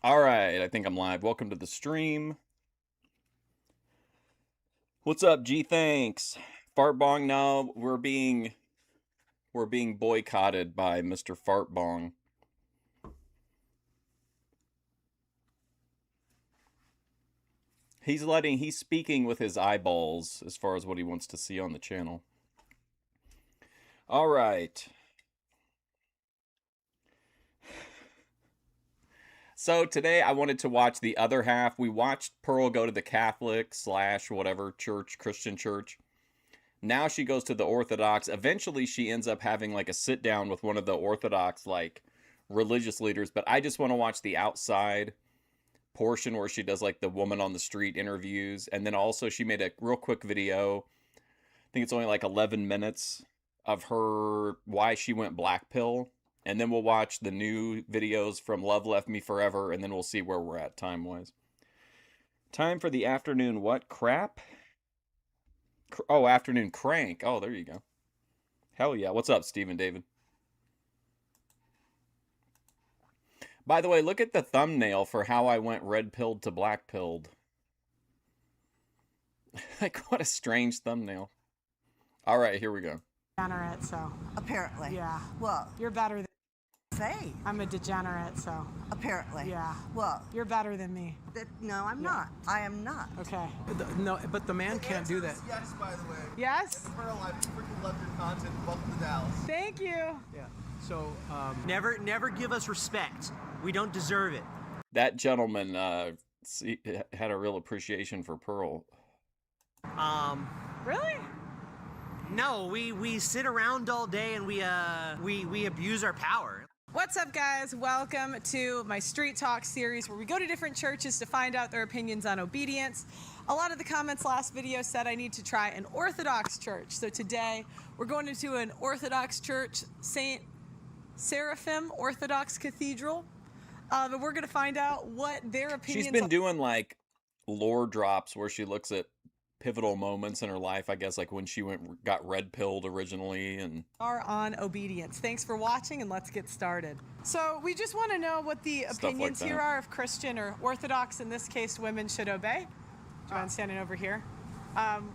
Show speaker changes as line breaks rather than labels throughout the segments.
All right, I think I'm live. Welcome to the stream. What's up, G? Thanks. Fartbong, no, we're being boycotted by Mr. Fartbong. He's speaking with his eyeballs as far as what he wants to see on the channel. All right. So today I wanted to watch the other half. We watched Pearl go to the Catholic / whatever church, Christian church. Now she goes to the Orthodox. Eventually she ends up having like a sit down with one of the Orthodox like religious leaders. But I just want to watch the outside portion where she does like the woman on the street interviews. And then also she made a real quick video. I think it's only like 11 minutes of her why she went black pill. And then we'll watch the new videos from Love Left Me Forever, and then we'll see where we're at time-wise. Time for the afternoon what? Crap? Oh, afternoon crank. Oh, there you go. Hell yeah. What's up, Stephen David? By the way, look at the thumbnail for how I went red-pilled to black-pilled. Like, what a strange thumbnail. All right, here we go.
Degenerate, so.
Apparently.
Yeah.
Well,
You're better than
say.
I'm a degenerate, so.
Apparently.
Yeah.
Well,
You're better than me.
no, I'm not. I am not.
Okay.
No, but the man can't do that.
Yes, by the way.
Yes?
And Pearl, I freaking love your content. Welcome to Dallas.
Thank you.
Yeah. So,
Never give us respect. We don't deserve it.
That gentleman had a real appreciation for Pearl.
Really?
No, we sit around all day and we abuse our power.
What's up, guys? Welcome to my Street Talk series where we go to different churches to find out their opinions on obedience. A lot of the comments last video said I need to try an Orthodox church. So today we're going into an Orthodox church, St. Seraphim Orthodox Cathedral. But we're going to find out what their opinions
She's been doing like lore drops where she looks at pivotal moments in her life, I guess, like when she got red pilled originally and
are on obedience. Thanks for watching, and let's get started. So we just want to know what the opinions
like
here
that.
are if Christian or Orthodox, in this case, women should obey. Do you mind standing over here? And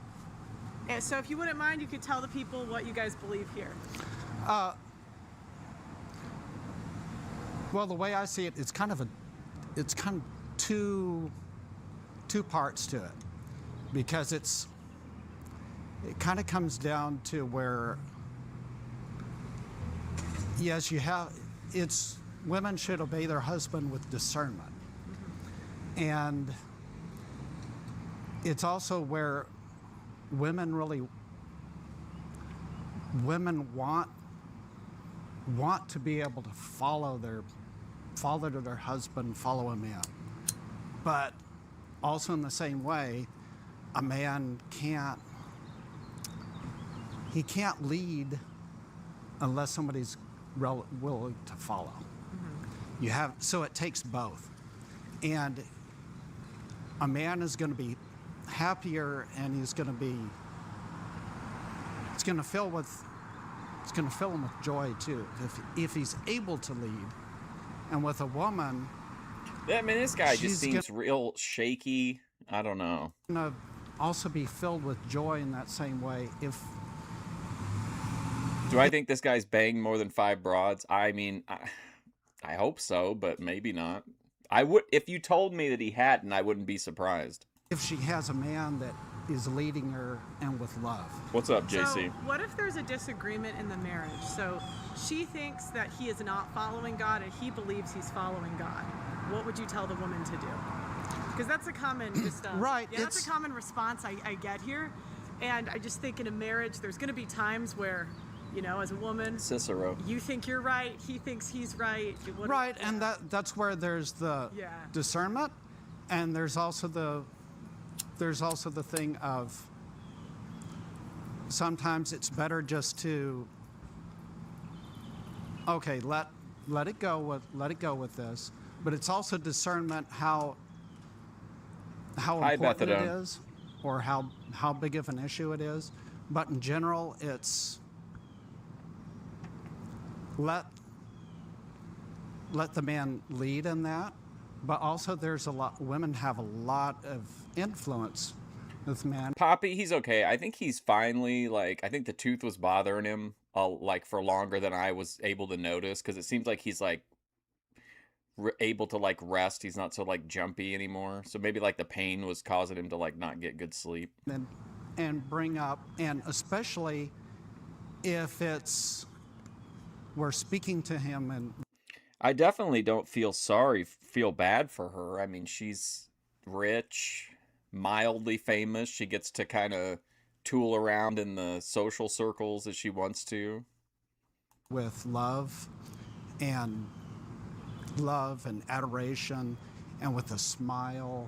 so if you wouldn't mind, you could tell the people what you guys believe here.
Well, the way I see it, it's kind of two parts to it, because it kind of comes down to where, yes, women should obey their husband with discernment. And it's also where women want to be able to follow their husband, follow him in. But also in the same way, a man can't lead unless somebody's willing to follow. So it takes both. And a man is going to be happier, and it's going to fill him with joy too, if he's able to lead. And with a woman,
I mean, this guy just seems real shaky. I don't know.
Gonna also be filled with joy in that same way.
Do I think this guy's banged more than 5 broads? I mean, I hope so, but maybe not. I would, if you told me that he hadn't, I wouldn't be surprised.
If she has a man that is leading her and with love.
What's up, JC?
So what if there's a disagreement in the marriage? So she thinks that he is not following God and he believes he's following God. What would you tell the woman to do? Because that's a common
right.
Yeah, that's a common response I get here. And I just think in a marriage, there's going to be times where, you know, as a woman,
Cicero,
you think you're right, he thinks he's right.
Right, and that's where there's the discernment, and there's also the thing of sometimes it's better just to let it go with this, but it's also discernment how important it is, or how big of an issue it is. But in general, it's let the man lead in that, but also there's a lot, women have a lot of influence with men.
Poppy, he's okay. I think he's finally like, I think the tooth was bothering him like for longer than I was able to notice, because it seems like he's like able to like rest. He's not so like jumpy anymore. So maybe like the pain was causing him to like not get good sleep.
And bring up, and especially if it's, we're speaking to him, and
I definitely don't feel bad for her. I mean, she's rich, mildly famous. She gets to kind of tool around in the social circles as she wants to.
with love and adoration and with a smile.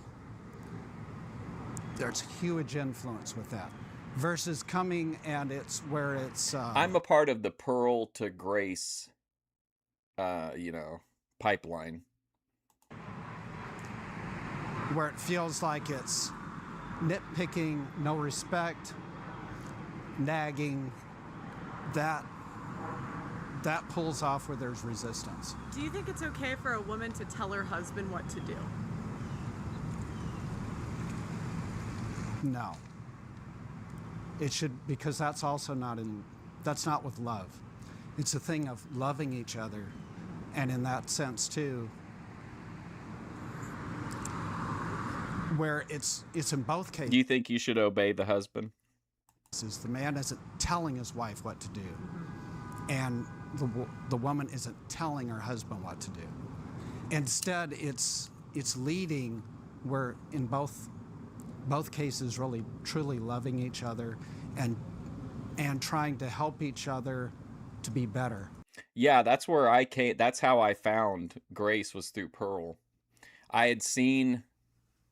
There's huge influence with that. Versus coming and it's where it's...
I'm a part of the Pearl to Grace, pipeline.
Where it feels like it's nitpicking, no respect, nagging. That pulls off where there's resistance.
Do you think it's okay for a woman to tell her husband what to do?
No. It should, because that's also that's not with love. It's a thing of loving each other. And in that sense too, where it's in both cases.
Do you think you should obey the husband?
The man isn't telling his wife what to do. And the woman isn't telling her husband what to do. Instead, it's leading where in both cases really truly loving each other and trying to help each other to be better.
Yeah, that's where I came. That's how I found Grace, was through Pearl. I had seen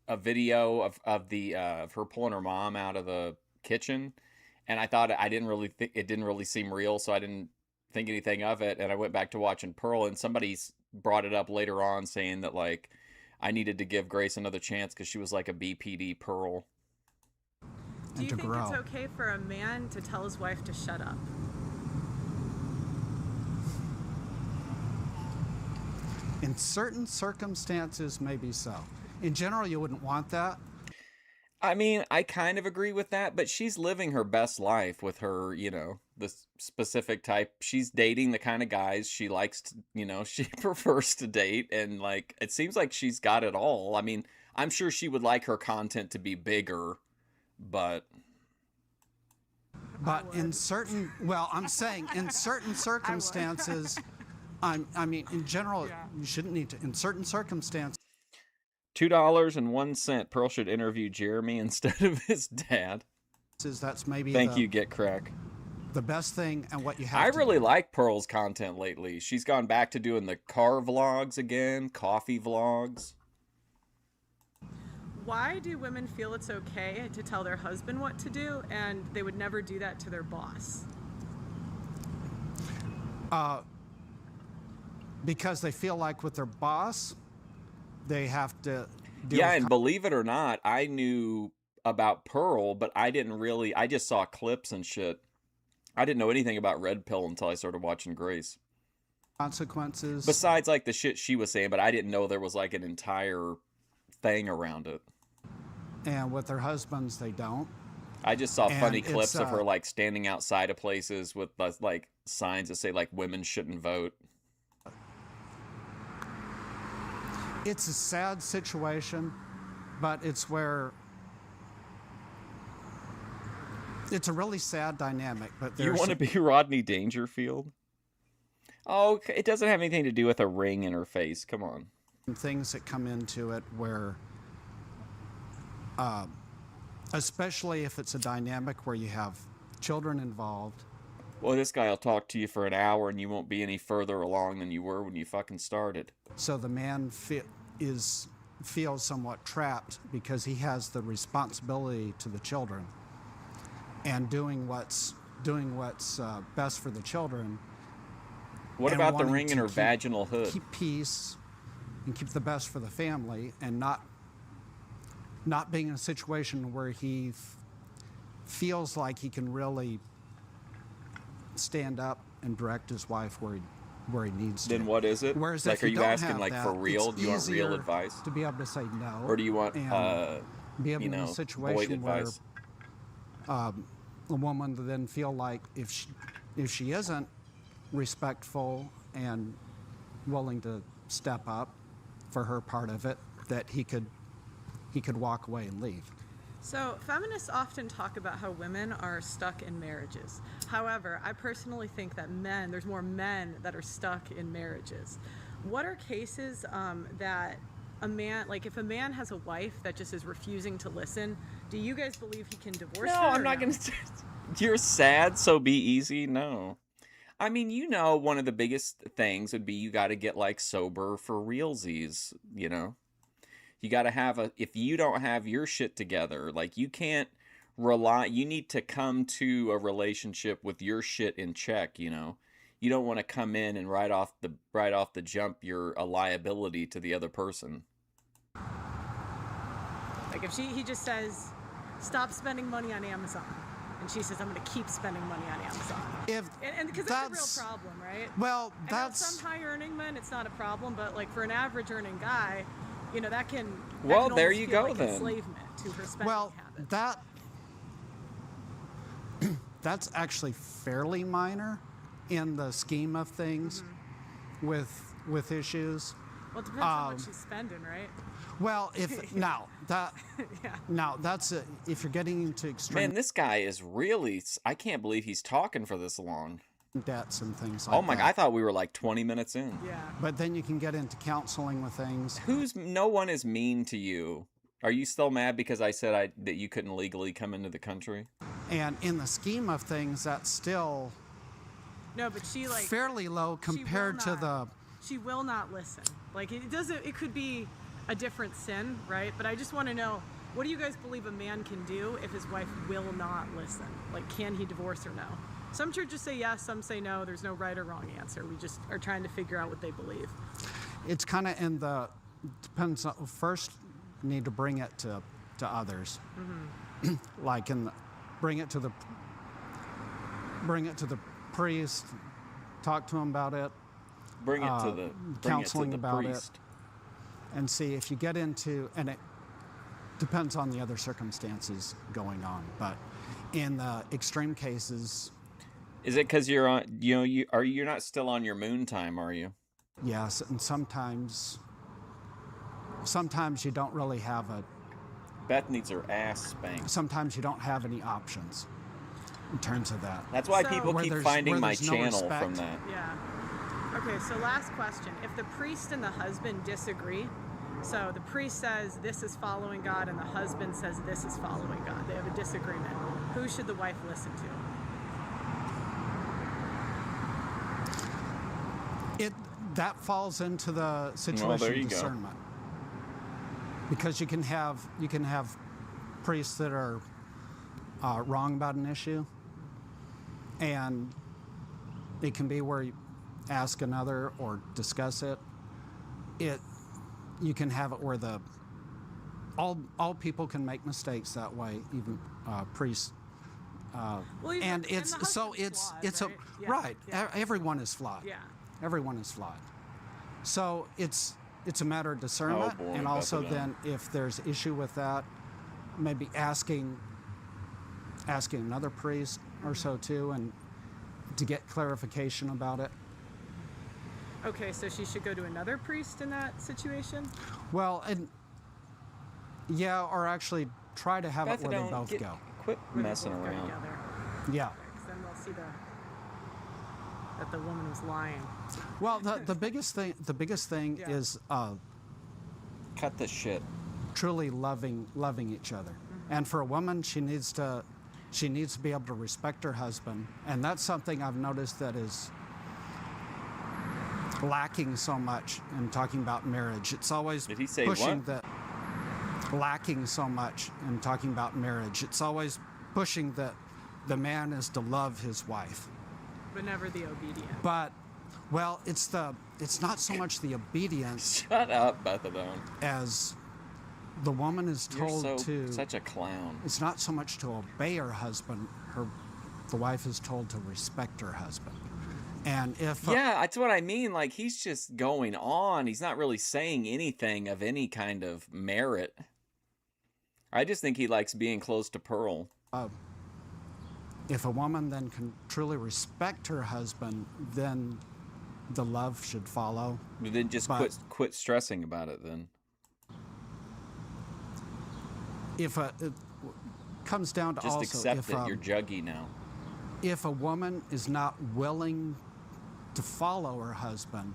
a video of her pulling her mom out of the kitchen, and I thought it didn't really seem real, so I didn't think anything of it. And I went back to watching Pearl, and somebody brought it up later on, saying that like I needed to give Grace another chance because she was like a BPD Pearl.
Do you think it's okay for a man to tell his wife to shut up?
In certain circumstances, maybe so. In general, you wouldn't want that.
I mean, I kind of agree with that, but she's living her best life with her, the specific type. She's dating the kind of guys she likes to, she prefers to date. And like, it seems like she's got it all. I mean, I'm sure she would like her content to be bigger, but
in certain, I'm saying in certain circumstances, I mean, in general, you shouldn't need to. In certain circumstances.
$2.01. Pearl should interview Jeremy instead of his dad.
That's maybe.
Thank you, Get Crack.
The best thing, and what you have.
I really like Pearl's content lately. She's gone back to doing the car vlogs again, coffee vlogs.
Why do women feel it's okay to tell their husband what to do, and they would never do that to their boss?
Because they feel like with their boss, they have to deal
Yeah,
with
and believe it or not, I knew about Pearl, but I just saw clips and shit. I didn't know anything about Red Pill until I started watching Grace.
consequences.
Besides like the shit she was saying, but I didn't know there was like an entire thing around it.
And with their husbands, they don't.
I just saw
And
funny
it's,
clips of her like standing outside of places with like signs that say like women shouldn't vote.
It's a sad situation, but it's where it's a really sad dynamic. But
You want to be Rodney Dangerfield? Oh, it doesn't have anything to do with a ring in her face. Come on.
some things that come into it where, especially if it's a dynamic where you have children involved.
Well, this guy will talk to you for an hour and you won't be any further along than you were when you fucking started.
So the man feels somewhat trapped because he has the responsibility to the children and doing what's best for the children.
What
and
about the
wanting
ring in
to
her vaginal hood?
Keep peace and keep the best for the family, and not being in a situation where he feels like he can really stand up and direct his wife where where he needs to.
Then what is it?
Whereas
Like,
if
are
you
you
don't
asking
have
like
that,
for real?
it's
Do you want real
easier
advice,
to be able to say no,
or do you want
and be able
you
in a
know, void
situation where
advice?
a woman to then feel like if she isn't respectful and willing to step up for her part of it, that he could walk away and leave.
So, feminists often talk about how women are stuck in marriages. However, I personally think that there's more men that are stuck in marriages. What are cases that a man, like if a man has a wife that just is refusing to listen, do you guys believe he can divorce her?
No, I'm
or
not going to. You're sad, so be easy. No. I mean, you know, one of the biggest things would be you got to get like sober for realsies, you know? You got to have if you don't have your shit together, like you can't you need to come to a relationship with your shit in check, you know? You don't want to come in and right off the jump, you're a liability to the other person.
Like if he just says, stop spending money on Amazon. And she says, I'm going to keep spending money on Amazon. And because that's a real problem, right?
Well,
I know some high earning men, it's not a problem, but like for an average earning guy, you know, that can
There you go
like
then.
enslavement to her spending habits.
That's actually fairly minor in the scheme of things with issues.
Well, it depends how much she's spending, right?
Well, if now that now that's if you're getting into extreme
Man, this guy is really, I can't believe he's talking for this long.
debts and things like that.
Oh my God, I thought we were like 20 minutes in.
Yeah.
But then you can get into counseling with things.
No one is mean to you. Are you still mad because I said that you couldn't legally come into the country?
And in the scheme of things, that's still
No, but she like
fairly low compared to the.
She will not listen. Like it doesn't. It could be a different sin, right? But I just want to know, what do you guys believe a man can do if his wife will not listen? Like, can he divorce her? No. Some churches say yes, some say no. There's no right or wrong answer. We just are trying to figure out what they believe.
It's kind of depends on, first you need to bring it to others. Like bring it to the priest, talk to him about it.
Bring it to the
counseling about
priest.
It, and see if you get into, and it depends on the other circumstances going on, but in the extreme cases.
Is it because you're on? You're not still on your moon time, are you?
Yes, and sometimes you don't really have
Beth needs her ass spanked.
Sometimes you don't have any options in terms of that.
That's why people keep finding my
there's no
channel
respect.
from that.
Yeah. Okay, so last question. If the priest and the husband disagree, so the priest says this is following God and the husband says this is following God, they have a disagreement, who should the wife listen to?
That falls into the situation of discernment. Because you can have priests that are wrong about an issue, and it can be where you ask another or discuss it. You can have it where all people can make mistakes that way, even priests. And it's flawed, right.
Yeah.
Everyone is flawed.
Yeah.
Everyone is flawed. So it's a matter of discernment, and also then if there's issue with that, maybe asking another priest or so too, and to get clarification about it.
Okay, so she should go to another priest in that situation?
Well, or actually try to have it where they both go.
Quit messing around.
Together.
Yeah.
Because then they'll see that the woman was lying.
Well, the biggest thing is
cut the shit.
Truly loving each other. And for a woman, she needs to be able to respect her husband, and that's something I've noticed that is lacking so much in talking about marriage. It's always
Did he say
pushing
what?
that lacking so much in talking about marriage. It's always pushing that the man is to love his wife,
but never the obedient.
But it's not so much the obedience.
Shut up, Bethadone.
As the woman is told
such a clown.
It's not so much to obey her husband. The wife is told to respect her husband, And if
Yeah, that's what I mean. Like, he's just going on. He's not really saying anything of any kind of merit. I just think he likes being close to Pearl.
if a woman then can truly respect her husband, then the love should follow.
But then just
But-
quit stressing about it then.
If it comes down to
Just
also
accept
if
it. You're juggy now.
if a woman is not willing to follow her husband,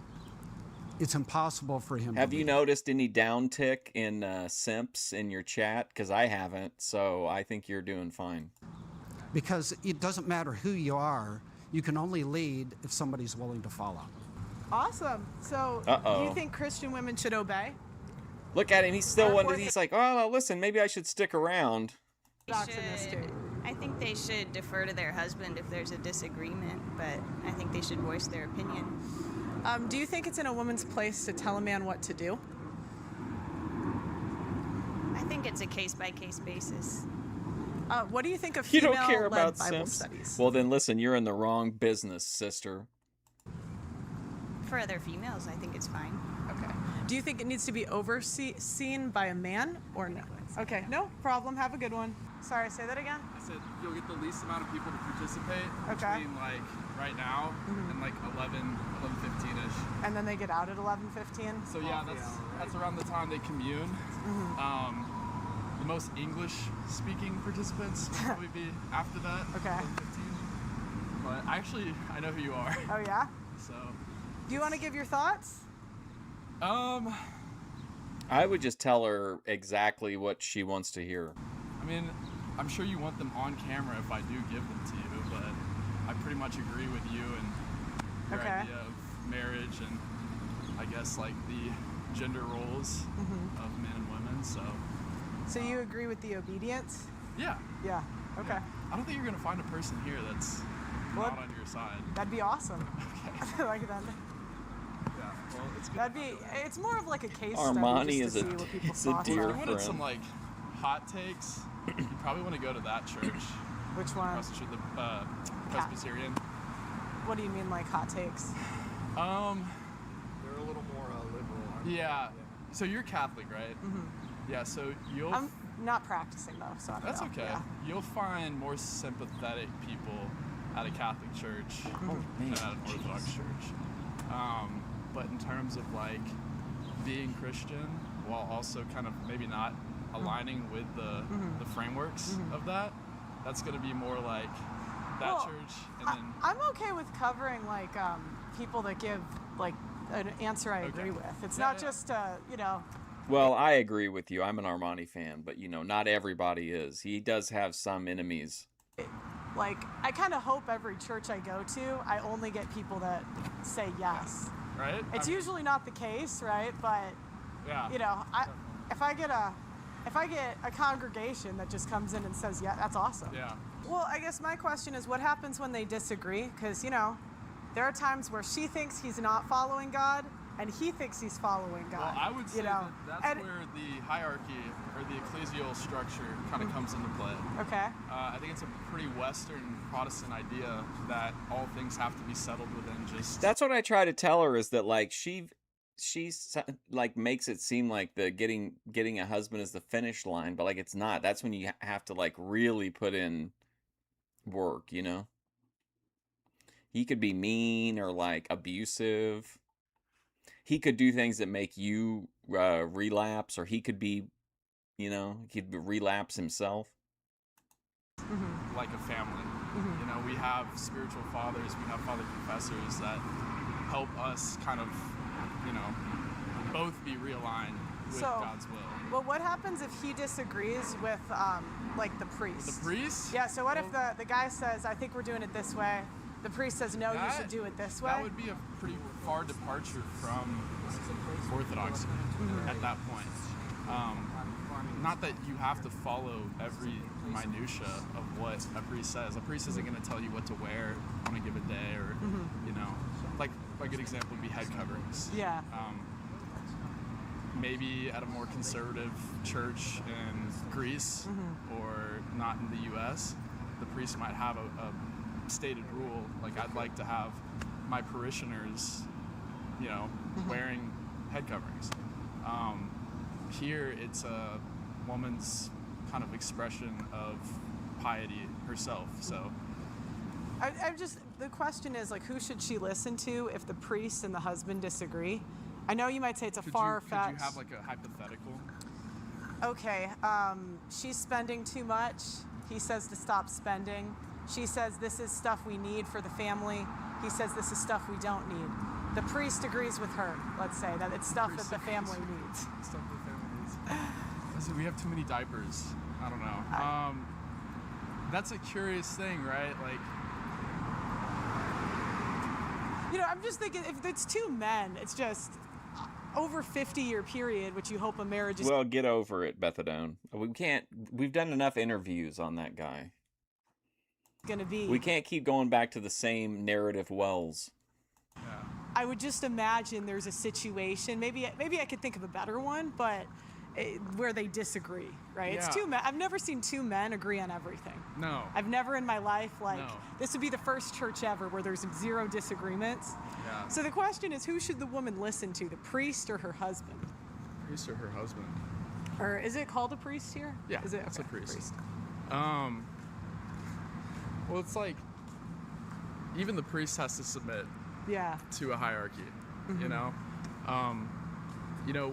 it's impossible for him
Have
to
you
leave.
noticed any downtick in simps in your chat? Because I haven't, so I think you're doing fine.
Because it doesn't matter who you are, you can only lead if somebody's willing to follow.
Awesome. So, do
Uh-oh.
you think Christian women should obey?
Look at him. He's still
Or
one.
for
He's like, oh, listen, maybe I should stick around.
Orthodox in this too.
I think they should defer to their husband if there's a disagreement, but I think they should voice their opinion.
Do you think it's in a woman's place to tell a man what to do?
I think it's a case-by-case basis.
What do you think of
You
female-led
don't care about
Bible
simps.
studies?
Well, then listen, you're in the wrong business, sister.
For other females, I think it's fine.
Okay. Do you think it needs to be overseen by a man or no? Okay, no problem. Have a good one. Sorry, say that again.
I said you'll get the least amount of people to participate
Okay.
between like right now and like 11:15ish.
And then they get out at 11:15.
So yeah, that's around the time they commune. The most English-speaking participants will probably be after that.
Okay.
11:15. But I know who you are.
Oh yeah.
So
Do you want to give your thoughts?
I would just tell her exactly what she wants to hear.
I mean, I'm sure you want them on camera if I do give them to you, but I pretty much agree with you and your
Okay.
idea of marriage and I guess like the gender roles of men and women.
So you agree with the obedience?
Yeah,
Yeah. Okay.
I don't think you're gonna find a person here that's
What?
not on your side.
That'd be awesome.
Okay.
I like that.
Yeah. Well, it's good.
That'd be. It's more of like a case
Armani
study
is
just
a-
to see what people's
is a
thoughts
dear
are.
If you wanted
friend.
some like hot takes, you probably want to go to that church
Which one?
across the street, the Presbyterian.
What do you mean, like hot takes?
They're a little more liberal. Yeah. So you're Catholic, right? Yeah. So you'll.
I'm not practicing though, so I don't
That's
know.
okay.
Yeah.
You'll find more sympathetic people at a Catholic church than at an Orthodox church. But in terms of like being Christian while also kind of maybe not aligning with the frameworks of that, that's going to be more like that
Well,
church. And then
I'm okay with covering like people that give like an answer I agree
Okay.
with. It's
Yeah,
not
yeah.
just you know.
Well, I agree with you. I'm an Armani fan, but not everybody is. He does have some enemies.
Like, I kind of hope every church I go to, I only get people that say yes.
right?
It's usually not the case, right? But
Yeah.
if I get a congregation that just comes in and says yeah, that's awesome.
Yeah.
Well, I guess my question is, what happens when they disagree? Because there are times where she thinks he's not following God, and he thinks he's following God.
Well, I would say that's
and,
where the hierarchy or the ecclesial structure kind of comes into play.
Okay.
I think it's a pretty Western Protestant idea that all things have to be settled within just.
That's what I try to tell her, is that like she's like makes it seem like the getting a husband is the finish line, but like it's not. That's when you have to like really put in work, He could be mean or like abusive. He could do things that make you relapse, or he could be, he'd relapse himself.
Like a family. We have spiritual fathers, we have father confessors that help us kind of, both be realigned with
So-
God's will.
Well, what happens if he disagrees with like the priest?
The priest?
Yeah. So what if the guy says, "I think we're doing it this way," the priest says, "No, you should do it this way."
That would be a pretty far departure from Orthodoxy at that point. Not that you have to follow every minutia of what a priest says. A priest isn't going to tell you what to wear on a given day, or like a good example would be head coverings.
Yeah.
Maybe at a more conservative church in Greece or not in the U.S., the priest might have a stated rule, like I'd like to have my parishioners, wearing head coverings. Here, it's a woman's kind of expression of piety herself. So,
the question is, like, who should she listen to if the priest and the husband disagree? I know you might say it's a far-fetched.
Could you have like a hypothetical?
Okay, she's spending too much. He says to stop spending. She says this is stuff we need for the family. He says this is stuff we don't need. The priest agrees with her, let's say, that it's stuff that the family needs.
Stuff the family needs. Listen, we have too many diapers. I don't know. That's a curious thing, right? Like,
I'm just thinking, if it's two men, it's just over 50-year period, which you hope a marriage is.
Well, get over it, Bethadone. We've done enough interviews on that guy.
Going to be.
We can't keep going back to the same narrative wells.
yeah.
I would just imagine there's a situation. Maybe I could think of a better one, but where they disagree, right? It's
Yeah.
two men. I've never seen two men agree on everything.
No.
I've never in my life,
No.
this would be the first church ever where there's zero disagreements.
Yeah.
So the question is, who should the woman listen to, the priest or her husband?
Priest or her husband?
Or is it called a priest here?
Yeah,
Is it?
it's
Okay,
a priest. Well, it's like even the priest has to submit
Yeah.
to a hierarchy.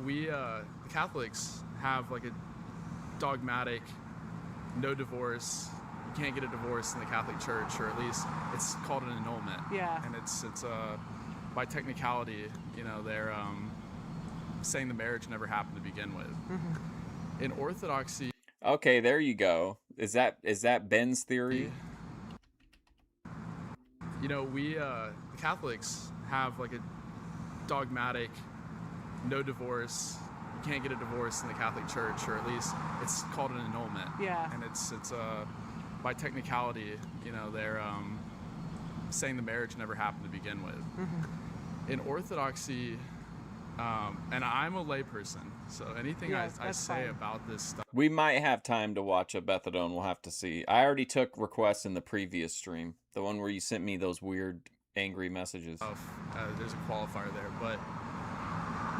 We the Catholics have like a dogmatic no divorce. You can't get a divorce in the Catholic Church, or at least it's called an annulment.
Yeah.
And it's by technicality, they're saying the marriage never happened to begin with. In Orthodoxy,
Okay, there you go. Is that Ben's theory?
the Catholics have like a dogmatic no divorce. You can't get a divorce in the Catholic Church, or at least it's called an annulment.
Yeah.
And it's by technicality, they're saying the marriage never happened to begin with. In Orthodoxy, and I'm a layperson, so anything
Yeah,
I
that's
say
fine.
about this stuff.
We might have time to watch a Bethadone. We'll have to see. I already took requests in the previous stream, the one where you sent me those weird, angry messages.
There's a qualifier there, but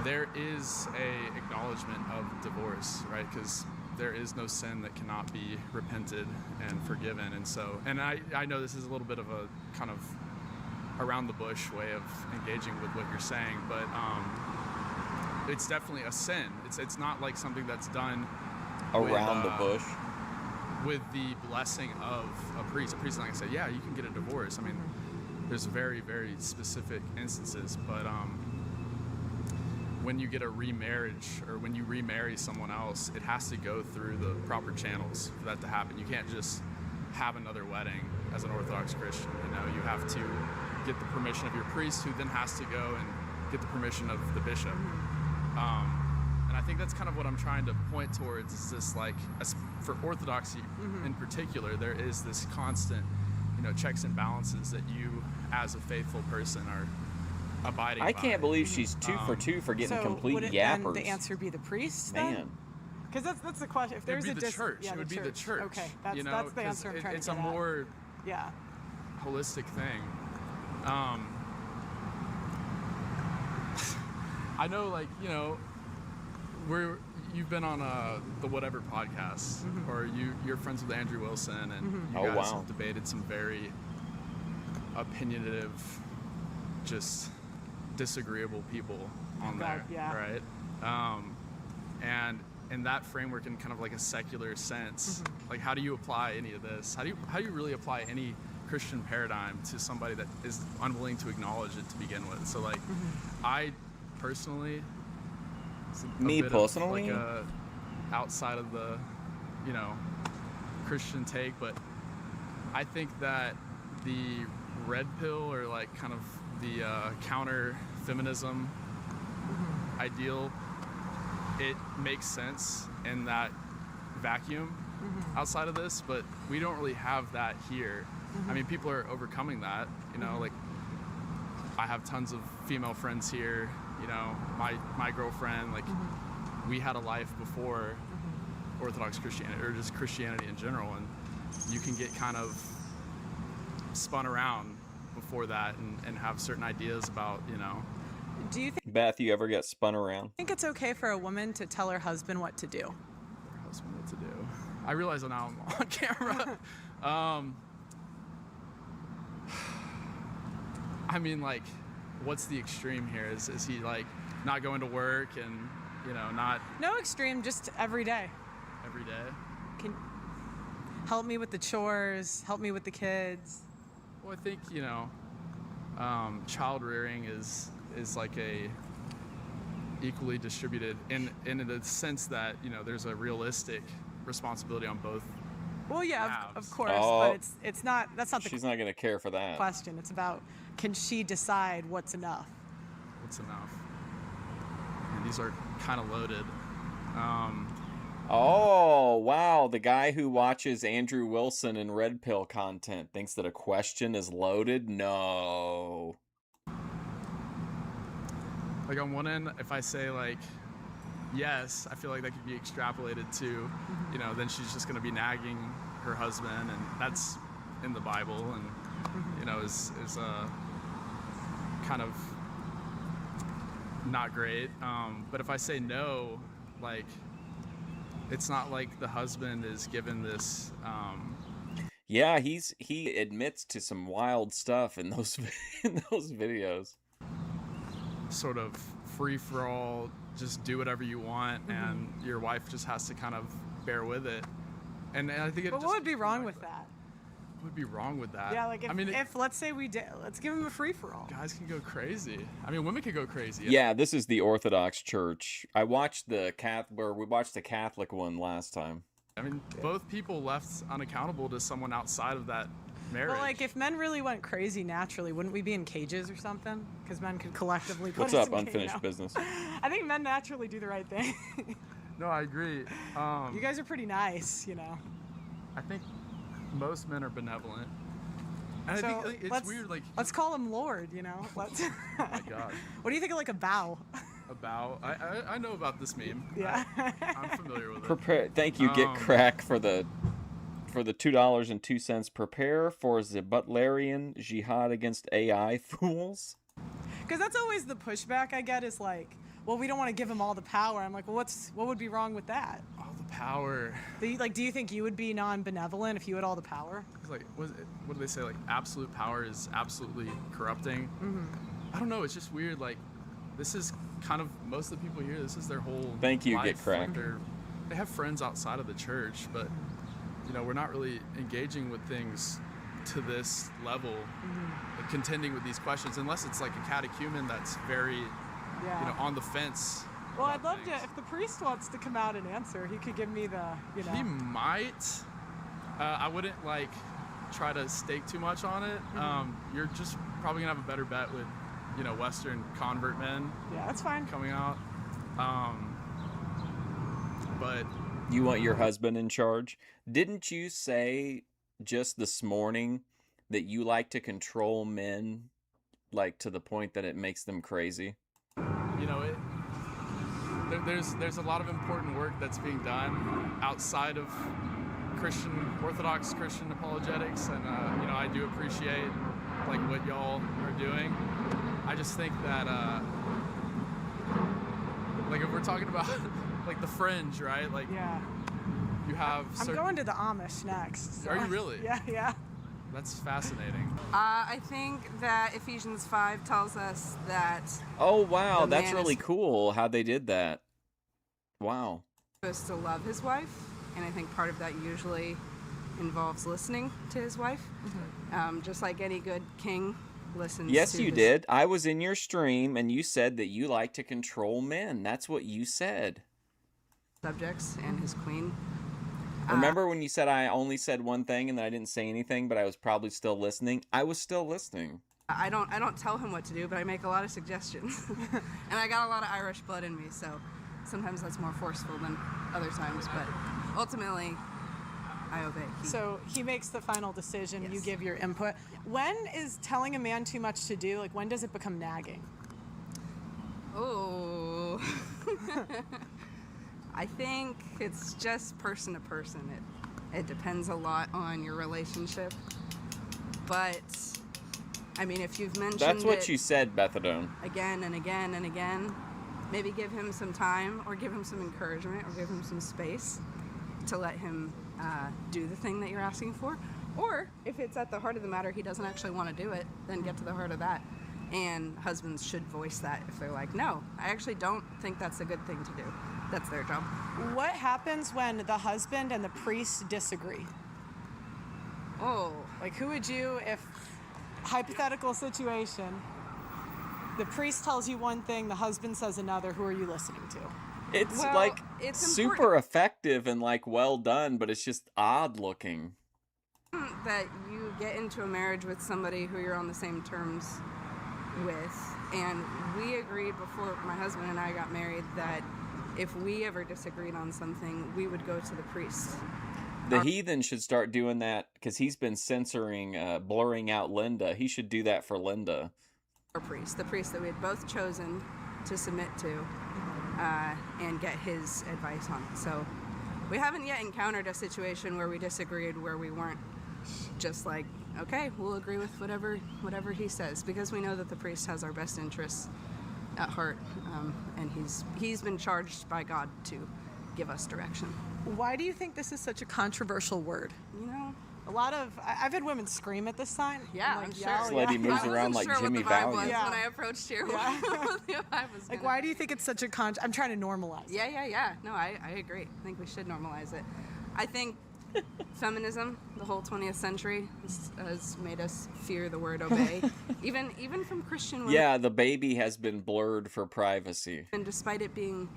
there is a acknowledgement of divorce, right? Because there is no sin that cannot be repented and forgiven. And so, and I know this is a little bit of a kind of around the bush way of engaging with what you're saying, but it's definitely a sin. It's not like something that's done
Around
with,
the bush.
with the blessing of a priest. A priest is not gonna say, yeah, you can get a divorce. I mean, there's very, very specific instances, but when you get a remarriage or when you remarry someone else, it has to go through the proper channels for that to happen. You can't just have another wedding as an Orthodox Christian. You have to get the permission of your priest, who then has to go and get the permission of the bishop. And I think that's kind of what I'm trying to point towards, is this, like, as for Orthodoxy in particular, there is this constant, checks and balances that you, as a faithful person, are abiding
I
by.
can't believe she's 2 for 2 for getting
So
complete
would it
yappers.
then the answer be the priest then?
Man.
Because that's the question. If
It
there's
would be
a
the church.
Yeah,
It would be the church.
Okay, that's the
'cause
answer I'm trying
it's
to get
a
at.
more
Yeah.
holistic thing. I know, like, you've been on the Whatever podcast, or you're friends with Andrew Wilson, and you
Oh,
guys
wow.
have debated some very opinionative, just disagreeable people on
God,
there,
yeah.
right? And in that framework, in kind of like a secular sense, like, how do you apply any of this? How do you really apply any Christian paradigm to somebody that is unwilling to acknowledge it to begin with? So, like, I personally, it's a
Me
bit
personally?
of like a outside of the, Christian take, but I think that the red pill, or like kind of the counter feminism ideal, it makes sense in that vacuum outside of this, but we don't really have that here. I mean, people are overcoming that, like, I have tons of female friends here, my girlfriend, like, we had a life before Orthodox Christianity, or just Christianity in general, and you can get kind of spun around for that and have certain ideas about,
Do you
Beth, you ever get spun around?
think it's okay for a woman to tell her husband what to do?
their husband what to do. I realize that now I'm on camera. I mean, like, what's the extreme here? Is he like not going to work and, not
No extreme, just every day.
every day?
Can help me with the chores, help me with the kids.
Well, I think, child rearing is like a equally distributed in the sense that, there's a realistic responsibility on both.
Well, yeah,
Halves.
of course,
Oh.
but it's not. That's not the
She's not going to care for that.
question. It's about, can she decide what's enough?
What's enough? And these are kind of loaded.
Oh, wow. The guy who watches Andrew Wilson and Red Pill content thinks that a question is loaded? No.
Like, on one end, if I say, like, yes, I feel like that could be extrapolated to, then she's just going to be nagging her husband, and that's in the Bible, and, is kind of not great. But if I say no, like, it's not like the husband is given this,
Yeah, he admits to some wild stuff in those videos.
sort of free-for-all, just do whatever you want, and your wife just has to kind of bear with it. And I think it
But
just
what would be wrong with that?
What would be wrong with that?
Yeah, like if,
I mean,
if let's say we did, let's give him a free for all.
guys can go crazy. I mean, women can go crazy.
Yeah, this is the Orthodox Church. I watched we watched the Catholic one last time.
I mean, both people left unaccountable to someone outside of that marriage.
Well, like if men really went crazy naturally, wouldn't we be in cages or something? Because men could collectively put
What's
us
up,
in
unfinished
cage.
business?
I think men naturally do the right thing.
No, I agree.
You guys are pretty nice,
I think most men are benevolent. And
So
I think like, it's
let's-
weird, like,
Let's call him Lord, Let's.
oh my God.
What do you think of like a bow?
About, I know about this meme.
Yeah.
I'm familiar with it.
Prepare. Thank you, Get Crack, for the $2.02. Prepare for the Butlerian jihad against AI fools.
Because that's always the pushback I get is like, well, we don't want to give him all the power. I'm like, well, what would be wrong with that?
All the power.
Do you think you would be non-benevolent if you had all the power?
It's like, what do they say? Like, absolute power is absolutely corrupting. I don't know. It's just weird. Like, this is kind of, most of the people here, this is their whole
Thank you,
life.
Get Crack.
Like, they have friends outside of the church, but, we're not really engaging with things to this level, like, contending with these questions, unless it's like a catechumen that's very,
Yeah.
on the fence.
Well,
about
I'd love
things.
to, if the priest wants to come out and answer, he could give me the,
He might. I wouldn't try to stake too much on it. You're just probably gonna have a better bet with, Western convert men
Yeah, that's fine.
coming out. But
You want your husband in charge? Didn't you say just this morning that you like to control men, like to the point that it makes them crazy?
there's a lot of important work that's being done outside of Orthodox Christian apologetics, and I do appreciate what y'all are doing. I just think that if we're talking about the fringe, right?
Yeah.
You have
I'm
certain...
going to the Amish next.
Are you really?
Yeah.
That's fascinating.
I think that Ephesians 5 tells us that
Oh, wow.
The
That's
man
really
is-
cool how they did that. Wow.
he's supposed to love his wife, and I think part of that usually involves listening to his wife. Just like any good king listens
Yes,
to
you
his
did. I was in your stream and you said that you like to control men. That's what you said.
subjects and his queen.
Remember when you said I only said one thing and then I didn't say anything, but I was probably still listening? I was still listening.
I don't tell him what to do, but I make a lot of suggestions. And I got a lot of Irish blood in me, so sometimes that's more forceful than other times, but ultimately I obey.
So he makes the final decision, you
Yes.
give your input. When is telling a man too much to do, when does it become nagging?
Oh. I think it's just person to person. It depends a lot on your relationship. But I mean, if you've mentioned
That's what
it
she said, Bethadone.
again and again and again, maybe give him some time, or give him some encouragement, or give him some space to let him do the thing that you're asking for. Or if it's at the heart of the matter, he doesn't actually want to do it, then get to the heart of that. And husbands should voice that if they're like, no, I actually don't think that's a good thing to do. That's their job.
What happens when the husband and the priest disagree?
Oh,
Like, who would you, if hypothetical situation, the priest tells you one thing, the husband says another, who are you listening to?
It's
Well,
like
it's
super
important.
effective and like well done, but it's just odd looking.
that you get into a marriage with somebody who you're on the same terms with. And we agreed before my husband and I got married that if we ever disagreed on something, we would go to the priest.
The heathen should start doing that because he's been censoring, blurring out Linda. He should do that for Linda.
Our priest, the priest that we had both chosen to submit to and get his advice on it. So we haven't yet encountered a situation where we disagreed, where we weren't just like, okay, we'll agree with whatever he says, because we know that the priest has our best interests at heart, and he's been charged by God to give us direction.
Why do you think this is such a controversial word?
You know,
I've had women scream at this sign.
yeah,
Like,
I'm
yell,
sure.
This lady moves
I wasn't
around like
sure
Jimmy
what the vibe was
Valiant.
Yeah.
when I approached here.
Yeah.
What the vibe was
Like,
gonna
why do you think it's such a I'm trying to normalize it.
Yeah. No, I agree. I think we should normalize it. I think feminism, the whole 20th century, has made us fear the word obey, even from Christian women.
Yeah, the baby has been blurred for privacy.
And despite it being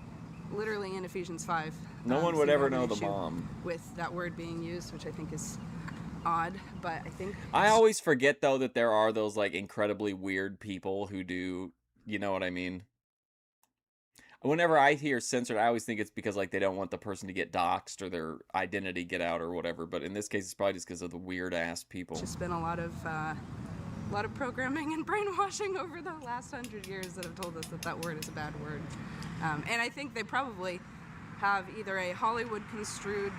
literally in Ephesians 5,
No one
so
would
we
ever
have an
know the
issue
mom.
with that word being used, which I think is odd. But I think
I always forget though that there are those like incredibly weird people who do, you know what I mean? Whenever I hear censored, I always think it's because like they don't want the person to get doxxed or their identity get out or whatever. But in this case, it's probably just because of the weird ass people.
it's just been a lot of programming and brainwashing over the last 100 years that have told us that that word is a bad word. And I think they probably have either a Hollywood construed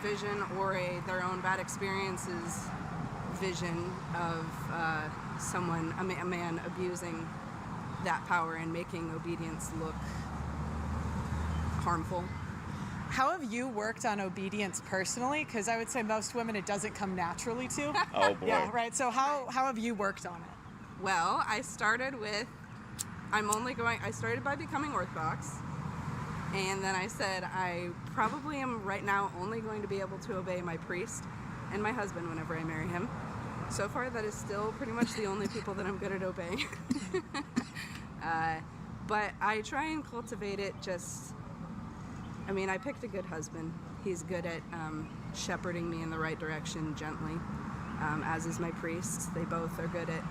vision or their own bad experiences vision of a man abusing that power and making obedience look harmful.
How have you worked on obedience personally? Because I would say most women it doesn't come naturally to.
Oh boy.
Yeah, right. So how have you worked on it?
Well, I started by becoming Orthodox. And then I said, I probably am right now only going to be able to obey my priest and my husband whenever I marry him. So far, that is still pretty much the only people that I'm good at obeying. But I try and cultivate it I picked a good husband. He's good at shepherding me in the right direction gently, as is my priest. They both are good at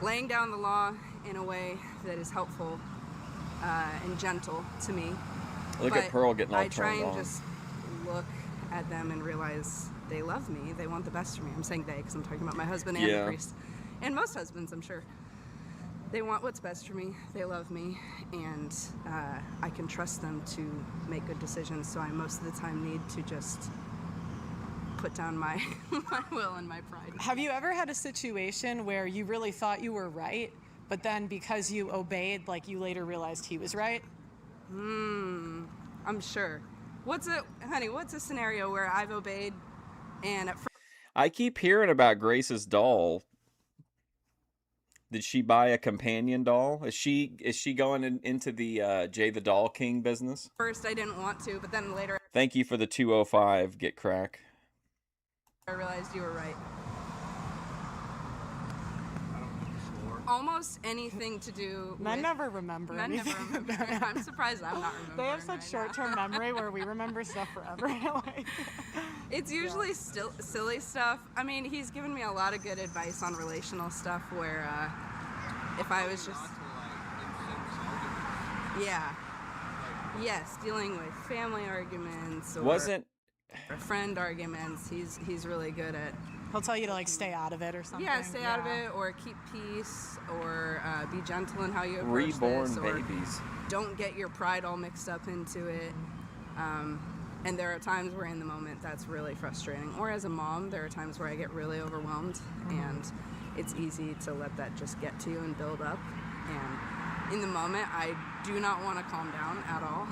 laying down the law in a way that is helpful and gentle to me.
Look at Pearl getting all
I try
turned
and
on.
just look at them and realize they love me. They want the best for me. I'm saying they because I'm talking about my husband and
Yeah.
the priest. And most husbands, I'm sure. They want what's best for me. They love me. And I can trust them to make good decisions. So I most of the time need to just put down my will and my pride.
Have you ever had a situation where you really thought you were right, but then because you obeyed, like you later realized he was right?
I'm sure. What's a scenario where I've obeyed and at first
I keep hearing about Grace's doll. Did she buy a companion doll? Is she going into the Jay the Doll King business?
I didn't want to, but then later
Thank you for the 205, Get Crack.
I realized you were right. Almost anything to do
Men
with...
never remember
Men
anything.
never remember. I'm surprised I'm not remembering.
They have such
right now.
short-term memory where we remember stuff forever. Like,
It's usually still silly stuff. I mean, he's given me a lot of good advice on relational stuff where if I was just... Yeah. Yes, dealing with family arguments or friend arguments. He's really good at...
he'll tell you to like stay out of it or something.
Yeah, stay out of it, or keep peace, or be gentle in how you approach
Reborn
this, or
babies.
don't get your pride all mixed up into it. And there are times where in the moment that's really frustrating. Or as a mom, there are times where I get really overwhelmed and it's easy to let that just get to you and build up. And in the moment, I do not want to calm down at all.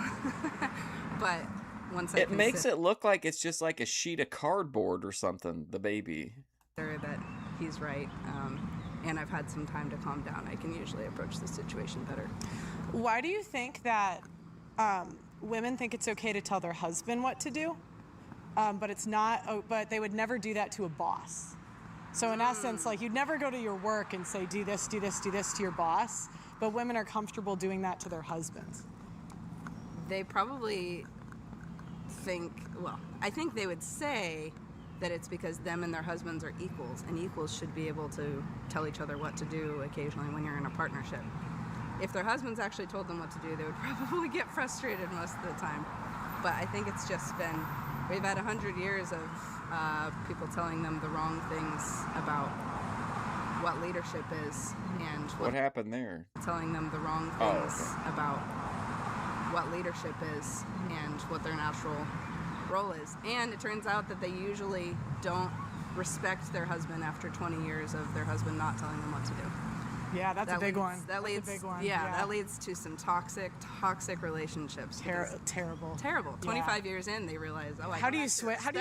But once I
It makes it look like it's just like a sheet of cardboard or something, the baby.
that he's right, and I've had some time to calm down, I can usually approach the situation better.
Why do you think that women think it's okay to tell their husband what to do, but it's not? But they would never do that to a boss. So in essence, like you'd never go to your work and say, do this, do this, do this to your boss. But women are comfortable doing that to their husbands.
They probably think, well, I think they would say that it's because them and their husbands are equals, and equals should be able to tell each other what to do occasionally when you're in a partnership. If their husbands actually told them what to do, they would probably get frustrated most of the time. But I think it's just been, we've had 100 years of people telling them the wrong things about what leadership is, and
What happened there?
telling them the wrong things about what leadership is and what their natural role is. And it turns out that they usually don't respect their husband after 20 years of their husband not telling them what to do.
Yeah, that's a big one.
That leads,
That's a big one.
Yeah, that leads to some toxic relationships.
Terrible.
Terrible. 25 years in, they realize, oh,
How do you switch
man.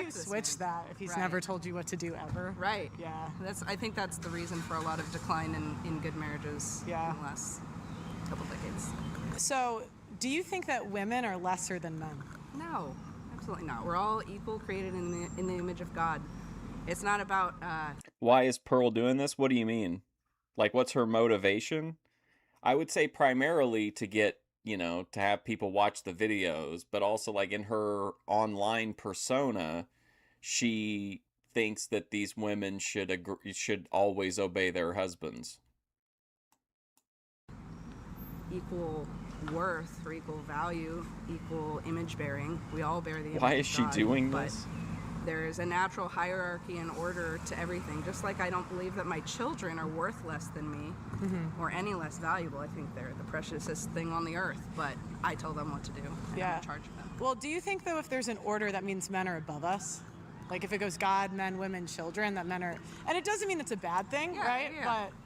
that if he's
Right.
never told you what to do ever?
Right.
Yeah.
I think that's the reason for a lot of decline in good marriages in the last couple decades.
So, do you think that women are lesser than men?
No, absolutely not. We're all equal, created in the image of God. It's not about
Why is Pearl doing this? What do you mean? Like, what's her motivation? I would say primarily to get, to have people watch the videos, but also like in her online persona, she thinks that these women should always obey their husbands.
equal worth or equal value, equal image bearing. We all bear the image
Why
of
is she
God,
doing
but
this?
There's a natural hierarchy and order to everything. Just like I don't believe that my children are worth less than me or any less valuable. I think they're the preciousest thing on the earth, but I tell them what to do, and I'm in charge of them.
Well, do you think, though, if there's an order, that means men are above us? Like if it goes God, men, women, children, that men are... And it doesn't mean it's a bad thing, right?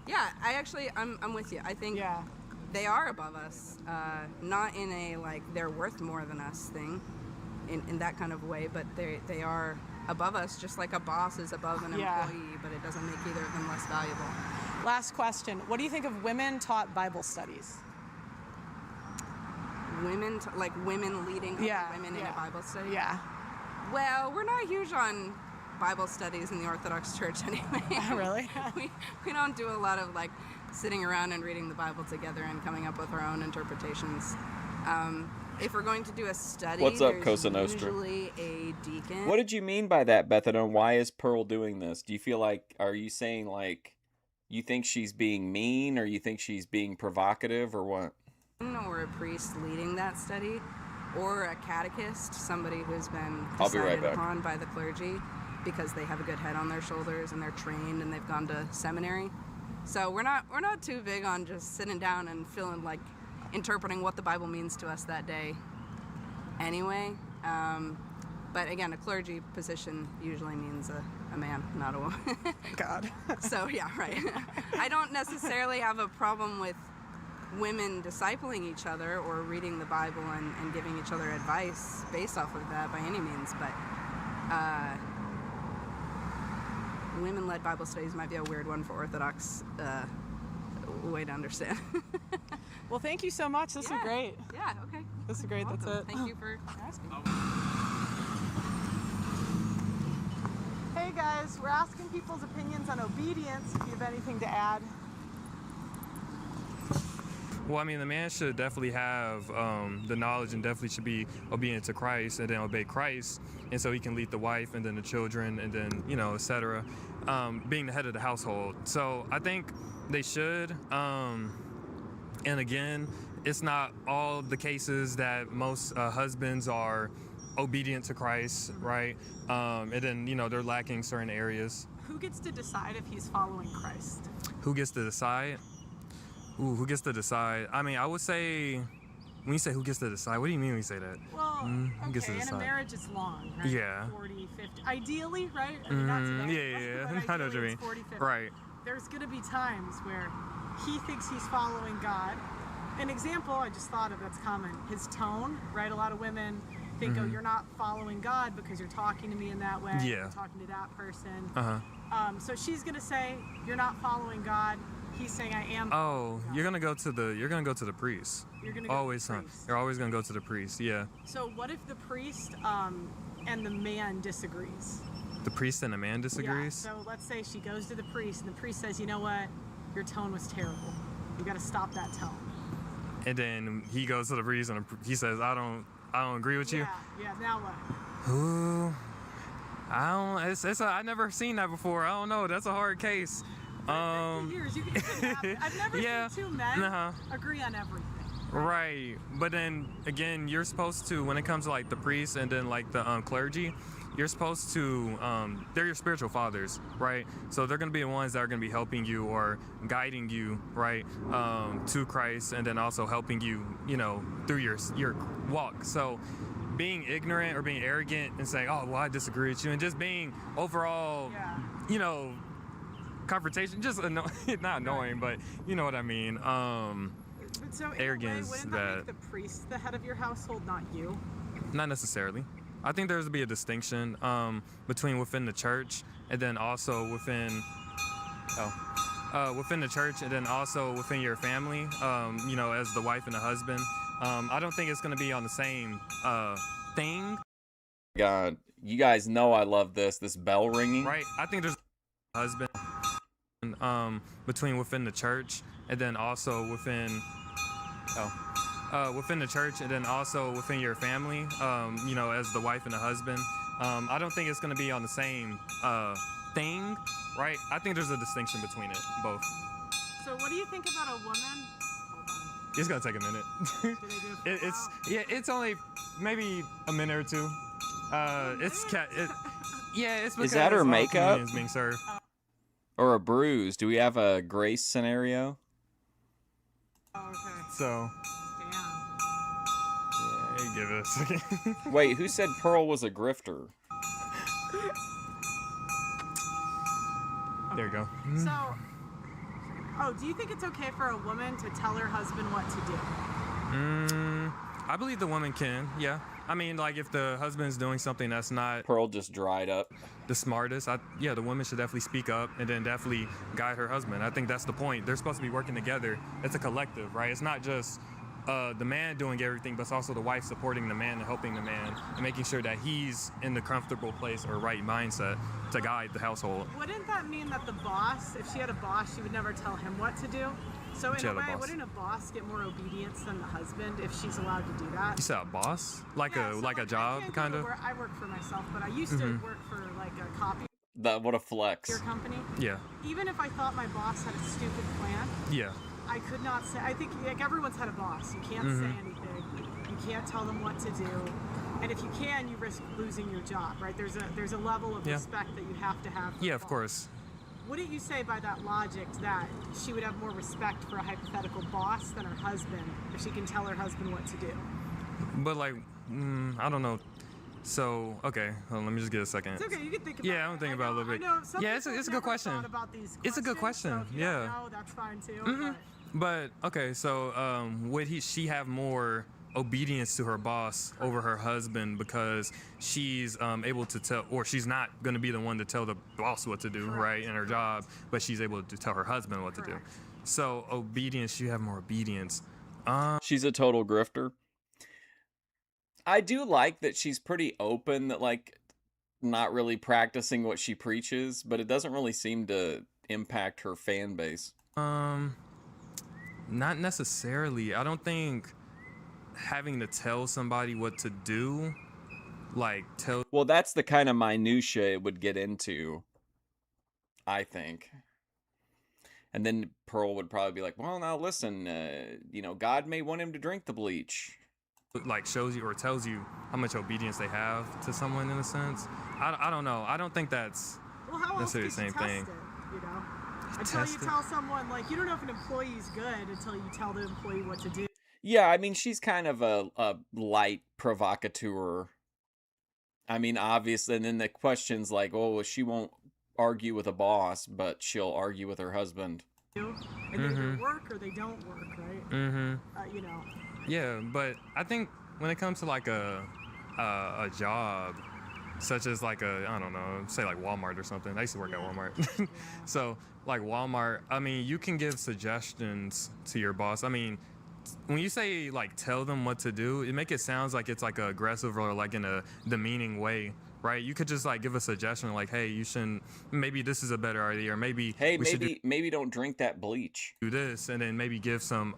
Yeah. I'm with you. I think they are above us, not in a, like, they're worth more than us thing, in that kind of way, but they are above us, just like a boss is above an employee, but it doesn't make either of them less valuable.
Last question. What do you think of women-taught Bible studies?
Women leading other women in a Bible study?
Yeah.
Well, we're not huge on Bible studies in the Orthodox Church anyway.
Really?
we don't do a lot of like sitting around and reading the Bible together and coming up with our own interpretations. If we're going to do a study,
What's up,
there's
Cosa Nostra?
usually a deacon.
What did you mean by that, Bethany? Why is Pearl doing this? Do you feel like, are you saying like, you think she's being mean, or you think she's being provocative, or what?
Or a priest leading that study, or a catechist, somebody who's been
I'll be right
decided
back.
upon by the clergy because they have a good head on their shoulders and they're trained and they've gone to seminary. So we're not too big on just sitting down and feeling like interpreting what the Bible means to us that day anyway. But again, a clergy position usually means a man, not a woman.
God.
So yeah, right. I don't necessarily have a problem with women discipling each other or reading the Bible and giving each other advice based off of that by any means, but women-led Bible studies might be a weird one for Orthodox way to understand.
Well, thank you so much. This was great.
Yeah, okay.
This is great. That's it.
Thank you for asking.
Hey guys, we're asking people's opinions on obedience. If you have anything to add.
Well, I mean, the man should definitely have the knowledge and definitely should be obedient to Christ and then obey Christ, and so he can lead the wife and then the children and then, etc., being the head of the household. So I think they should. And again, it's not all the cases that most husbands are obedient to Christ, right? And then, they're lacking certain areas.
Who gets to decide if he's following Christ?
Who gets to decide? Ooh, who gets to decide? I mean, I would say, when you say who gets to decide, what do you mean when you say that?
Well,
who gets to
in a
decide?
marriage it's long, right?
Yeah.
40, 50. Ideally, right? I mean, not today.
Yeah.
But
I know what you
ideally
mean.
it's 40, 50.
Right.
there's going to be times where he thinks he's following God. An example I just thought of that's common, his tone, right? A lot of women think, oh, you're not following God because you're talking to me in that way.
Yeah.
You're talking to that person.
Uh-huh.
So she's going to say, you're not following God. He's saying, I am.
Oh, you're gonna go to the priest.
You're going to go
Always,
to the
huh?
priest.
You're always gonna go to the priest. Yeah.
So what if the priest and the man disagrees?
The priest and the man
Yeah,
disagrees.
so let's say she goes to the priest and the priest says, you know what? Your tone was terrible. You got to stop that tone.
And then he goes to the priest and he says, I don't agree with you.
Yeah, now what?
Ooh, I never seen that before. I don't know. That's a hard case.
Years, you can have, I've never
Yeah.
seen two men
Uh-huh.
agree on everything.
Right. But then again, you're supposed to, when it comes to like the priests and then like the clergy, you're supposed to, they're your spiritual fathers, right? So they're going to be the ones that are going to be helping you or guiding you, right, to Christ, and then also helping you, through your walk. So being ignorant or being arrogant and saying, oh, well, I disagree with you, and just being overall, confrontation, just not annoying, but you know what I mean.
But so in
Arrogance
a way, wouldn't
that-
make the priest the head of your household, not you?
Not necessarily. I think there's to be a distinction between within the church and then also within the church and then also within your family, as the wife and the husband. I don't think it's going to be on the same thing.
God, you guys know I love this bell ringing.
Right. I think there's a husband between within the church and then also within the church and then also within your family, as the wife and the husband. I don't think it's going to be on the same thing, right? I think there's a distinction between it, both.
So what do you think about a woman? Hold on.
It's going to take a minute.
Do they do it
It's only maybe a minute or two. It's because
Is that her makeup?
communion is being served.
Or a bruise? Do we have a grace scenario?
Oh, okay.
So,
Damn.
yeah, give it a second.
Wait, who said Pearl was a grifter?
There you go.
So, do you think it's okay for a woman to tell her husband what to do?
I believe the woman can, yeah. I mean, like, if the husband's doing something that's not
Pearl just dried up.
the smartest, the woman should definitely speak up and then definitely guide her husband. I think that's the point. They're supposed to be working together. It's a collective, right? It's not just the man doing everything, but it's also the wife supporting the man and helping the man and making sure that he's in the comfortable place or right mindset to guide the household.
Wouldn't that mean that the boss, if she had a boss, she would never tell him what to do? So in
She
a
had a
way,
boss.
wouldn't a boss get more obedience than the husband if she's allowed to do that?
You said a boss? Like
Yeah,
a
so,
like a
I
job,
can't
kind
go
of?
to work- I work for myself, but I used to work for like a copy
What a flex.
company.
Yeah,
Even if I thought my boss had a stupid plan,
yeah.
I could not say. I think like everyone's had a boss. You can't say anything. You can't tell them what to do. And if you can, you risk losing your job, right? There's a level of
Yeah.
respect that you have to have. For
Yeah,
a
of
boss.
course.
Wouldn't you say by that logic that she would have more respect for a hypothetical boss than her husband if she can tell her husband what to do?
But like, I don't know. So, okay, hold on, let me just get a second.
It's okay, you can think about it.
Yeah, I'm thinking about it a little bit.
I know, some
Yeah, it's
people
a
have
good question.
never thought about these
It's a good
questions,
question,
so if you
yeah.
don't know, that's fine too.
But okay, so would she have more obedience to her boss over her husband because she's able to tell, or she's not going to be the one to tell the boss what to do, right, in her job, but she's able to tell her husband what to do. So obedience, you have more obedience.
She's a total grifter. I do like that she's pretty open, that like not really practicing what she preaches, but it doesn't really seem to impact her fan base.
Not necessarily. I don't think having to tell somebody what to do, like tell.
Well, that's the kind of minutia it would get into, I think. And then Pearl would probably be like, well, now listen, God may want him to drink the bleach.
Like shows you or tells you how much obedience they have to someone in a sense. I don't know. I don't think that's
Well, how else
necessarily
could
the
you
same
test
thing.
it, you know? Until you tell someone, like, you don't know if an employee's good until you tell the employee what to do.
Yeah, I mean, she's kind of a light provocateur. I mean, obviously, and then the question's like, oh, she won't, argue with a boss, but she'll argue with her husband.
And they either work or they don't work, right? You know.
Yeah, but I think when it comes to like a job, such as like I don't know, say like Walmart or something. I used to work at Walmart. So like Walmart, I mean, you can give suggestions to your boss. I mean, when you say like tell them what to do, it make it sounds like it's like aggressive or like in a demeaning way, right? You could just like give a suggestion like, hey, you shouldn't, maybe this is a better idea, or maybe
Hey,
we should
maybe don't drink that bleach.
do this, and then maybe give some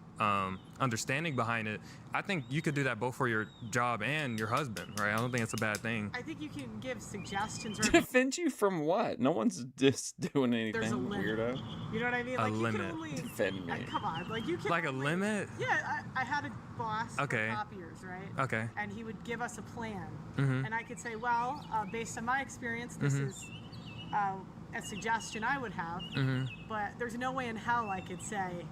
understanding behind it. I think you could do that both for your job and your husband, right? I don't think it's a bad thing.
I think you can give suggestions.
Defend you from what? No one's just doing anything,
There's a limit.
weirdo.
You know what I mean?
A
Like
limit.
You can only,
Defend me.
come on, like you can
Like a
only-
limit?
Yeah, I had a boss
Okay.
for copiers, right?
Okay.
And he would give us a plan,
Mhm.
and I could say, well, based on my experience, this is a suggestion I would have. But there's no way in hell I could say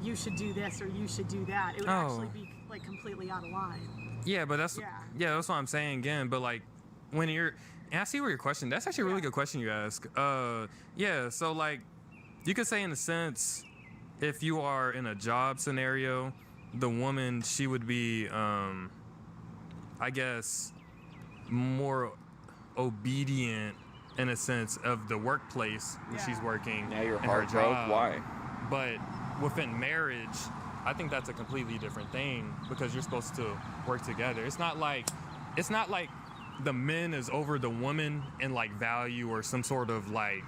you should do this or you should do that. It would actually be like completely out of line.
Yeah, but that's that's what I'm saying again. But like when you're, and I see where your question. That's actually a really good question you ask. Yeah, so like you could say in a sense, if you are in a job scenario, the woman, she would be, I guess, more obedient in a sense of the workplace where she's working.
Now you're
in her
heart broke.
job.
Why?
But within marriage, I think that's a completely different thing because you're supposed to work together. It's not like the men is over the woman in like value or some sort of like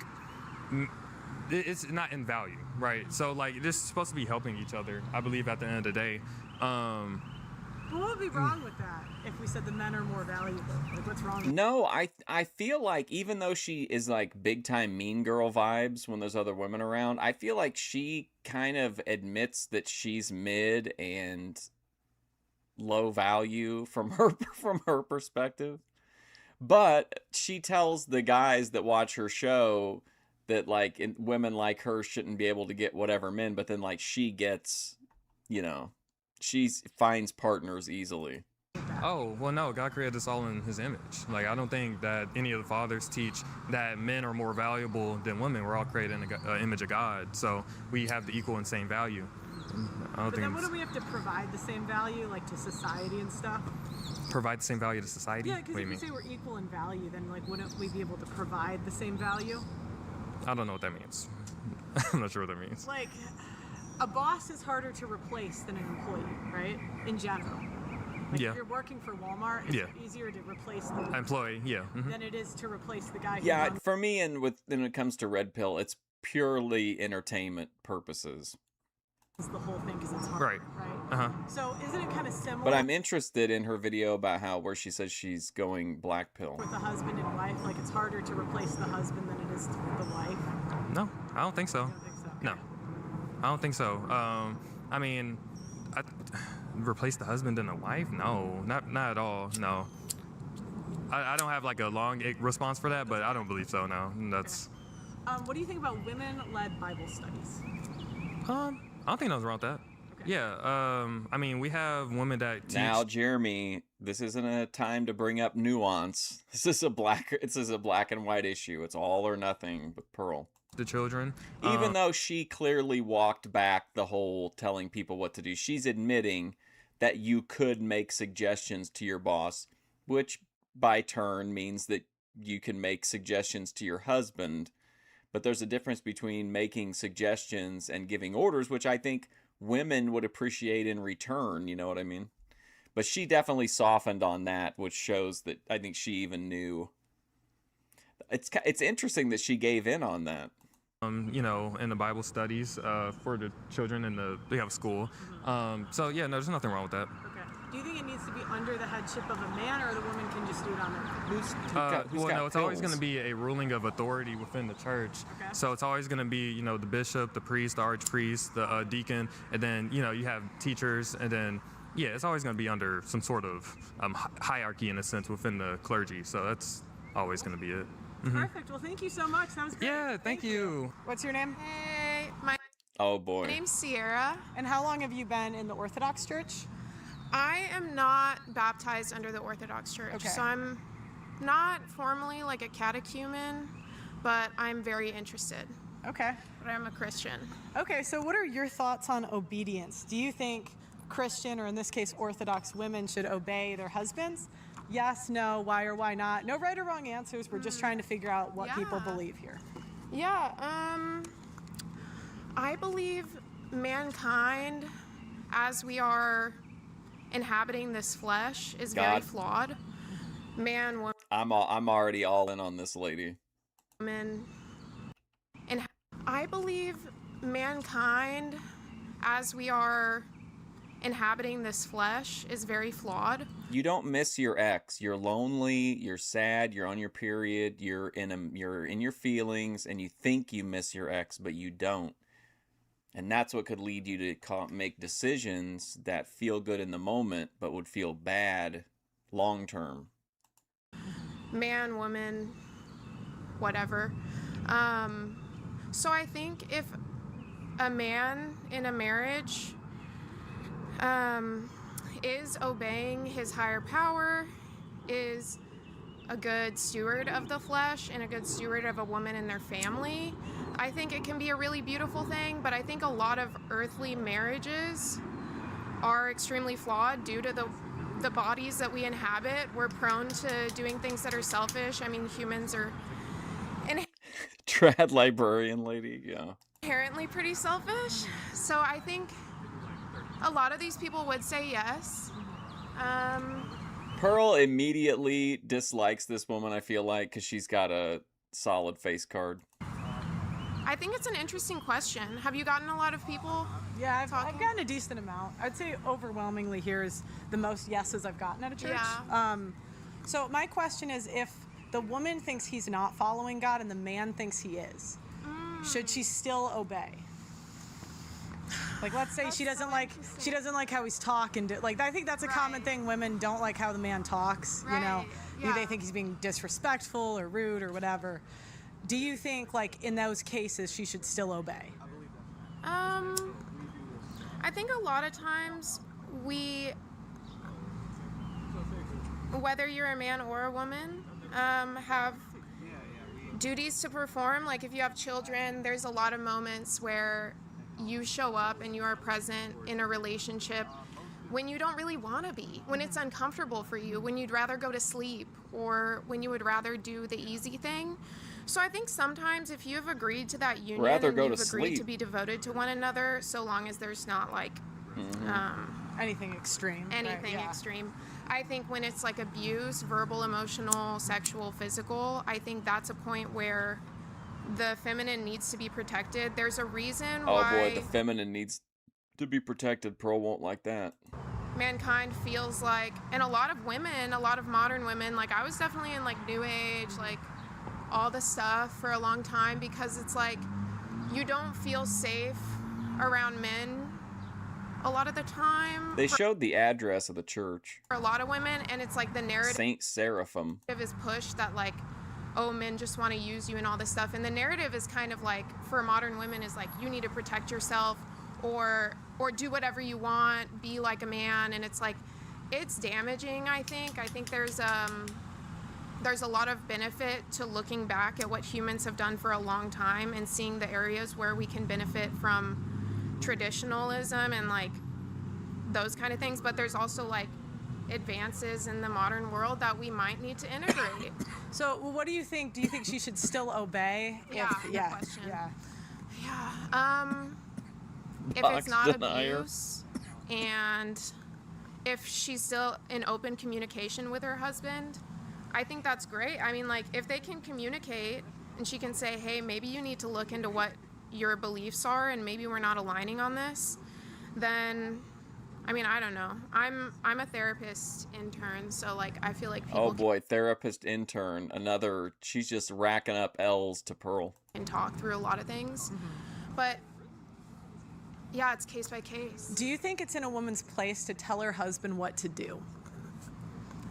it's not in value, right? So like this is supposed to be helping each other, I believe, at the end of the day.
What would be wrong with that if we said the men are more valuable? Like what's wrong with
No, I feel like even though she is like big time mean girl vibes when there's other women around, I feel like she kind of admits that she's mid and low value from her perspective. But she tells the guys that watch her show that like women like her shouldn't be able to get whatever men, but then like she gets, you know, she finds partners easily.
Oh, well, no, God created us all in his image. Like, I don't think that any of the fathers teach that men are more valuable than women. We're all created in the image of God, so we have the equal and same value.
But then wouldn't we have to provide the same value, like to society and stuff?
Provide the same value to society?
Yeah, because
What do
if
you
we
mean?
say we're equal in value, then like wouldn't we be able to provide the same value?
I don't know what that means. I'm not sure what that means.
Like, a boss is harder to replace than an employee, right? In general. Like
Yeah.
if you're working for Walmart, it's
Yeah.
easier to replace the
Employee, yeah.
than it is to replace the guy who
Yeah,
runs
for me and when it comes to Red Pill, it's purely entertainment purposes.
the whole thing because it's hard,
Right.
right? So isn't it kind of similar
But I'm interested in her video about where she says she's going black pill.
with the husband and wife? Like it's harder to replace the husband than it is the wife?
No, I don't think so.
I don't think so.
No, I don't think so. I mean, replace the husband and the wife? No, not at all. No, I don't have like a long response for that, but I don't believe so. No, that's.
What do you think about women-led Bible studies?
I don't think nothing's wrong with that.
Okay.
Yeah. I mean, we have women that teach.
Now, Jeremy, this isn't a time to bring up nuance. This is a black and white issue. It's all or nothing with Pearl.
The children.
Even though she clearly walked back the whole telling people what to do, she's admitting that you could make suggestions to your boss, which by turn means that you can make suggestions to your husband. But there's a difference between making suggestions and giving orders, which I think women would appreciate in return. You know what I mean? But she definitely softened on that, which shows that I think she even knew. It's interesting that she gave in on that.
You know, in the Bible studies for the children in we have a school. So yeah, no, there's nothing wrong with that.
Okay. Do you think it needs to be under the headship of a man, or the woman can just do it on their own?
Who's
Well,
got
no, it's always
pills?
going to be a ruling of authority within the church.
Okay.
So it's always going to be, you know, the bishop, the priest, the archpriest, the deacon, and then, you know, you have teachers, and then, yeah, it's always going to be under some sort of hierarchy in a sense within the clergy. So that's always going to be it.
Perfect. Well, thank you so much. That was great.
Yeah, thank you.
What's your name?
Hey, my
Oh boy.
name's Sierra.
And how long have you been in the Orthodox Church?
I am not baptized under the Orthodox Church,
Okay.
so I'm not formally like a catechumen, but I'm very interested.
Okay.
But I'm a Christian.
Okay, so what are your thoughts on obedience? Do you think Christian, or in this case Orthodox women, should obey their husbands? Yes, no, why or why not? No right or wrong answers. We're just trying to figure out what people believe here.
Yeah, I believe mankind, as we are inhabiting this flesh, is very
God.
flawed. Man,
I'm already all in on this lady.
woman, and I believe mankind, as we are inhabiting this flesh, is very flawed.
You don't miss your ex. You're lonely, you're sad, you're on your period, you're in your feelings, and you think you miss your ex, but you don't. And that's what could lead you to make decisions that feel good in the moment, but would feel bad long term.
Man, woman, whatever. So I think if a man in a marriage is obeying his higher power, is a good steward of the flesh and a good steward of a woman and their family, I think it can be a really beautiful thing. But I think a lot of earthly marriages are extremely flawed due to the bodies that we inhabit. We're prone to doing things that are selfish. I mean, humans are
Trad librarian lady, yeah.
inherently pretty selfish. So I think a lot of these people would say yes.
Pearl immediately dislikes this woman, I feel like, because she's got a solid face card.
I think it's an interesting question. Have you gotten a lot of people?
Yeah, I've gotten a decent amount. I'd say overwhelmingly here is the most yeses I've gotten at a church.
Yeah.
So my question is, if the woman thinks he's not following God and the man thinks he is, should she still obey? Like, let's say she doesn't like how he's talking. Like, I think that's a common thing. Women don't like how the man talks. You know, they think he's being disrespectful or rude or whatever. Do you think, like, in those cases, she should still obey?
I think a lot of times whether you're a man or a woman, have duties to perform. Like, if you have children, there's a lot of moments where you show up and you are present in a relationship when you don't really want to be, when it's uncomfortable for you, when you'd rather go to sleep, or when you would rather do the easy thing. So I think sometimes if you've agreed to that union and you've agreed to be devoted to one another, so long as there's not like
anything extreme.
Extreme. I think when it's like abuse, verbal, emotional, sexual, physical, I think that's a point where the feminine needs to be protected. There's a reason why...
Oh boy, the feminine needs to be protected. Pearl won't like that.
Mankind feels like, and a lot of women, a lot of modern women, like I was definitely in like New Age, like all the stuff for a long time, because it's like you don't feel safe around men a lot of the time.
They showed the address of the church.
For a lot of women, and it's like the narrative
Saint Seraphim
is pushed that like, oh, men just want to use you and all this stuff. And the narrative is kind of like, for modern women, is like, you need to protect yourself or do whatever you want, be like a man. And it's like, it's damaging, I think. I think there's a lot of benefit to looking back at what humans have done for a long time and seeing the areas where we can benefit from traditionalism and like those kind of things. But there's also like advances in the modern world that we might need to integrate.
So what do you think? Do you think she should still obey?
Yeah, good question.
Yeah.
If it's not abuse, and if she's still in open communication with her husband, I think that's great. I mean, like, if they can communicate and she can say, hey, maybe you need to look into what your beliefs are and maybe we're not aligning on this, then, I mean, I don't know. I'm a therapist intern, so, like, I feel like people
therapist intern. Another, she's just racking up L's to Pearl.
can talk through a lot of things. But, yeah, it's case by case.
Do you think it's in a woman's place to tell her husband what to do?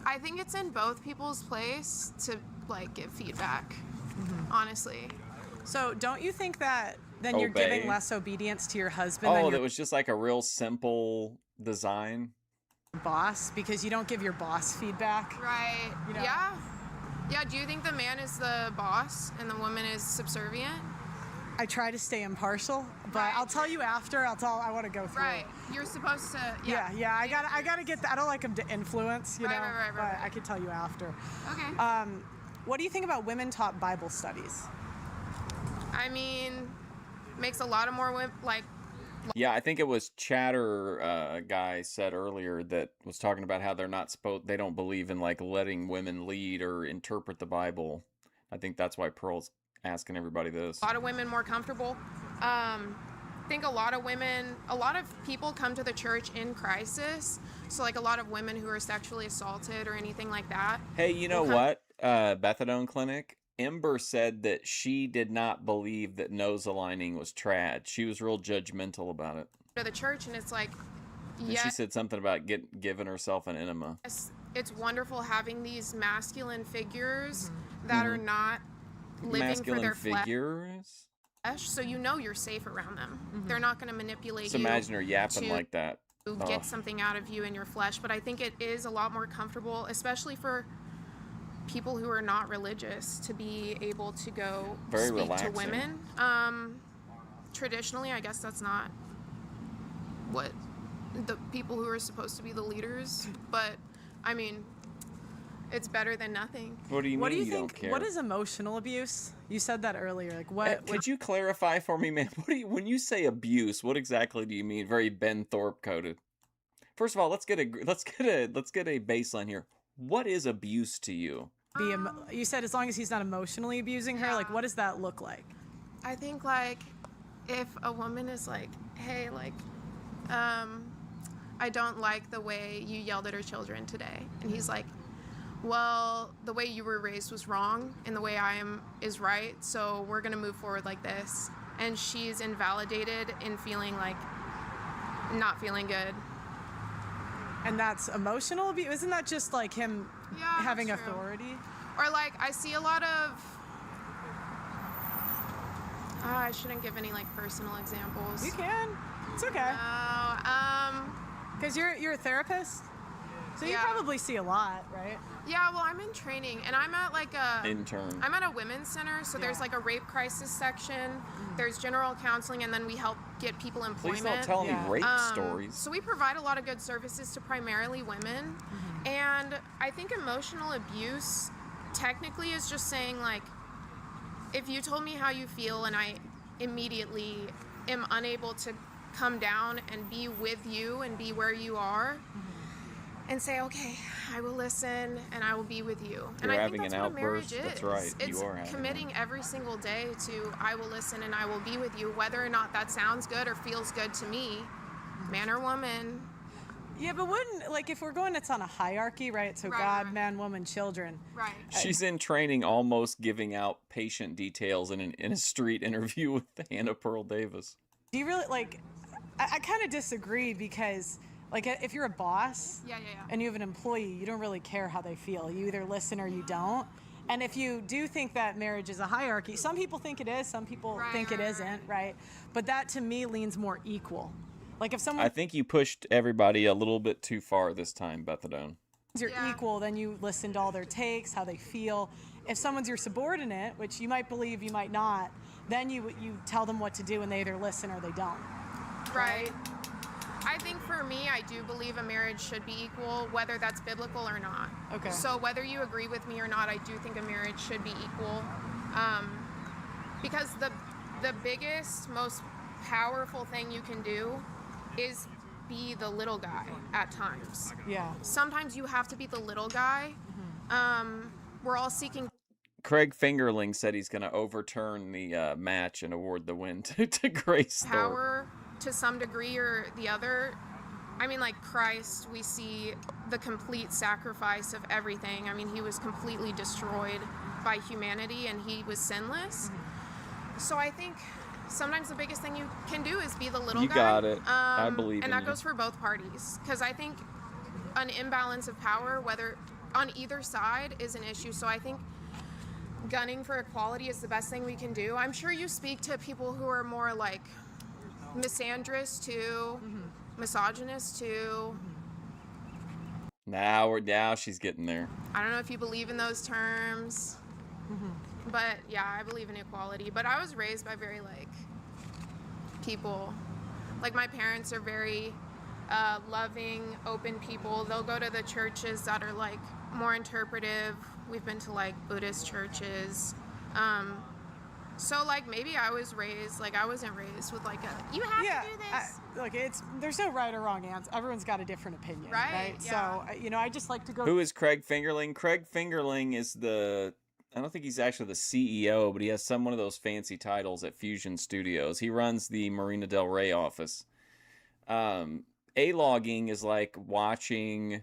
I think it's in both people's place to, like, give feedback, honestly.
So don't you think that then you're giving less obedience to your husband
Oh,
than
that
your
was just like a real simple design.
boss, because you don't give your boss feedback?
Right.
You know?
Yeah. Yeah, do you think the man is the boss and the woman is subservient?
I try to stay impartial, but
Right.
I'll tell you after. I want to go through.
Right. You're supposed to.
Yeah. I gotta get that. I don't like him to influence, you know.
Right.
But I could tell you after.
Okay.
What do you think about women taught Bible studies?
I mean, makes a lot of more women like.
Yeah, I think it was Chatter guy said earlier that was talking about how they don't believe in like letting women lead or interpret the Bible. I think that's why Pearl's asking everybody this.
A lot of women more comfortable. I think a lot of people come to the church in crisis. So like a lot of women who are sexually assaulted or anything like that.
Hey, you know what? Methadone Clinic. Ember said that she did not believe that nose aligning was trad. She was real judgmental about it.
To the church, and it's like,
And she said something about giving herself an enema.
it's wonderful having these masculine figures that are not living
Masculine
for their
figures?
flesh, so you know you're safe around them. They're not going to manipulate
Just
you.
imagine her yapping
to
like that.
get something out of you in your flesh. But I think it is a lot more comfortable, especially for people who are not religious, to be able to go
Very
speak
relaxing.
to women. Traditionally, I guess that's not what the people who are supposed to be the leaders, but I mean, it's better than nothing.
What do you mean
What do you
you
think?
don't care?
What is emotional abuse? You said that earlier. Like what?
Could you clarify for me, man? When you say abuse, what exactly do you mean? Very Ben Thorpe coded. First of all, let's get a baseline here. What is abuse to you?
You said as long as he's not emotionally abusing her. Like, what does that look like?
I think like if a woman is like, hey, like, I don't like the way you yelled at our children today, and he's like, well, the way you were raised was wrong and the way I am is right, so we're gonna move forward like this. And she's invalidated in feeling like not feeling good.
And that's emotional abuse. Isn't that just like him having
that's true.
authority?
Or like I see a lot of I shouldn't give any like personal examples.
You can. It's okay. Because you're a therapist, so you probably see a lot, right?
Yeah, well, I'm in training, and I'm at like a
intern.
I'm at a women's center, so there's like a rape crisis section. There's general counseling, and then we help get people employment.
Please don't tell me rape stories.
So we provide a lot of good services to primarily women, and I think emotional abuse technically is just saying like, if you told me how you feel and I immediately am unable to come down and be with you and be where you are and say, okay, I will listen and I will be with you. And I think that's what a marriage is.
That's right.
It's
you are having
committing every single day to I will listen and I will be with you, whether or not that sounds good or feels good to me, man or woman.
Yeah, but wouldn't, like, if we're going, it's on a hierarchy, right? So God, man, woman, children.
Right.
She's in training, almost giving out patient details in a street interview with Hannah Pearl Davis.
Do you really, like, I kind of disagree because, like, if you're a boss and you have an employee, you don't really care how they feel. You either listen or you don't. And if you do think that marriage is a hierarchy, some people think it is, some people think it isn't, right? But that, to me, leans more equal. Like, if someone...
I think you pushed everybody a little bit too far this time, Bethadone.
If you're equal, then you listen to all their takes, how they feel. If someone's your subordinate, which you might believe, you might not, then you tell them what to do and they either listen or they don't.
Right. I think for me, I do believe a marriage should be equal, whether that's biblical or not.
Okay.
So whether you agree with me or not, I do think a marriage should be equal. Because the biggest, most powerful thing you can do is be the little guy at times.
Yeah.
Sometimes you have to be the little guy. We're all seeking...
Craig Fingerling said he's going to overturn the match and award the win to Grace Thorpe.
Power to some degree or the other. I mean, like Christ, we see the complete sacrifice of everything. I mean, he was completely destroyed by humanity and he was sinless. So I think sometimes the biggest thing you can do is be the little guy.
You got it. I believe in
And that
you.
goes for both parties. Because I think an imbalance of power, whether on either side, is an issue. So I think gunning for equality is the best thing we can do. I'm sure you speak to people who are more like misandrous too, misogynist too.
Now she's getting there.
I don't know if you believe in those terms, but yeah, I believe in equality. But I was raised by very like people. Like my parents are very loving, open people. They'll go to the churches that are like more interpretive. We've been to like Buddhist churches. So like maybe I was raised, like I wasn't raised with like a, you have to do this.
Look, there's no right or wrong answer. Everyone's got a different opinion, right?
Yeah.
So, I just like to go.
Who is Craig Fingerling? Craig Fingerling is I don't think he's actually the CEO, but he has one of those fancy titles at Fusion Studios. He runs the Marina Del Rey office. A-logging is like watching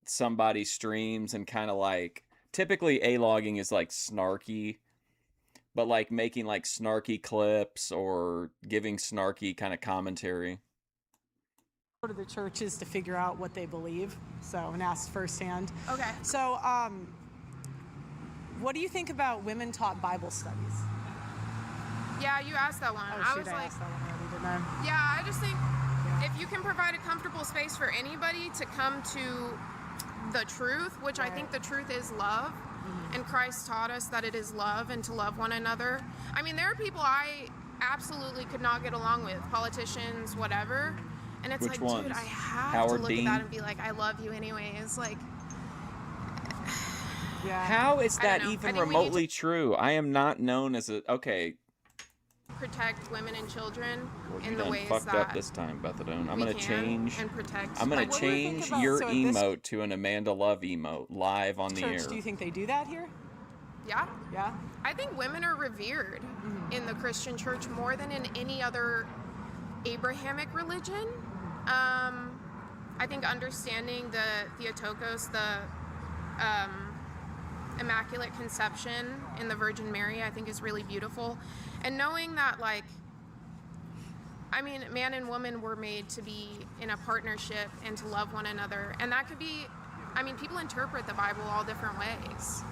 somebody's streams and kind of like, typically A-logging is like snarky, but like making like snarky clips or giving snarky kind of commentary.
Go to the churches to figure out what they believe, and ask firsthand.
Okay.
So, what do you think about women taught Bible studies?
Yeah, you asked that one.
Oh,
I
shoot,
was
I
like,
asked that one already, didn't I?
yeah, I just think if you can provide a comfortable space for anybody to come to the truth, which I think the truth is love, and Christ taught us that it is love and to love one another. I mean, there are people I absolutely could not get along with, politicians, whatever. And it's
Which
like,
ones?
dude, I have
Howard
to look
Dean?
at that and be like, I love you anyways. Like,
Yeah.
How is
I
that
don't know. I
even
think we need
remotely true? I am not known as a... Okay,
protect women and children
well,
in
you
the
done
ways
fucked
that
up this time, Bethadone. I'm
we
gonna
can
change...
and protect.
I'm gonna
Like,
what do you think
change
about-
your
so this
emote to an Amanda Love emote live on the
Church,
air.
do you think they do that here?
Yeah.
Yeah.
I think women are revered in the Christian church more than in any other Abrahamic religion. I think understanding the Theotokos, the Immaculate Conception in the Virgin Mary, I think is really beautiful. And knowing that, like, I mean, man and woman were made to be in a partnership and to love one another. And that could be, I mean, people interpret the Bible all different ways.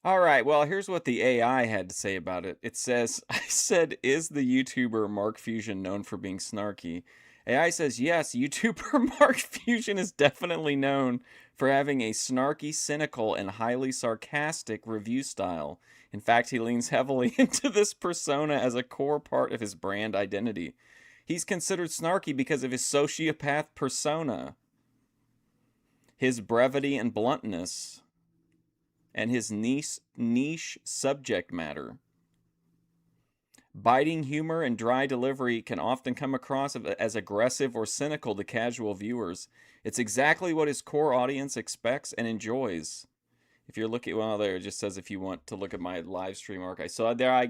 All right, well, here's what the AI had to say about it. It says, I said, is the YouTuber Mark Fusion known for being snarky? AI says, yes, YouTuber Mark Fusion is definitely known for having a snarky, cynical, and highly sarcastic review style. In fact, he leans heavily into this persona as a core part of his brand identity. He's considered snarky because of his sociopath persona, his brevity and bluntness, and his niche subject matter. Biting humor and dry delivery can often come across as aggressive or cynical to casual viewers. It's exactly what his core audience expects and enjoys. If you're looking, well, there it just says if you want to look at my live stream archive. So there, I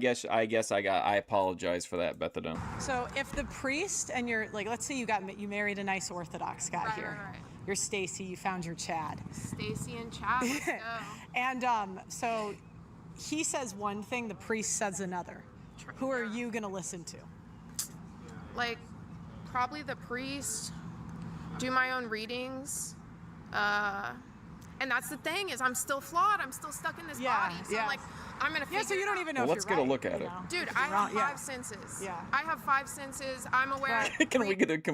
apologize for that, Bethadone.
So if the priest and you're like, let's say you married a nice Orthodox guy here.
Right.
You're Stacy, you found your Chad.
Stacy and Chad, let's go.
And so he says one thing, the priest says another. Who are you going to listen to?
Like, probably the priest, do my own readings. And that's the thing is I'm still flawed. I'm still stuck in this body. So I'm like, I'm going to figure
so you
it
don't
out.
even know
Well,
if
let's
you're
get a
right,
look at
you
it.
know?
Dude,
If
I
you're wrong,
have 5 senses.
Yeah.
I have 5 senses. I'm aware of
Can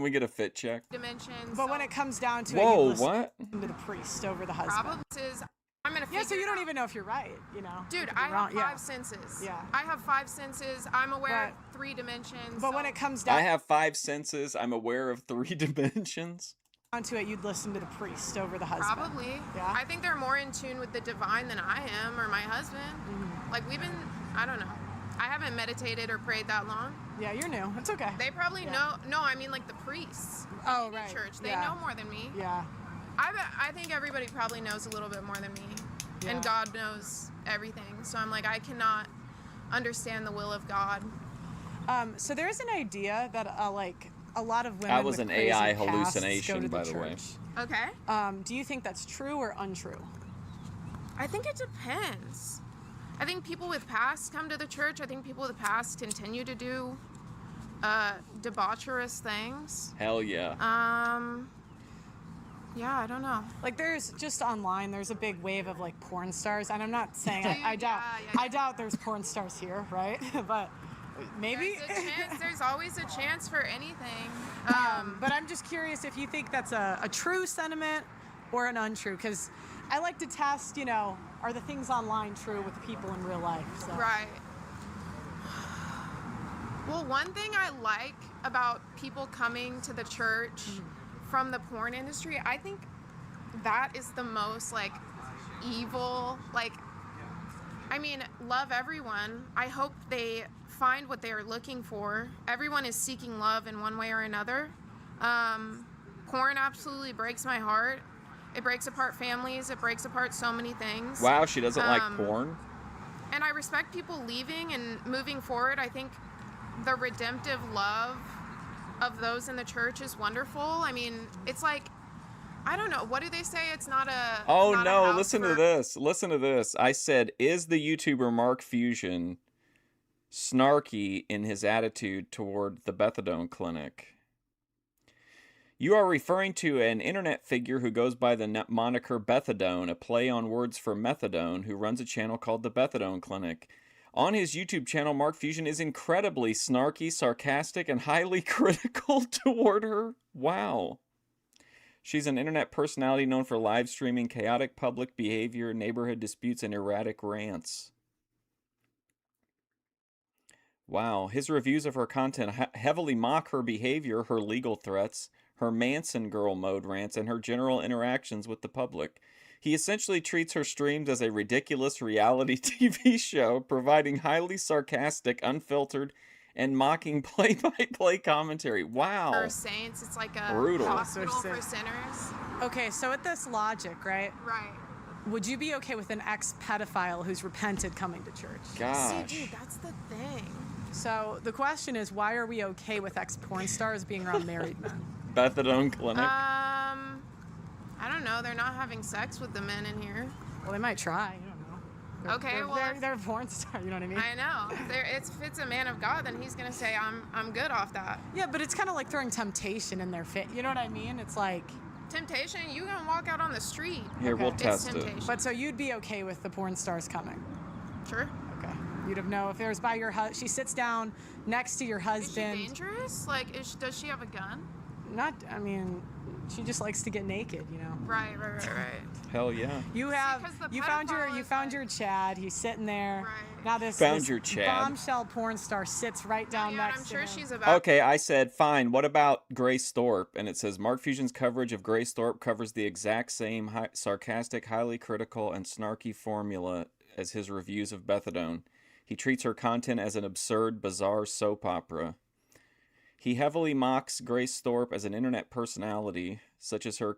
we get a fit check?
dimensions.
But when it comes down to it,
Whoa,
you listen
what?
to the priest over the husband.
probably is, I'm going to figure
Yeah, so you
it
don't
out.
even know if you're right, you know?
Dude,
You could be
I have
wrong,
5 senses.
Yeah.
I have 5 senses. I'm aware of 3 dimensions.
But when it comes down
I have 5 senses. I'm aware of 3 dimensions.
to it, you'd listen to the priest over the husband.
Probably.
Yeah.
I think they're more in tune with the divine than I am or my husband. Like we've been, I don't know. I haven't meditated or prayed that long.
Yeah, you're new. It's okay.
They probably know. No, I mean like the priests.
Oh,
in the
right.
church. They
Yeah.
know more than me.
Yeah.
I think everybody probably knows a little bit more than me.
Yeah.
And God knows everything. So I'm like, I cannot understand the will of God.
So there's an idea that like a lot of women
That was
with
an
crazy
AI
pasts
hallucination,
go to
by the way.
church.
Okay.
Do you think that's true or untrue?
I think it depends. I think people with past come to the church. I think people with past continue to do debaucherous things.
Hell yeah.
Yeah, I don't know.
Like there's just online, there's a big wave of like porn stars, and I'm not saying I
Dude,
doubt
yeah.
I doubt there's porn stars here, right? But maybe.
There's a chance. There's always a chance for anything.
But I'm just curious if you think that's a true sentiment, or an untrue? Because I like to test, are the things online true with the people in real life? So.
Right. Well, one thing I like about people coming to the church from the porn industry, I think that is the most evil, love everyone. I hope they find what they are looking for. Everyone is seeking love in one way or another. Porn absolutely breaks my heart. It breaks apart families. It breaks apart so many things.
Wow, she doesn't like porn?
And I respect people leaving and moving forward. I think the redemptive love of those in the church is wonderful. I mean, it's I don't know. What do they say? It's not a...
Oh,
not a
no.
house
Listen
for...
to this. Listen to this. I said, is the YouTuber Mark Fusion snarky in his attitude toward the methadone clinic? You are referring to an internet figure who goes by the moniker Bethadone, a play on words for methadone, who runs a channel called the Bethadone Clinic. On his YouTube channel, Mark Fusion is incredibly snarky, sarcastic, and highly critical toward her. Wow. She's an internet personality known for live streaming chaotic public behavior, neighborhood disputes, and erratic rants. Wow. His reviews of her content heavily mock her behavior, her legal threats, her Manson girl mode rants, and her general interactions with the public. He essentially treats her streams as a ridiculous reality TV show, providing highly sarcastic, unfiltered, and mocking play-by-play commentary. Wow.
For saints, it's like a
brutal
hospital for sinners.
Okay, so with this logic, right?
Right.
Would you be okay with an ex-pedophile who's repented coming to church?
Gosh.
See, dude, that's the thing.
So the question is, why are we okay with ex-porn stars being around married men?
Methadone clinic.
I don't know. They're not having sex with the men in here.
Well, they might try. You don't know.
Okay,
they're porn stars. You know what I mean?
I know. If it's a man of God, then he's gonna say, I'm good off that.
Yeah, but it's kind of like throwing temptation in their face. You know what I mean? It's like
temptation. You can walk out on the street.
Here, we'll test it.
But so you'd be okay with the porn stars coming?
Sure.
Okay. You'd have know if it was by your husband. She sits down next to your husband.
Is she dangerous? Does she have a gun?
She just likes to get naked,
Right.
Hell yeah.
You found your Chad. He's sitting there.
Right.
Now this
your Chad.
bombshell porn star sits right down next to him.
I'm sure she's about.
Okay, I said, fine. What about Grace Thorpe? And it says, Mark Fusion's coverage of Grace Thorpe covers the exact same sarcastic, highly critical, and snarky formula as his reviews of Methadone. He treats her content as an absurd, bizarre soap opera. He heavily mocks Grace Thorpe as an internet personality, such as her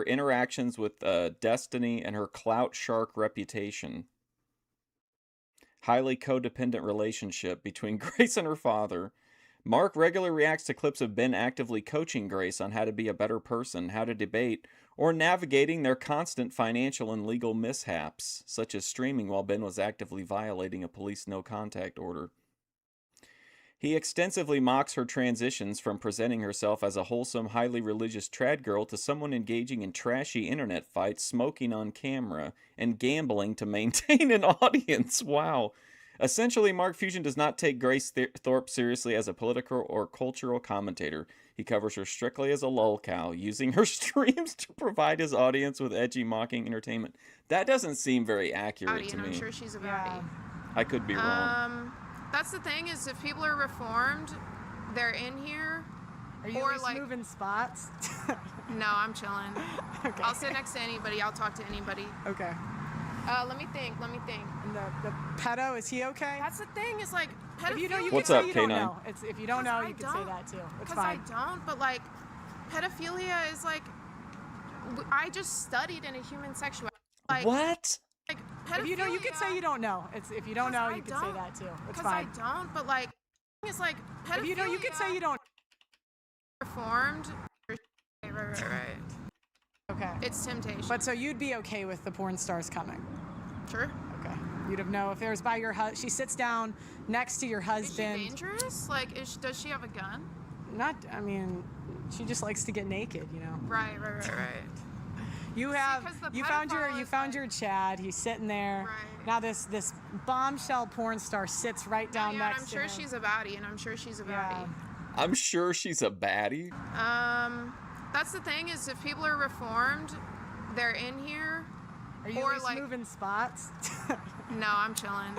interactions with Destiny and her clout shark reputation. Highly codependent relationship between Grace and her father. Mark regularly reacts to clips of Ben actively coaching Grace on how to be a better person, how to debate, or navigating their constant financial and legal mishaps, such as streaming while Ben was actively violating a police no-contact order. He extensively mocks her transitions from presenting herself as a wholesome, highly religious trad girl to someone engaging in trashy internet fights, smoking on camera, and gambling to maintain an audience. Wow. Essentially, Mark Fusion does not take Grace Thorpe seriously as a political or cultural commentator. He covers her strictly as a lolcow, using her streams to provide his audience with edgy, mocking entertainment. That doesn't seem very accurate to me.
I'm sure she's a baddie.
I could be wrong.
That's the thing is, if people are reformed, they're in here.
Are you moving spots?
No, I'm chilling.
Okay.
I'll sit next to anybody. I'll talk to anybody.
Okay.
Let me think.
And the pedo, is he okay?
That's the thing is pedophilia.
What's up, K9?
If you don't know, you can say that too. It's fine.
Because I don't, but pedophilia is I just studied in a human sexuality.
What?
If you know, you can say you don't know. If you don't know, you can say that too. It's fine.
Because I don't, but it's pedophilia.
If you know, you can say you don't.
Reformed. Right.
Okay.
It's temptation.
But so you'd be okay with the porn stars coming?
Sure.
Okay. You'd have know if it was by your husband. She sits down next to your husband.
Is she dangerous? Does she have a gun?
She just likes to get naked,
Right.
You found your Chad. He's sitting there.
Right.
Now this bombshell porn star sits right down next to him.
I'm sure she's a baddie, and I'm sure she's a baddie.
I'm sure she's a baddie.
That's the thing is if people are reformed, they're in here.
Are you
or
at least
like
moving spots?
no, I'm chilling.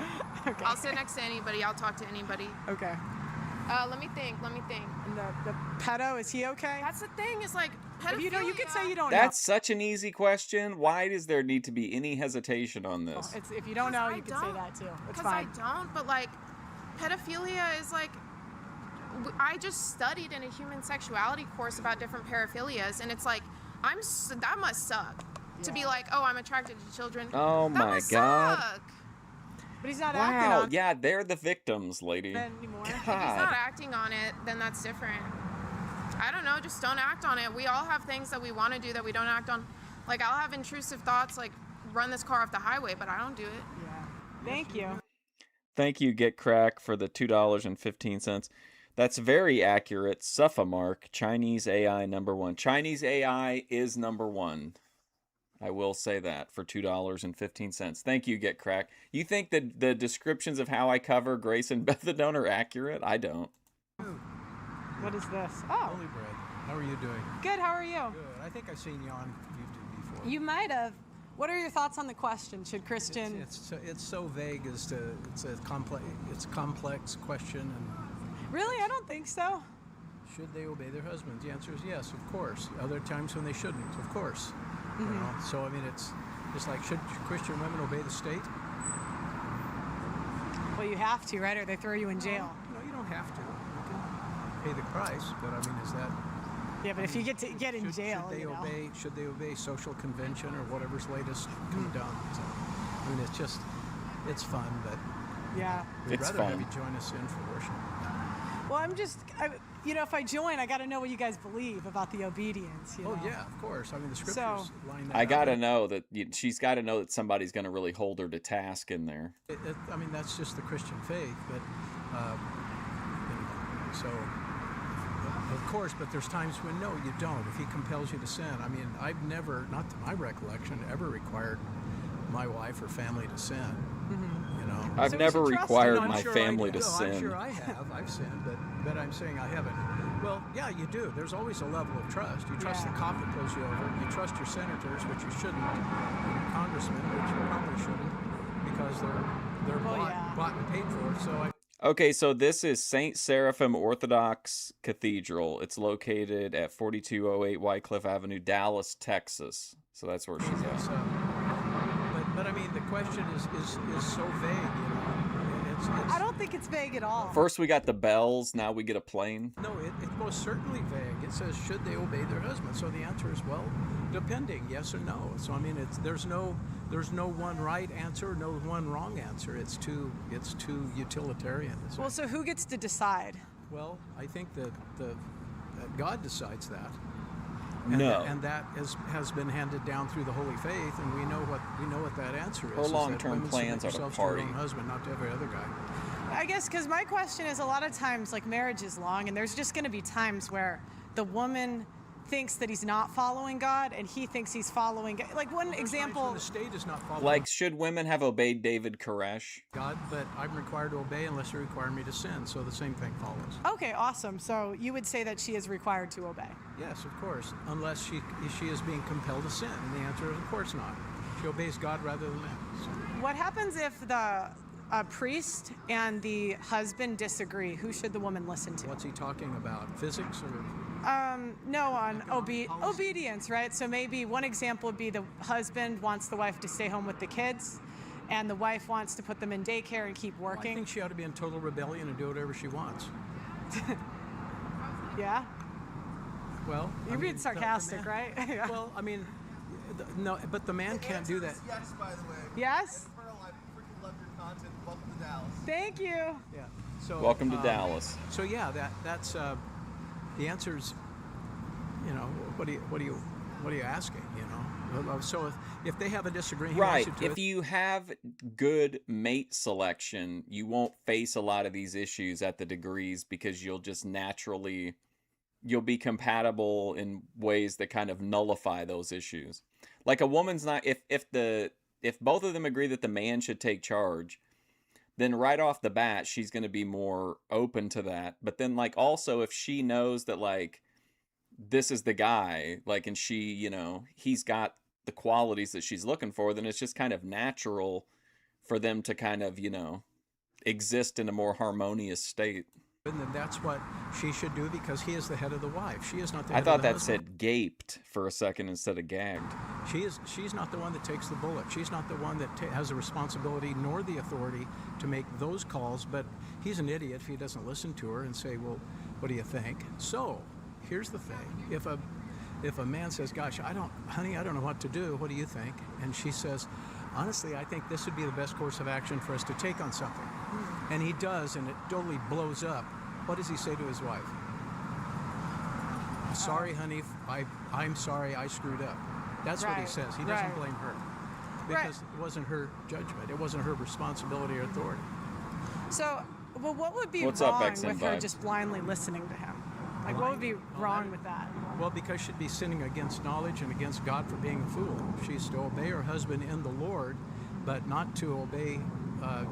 Okay.
I'll sit next to anybody. I'll talk to anybody.
Okay.
Let me think.
And the pedo, is he okay?
That's the thing. Is like pedophilia.
If you know, you could say you don't
That's such an easy question. Why does there need to be any hesitation on
know.
this?
If you don't know, you can say that too. It's
Because
fine.
I don't. But like, pedophilia is like. I just studied in a human sexuality course about different paraphilias, and it's like that must suck to be like, oh, I'm attracted to children.
Oh
that
my
must
God.
Suck.
But he's not acting
Wow,
on
yeah, they're the victims, lady.
anymore.
If he's not acting on it, then that's different. I don't know, just don't act on it. We all have things that we want to do that we don't act on. Like, I'll have intrusive thoughts like run this car off the highway, but I don't do it.
Yeah. Thank you.
Thank you, Get Crack, for the $2.15. That's very accurate. Suffamark, Chinese AI #1. Chinese AI is #1. I will say that for $2.15. Thank you, Get Crack. You think that the descriptions of how I cover Grace and Bethadone are accurate? I don't.
What is this? Oh.
Holy bread. How are you doing?
Good, how are you?
Good. I think I've seen you on YouTube before.
You might have. What are your thoughts on the question? Should Christian...
It's so vague as to it's a complex question. And
Really? I don't think so.
should they obey their husbands? The answer is yes, of course. Other times when they shouldn't, of course. You know? So I mean, it's like should Christian women obey the state?
Well, you have to, right? Or they throw you in jail.
No, you don't have to. You can pay the price, but I mean, is that?
Yeah, but if you get in jail,
should they
you know.
obey? Should they obey social convention or whatever's latest come down? So, I mean, it's fun, but
yeah,
we'd
It's
rather
fun.
have you join us in for worship.
Well, if I join, I got to know what you guys believe about the obedience. You
Oh
know?
yeah, of course. I mean, the scriptures
So-
line that
I
out.
gotta know that she's got to know that somebody's going to really hold her to task in there.
I mean, that's just the Christian faith, but so of course. But there's times when no, you don't. If he compels you to sin, I mean, I've never, not to my recollection, ever required my wife or family to sin. You know,
I've
So we
never
should trust
required
him.
I'm
my
sure
family
I,
to
no,
sin.
I'm sure I have. I've sinned, but I'm saying I haven't. Well, yeah, you do. There's always a level of trust. You trust
Yeah.
the cop that pulls you over. You trust your senators, which you shouldn't. Your congressmen, which you probably shouldn't, because they're
Well, yeah.
bought and paid for. So I.
Okay, so this is St. Seraphim Orthodox Cathedral. It's located at 4208 Wycliffe Avenue, Dallas, Texas. So that's where she's at.
So, but I mean, the question is so vague. You know,
I don't think it's vague at all.
First we got the bells, now we get a plane.
No, it's most certainly vague. It says, should they obey their husband? So the answer is, well, depending, yes or no. So I mean, there's no one right answer, no one wrong answer. It's too utilitarian.
Well, so who gets to decide?
Well, I think that God decides that. And
No.
and that has been handed down through the Holy Faith, and we know what that answer is.
Her
is that
long-term
women
plans
submit
are to
themselves to their
party.
own husband, not to every other guy.
I guess because my question is a lot of times, like, marriage is long, and there's just going to be times where the woman thinks that he's not following God, and he thinks he's following God. Like, one
There's times
example...
when the state is not following
Like, should women have obeyed David Koresh?
God, but I'm required to obey unless they require me to sin. So the same thing follows.
Okay, awesome. So you would say that she is required to obey.
Yes, of course, unless she is being compelled to sin. And the answer is, of course not. She obeys God rather than man. So,
What happens if the priest and the husband disagree? Who should the woman listen to?
what's he talking about? Physics or?
No, on obedience, right? So maybe one example would be the husband wants the wife to stay home with the kids, and the wife wants to put them in daycare and keep
I
working.
think she ought to be in total rebellion and do whatever she wants.
Yeah?
Well,
You're being sarcastic, right? Yeah.
Well, I mean, no, but the man can't do that.
Yes, by the way.
Yes?
Pearl, I freaking love your content. Welcome to Dallas.
Thank you.
Yeah. So
Welcome to Dallas.
So yeah, that's the answer's. You know, what are you asking? You know, so if they have a disagreement, he
Right.
wants you to
If you have good mate selection, you won't face a lot of these issues at the degrees because you'll be compatible in ways that kind of nullify those issues. Like a woman's not if both of them agree that the man should take charge, then right off the bat she's going to be more open to that. But then like also if she knows that like this is the guy, like, and she, he's got the qualities that she's looking for, then it's just kind of natural for them to kind of, exist in a more harmonious state.
And then that's what she should do, because he is the head of the wife. She is not the
I
head
thought
of the
that
husband.
said gaped for a second instead of gagged.
She's not the one that takes the bullet. She's not the one that has the responsibility nor the authority to make those calls. But he's an idiot if he doesn't listen to her and say, well, what do you think? So here's the thing. If a man says, gosh, honey, I don't know what to do. What do you think? And she says, honestly, I think this would be the best course of action for us to take on something. And he does, and it totally blows up. What does he say to his wife? Sorry, honey, I'm sorry I screwed up. That's what he says. He doesn't blame her. Because it wasn't her judgment. It wasn't her responsibility or authority.
So, well, what would be
What's up,
wrong
XM
with her
Vibes?
just blindly listening to him? Like, what would be wrong with that?
Well, because she'd be sinning against knowledge and against God for being a fool. She's to obey her husband in the Lord, but not to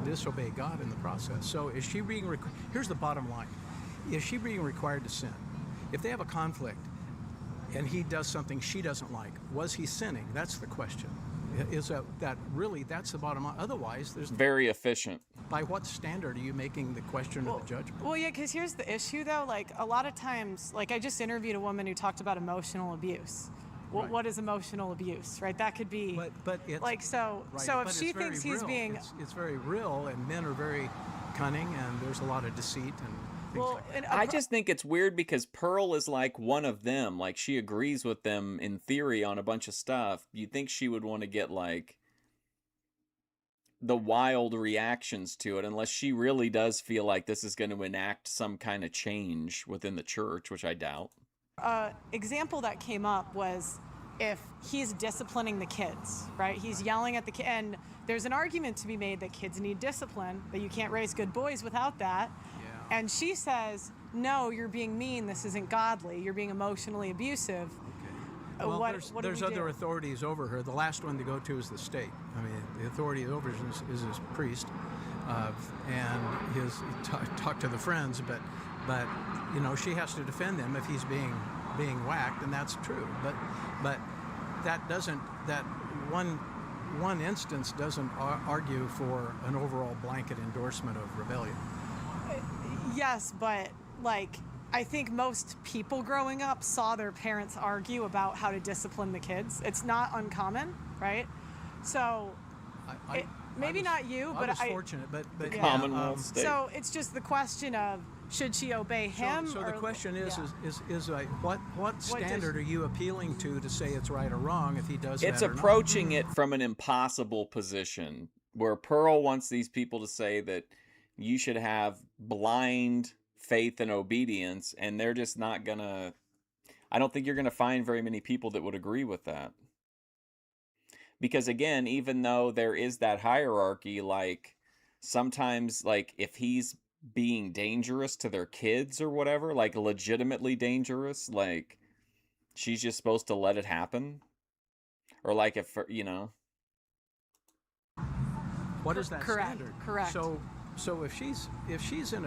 disobey God in the process. So is she being here's the bottom line. Is she being required to sin? If they have a conflict and he does something she doesn't like, was he sinning? That's the question. Is that really, that's the bottom line. Otherwise, there's
Very efficient.
by what standard are you making the question of the judgment?
Well, yeah, because here's the issue, though. Like, a lot of times, like, I just interviewed a woman who talked about emotional abuse. Well,
Right.
what is emotional abuse, right? That could be,
but it's
like, so
but
if she
it's very
thinks he's
real.
being,
it's very real, and men are very cunning, and there's a lot of deceit and things
well,
like that.
and
I just think it's weird because Pearl is like one of them. Like, she agrees with them in theory on a bunch of stuff. You'd think she would want to get, like, the wild reactions to it, unless she really does feel like this is going to enact some kind of change within the church, which I doubt.
example that came up was if he's disciplining the kids, right? He's yelling at the kid, and there's an argument to be made that kids need discipline, that you can't raise good boys without that.
Yeah.
And she says, no, you're being mean, this isn't godly, you're being emotionally abusive.
Well,
what
there's
do we
other
do?
authorities over her. The last one to go to is the state. I mean, the authority over her is his priest, and his talk to the friends. But she has to defend him if he's being whacked, and that's true. But that one instance doesn't argue for an overall blanket endorsement of rebellion.
Yes, but like, I think most people growing up saw their parents argue about how to discipline the kids. It's not uncommon, right? So maybe not you, but
I was fortunate, but
Yeah.
Commonwealth state.
So it's just the question of, should she obey him?
So the
or-
question is
yeah.
like, what standard are you appealing to say it's right or wrong if he does
It's
that or not?
approaching it from an impossible position where Pearl wants these people to say that you should have blind faith and obedience, and they're just not gonna. I don't think you're gonna find very many people that would agree with that. Because again, even though there is that hierarchy, like sometimes, like if he's being dangerous to their kids or whatever, like legitimately dangerous, like she's just supposed to let it happen. Or like if,
What is that
Correct,
standard?
correct.
So if she's in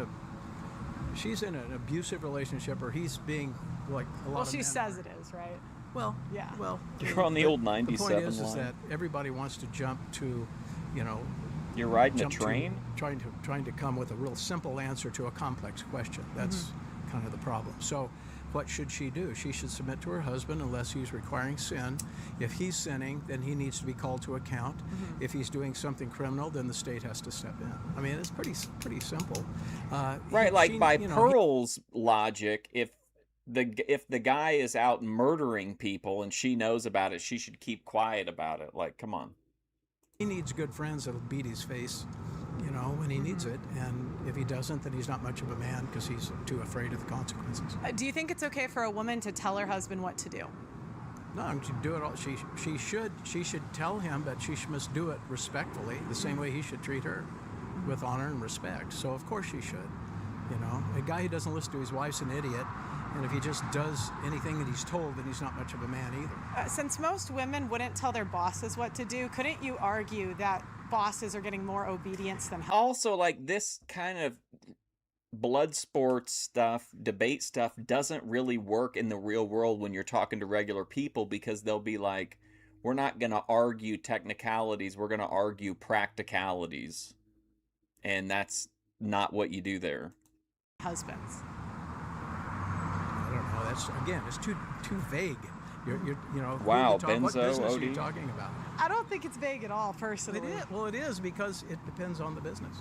an abusive relationship, or he's being like a lot
Well,
of
she
men
says
are.
it is, right?
Well,
Yeah.
Well,
You're on the old
the
97
point is
line.
that everybody wants to jump to,
You're riding a
jump to
train?
trying to come with a real simple answer to a complex question. That's kind of the problem. So what should she do? She should submit to her husband unless he's requiring sin. If he's sinning, then he needs to be called to account. If he's doing something criminal, then the state has to step in. I mean, it's pretty simple.
Right, like by Pearl's logic, if the guy is out murdering people and she knows about it, she should keep quiet about it. Like, come on.
He needs good friends that'll beat his face, when he needs it. And if he doesn't, then he's not much of a man because he's too afraid of the consequences.
Do you think it's okay for a woman to tell her husband what to do?
No, she do it all. She should tell him, but she must do it respectfully, the same way he should treat her, with honor and respect. So of course she should. A guy who doesn't listen to his wife's an idiot, and if he just does anything that he's told, then he's not much of a man either.
Since most women wouldn't tell their bosses what to do, couldn't you argue that bosses are getting more obedience than
Also, like, this kind of blood sports stuff, debate stuff doesn't really work in the real world when you're talking to regular people, because they'll be like, we're not going to argue technicalities, we're going to argue practicalities. And that's not what you do there.
Husbands.
I don't know. That's, again, it's too vague. You're you know,
wow,
what business
Benzo,
are you
Odie?
talking about?
I don't think it's vague at all, personally.
Well, it is because it depends on the business.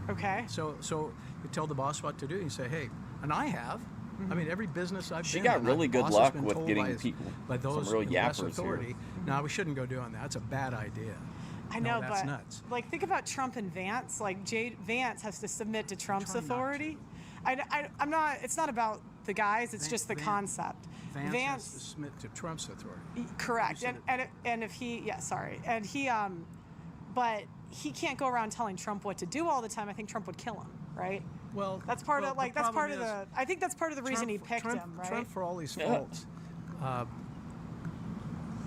Okay.
So you tell the boss what to do. You say, hey, and I have. I mean, every business I've
She
been
got
in,
really
my
good
boss
luck
has been
with
told
getting
by his-
people,
by those
some real
in less
yappers
authority.
here.
No, we shouldn't go doing that. That's a bad idea.
I know,
no, that's
but
nuts.
like, think about Trump and Vance. Like, Vance has to submit to Trump's
trying not
authority. I'm not. It's not about the guys. It's just the concept.
Vance has to submit to Trump's authority.
Correct. And if he, yeah, sorry, and he, but he can't go around telling Trump what to do all the time. I think Trump would kill him, right?
Well,
that's part
well,
of like
the
that's part
problem
of
is
the. I think that's part of the reason he picked
Trump,
him, right?
Trump, for all these faults,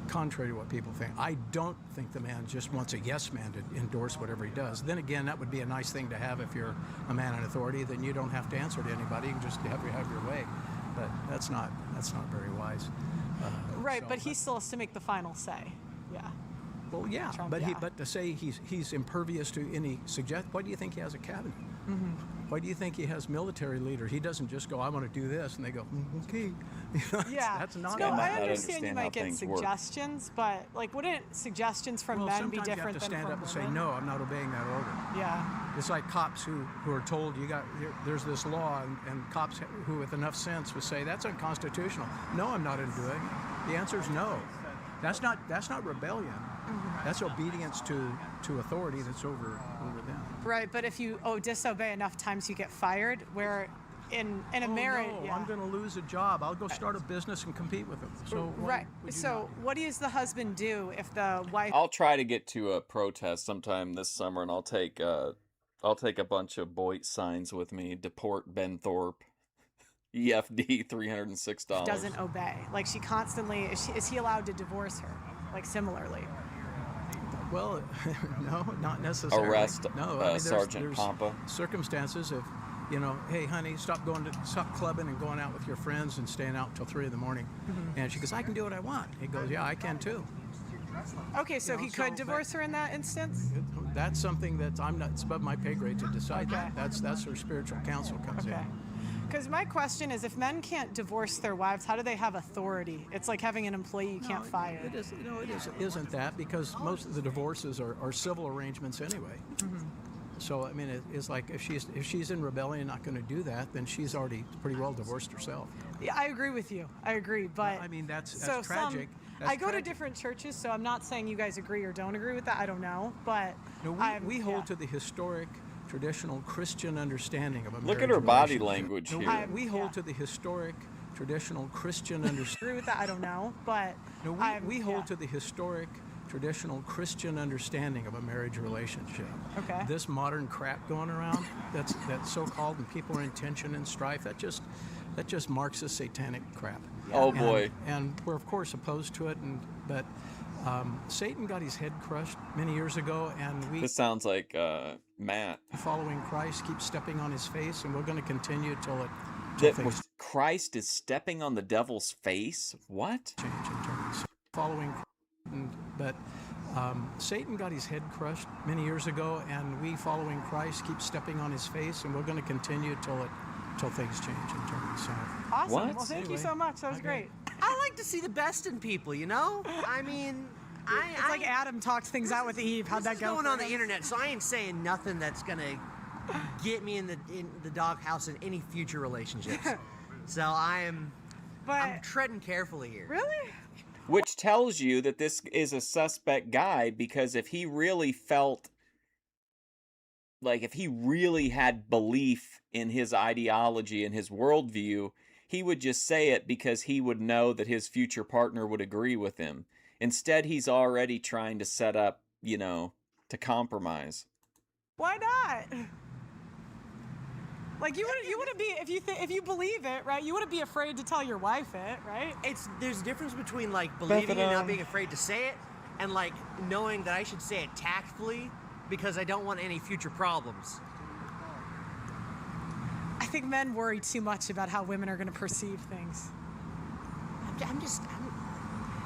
contrary to what people think, I don't think the man just wants a yes man to endorse whatever he does. Then again, that would be a nice thing to have if you're a man in authority. Then you don't have to answer to anybody. You can just have your way. But that's not very wise.
Right, but he still has to make the final say. Yeah.
Well, yeah,
Trump,
but
yeah.
but to say he's impervious to any why do you think he has a cabinet?
Mm-hmm.
Why do you think he has military leader? He doesn't just go, I want to do this, and they go, okay.
Yeah.
That's not.
No, I
not
understand you
understand
might
how
get
things work.
suggestions, but like, wouldn't suggestions from
Well,
men be
sometimes you
different
have to
than
stand
from
up and say,
women?
no, I'm not obeying that order.
Yeah.
It's like cops who are told there's this law, and cops who with enough sense would say that's unconstitutional. No, I'm not undoing it. The answer is no. That's not rebellion.
Mm-hmm.
That's obedience to authority that's over them.
Right, but if you disobey enough times, you get fired. Where in a marriage,
no,
yeah.
I'm going to lose a job. I'll go start a business and compete with them. So why
Right.
would you
So
not?
what does the husband do if the wife?
I'll try to get to a protest sometime this summer, and I'll take a bunch of Boyd signs with me. Deport Ben Thorpe. EFD $306.
Doesn't obey. Like, she constantly is he allowed to divorce her? Like, similarly.
Well, no, not necessarily.
Arrest
no,
Sergeant
there's
Pompa.
circumstances if, hey, honey, stop clubbing and going out with your friends and staying out until 3 in the morning.
Mm-hmm.
And she goes, I can do what I want. He goes, yeah, I can too.
Okay, so he could divorce her in that instance.
That's something that it's above my pay grade to decide that. That's where spiritual counsel comes in.
Because my question is, if men can't divorce their wives, how do they have authority? It's like having an employee you can't fire.
It isn't that, because most of the divorces are civil arrangements anyway.
Mm-hmm.
So I mean, it's like if she's in rebellion, not going to do that, then she's already pretty well divorced herself.
Yeah, I agree with you. I agree, but
I mean that's
so
tragic.
I go to different churches, so I'm not saying you guys agree or don't agree with that. I don't know, but
No, we hold to the historic, traditional Christian understanding of a
Look at
marriage
her body
relationship.
language
No,
here.
we hold to the historic, traditional Christian understanding.
agree with that. I don't know, but
No, we hold to the historic, traditional Christian understanding of a marriage relationship.
Okay.
This modern crap going around, that's so-called, and people are in tension and strife. That just Marxist satanic crap.
Oh, boy.
And we're of course opposed to it, but Satan got his head crushed many years ago, and we
This sounds like Matt.
following Christ keep stepping on his face, and we're going to continue till
That Christ is stepping on the devil's face? What?
change in terms following. But Satan got his head crushed many years ago, and we following Christ keep stepping on his face, and we're going to continue till things change in terms. So.
awesome.
What?
Well, thank you
Anyway,
so much. That was
okay.
great.
I like to see the best in people, you know? I mean,
It's like Adam talked things out with Eve. How'd that
this
go?
is going
for
on the
him?
internet, so I ain't saying nothing that's gonna get me in the doghouse in any future relationships. So I'm treading carefully here.
Really?
Which tells you that this is a suspect guy, because if he really felt like, if he really had belief in his ideology and his worldview, he would just say it because he would know that his future partner would agree with him. Instead, he's already trying to set up, to compromise.
Why not? Like, you wouldn't be if you believe it, right? You wouldn't be afraid to tell your wife it, right?
There's a difference between like believing it and not being afraid to say it, and like knowing that I should say it tactfully because I don't want any future problems.
I think men worry too much about how women are going to perceive things.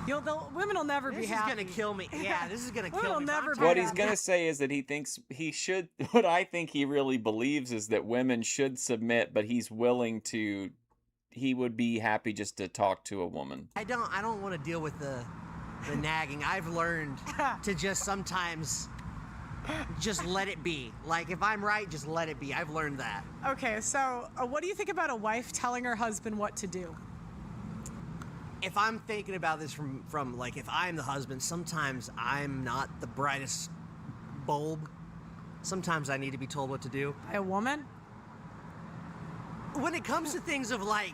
Women will never be happy.
This is gonna kill me. Yeah, this is gonna kill me.
Women will never be
What he's
happy.
going to say is that he thinks he should, what I think he really believes is that women should submit, but he's willing to, he would be happy just to talk to a woman.
I don't want to deal with the nagging. I've learned to just sometimes just let it be. Like, if I'm right, just let it be. I've learned that.
Okay, so what do you think about a wife telling her husband what to do?
If I'm thinking about this from like, if I'm the husband, sometimes I'm not the brightest bulb. Sometimes I need to be told what to do.
By a woman?
When it comes to things of like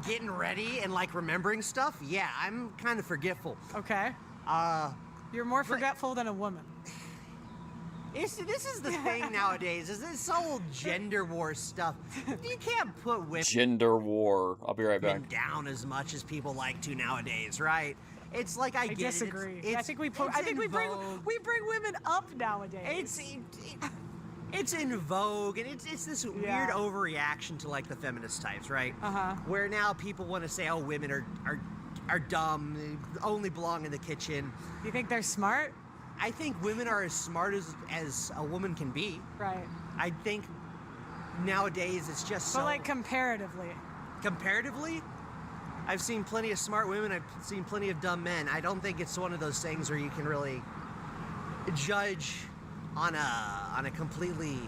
getting ready and like remembering stuff, yeah, I'm kind of forgetful.
Okay. You're more forgetful than a woman.
This is the thing nowadays, is this whole gender war stuff. You can't put women
Gender war. I'll be right back.
down as much as people like to nowadays, right? It's like I get
disagree.
it.
I think we bring women up nowadays.
It's in vogue, and it's this weird overreaction to like the feminist types, right? Where now people want to say, oh, women are dumb, they only belong in the kitchen.
You think they're smart?
I think women are as smart as a woman can be.
Right.
I think nowadays it's just so...
But like comparatively.
Comparatively? I've seen plenty of smart women, I've seen plenty of dumb men. I don't think it's one of those things where you can really judge on a completely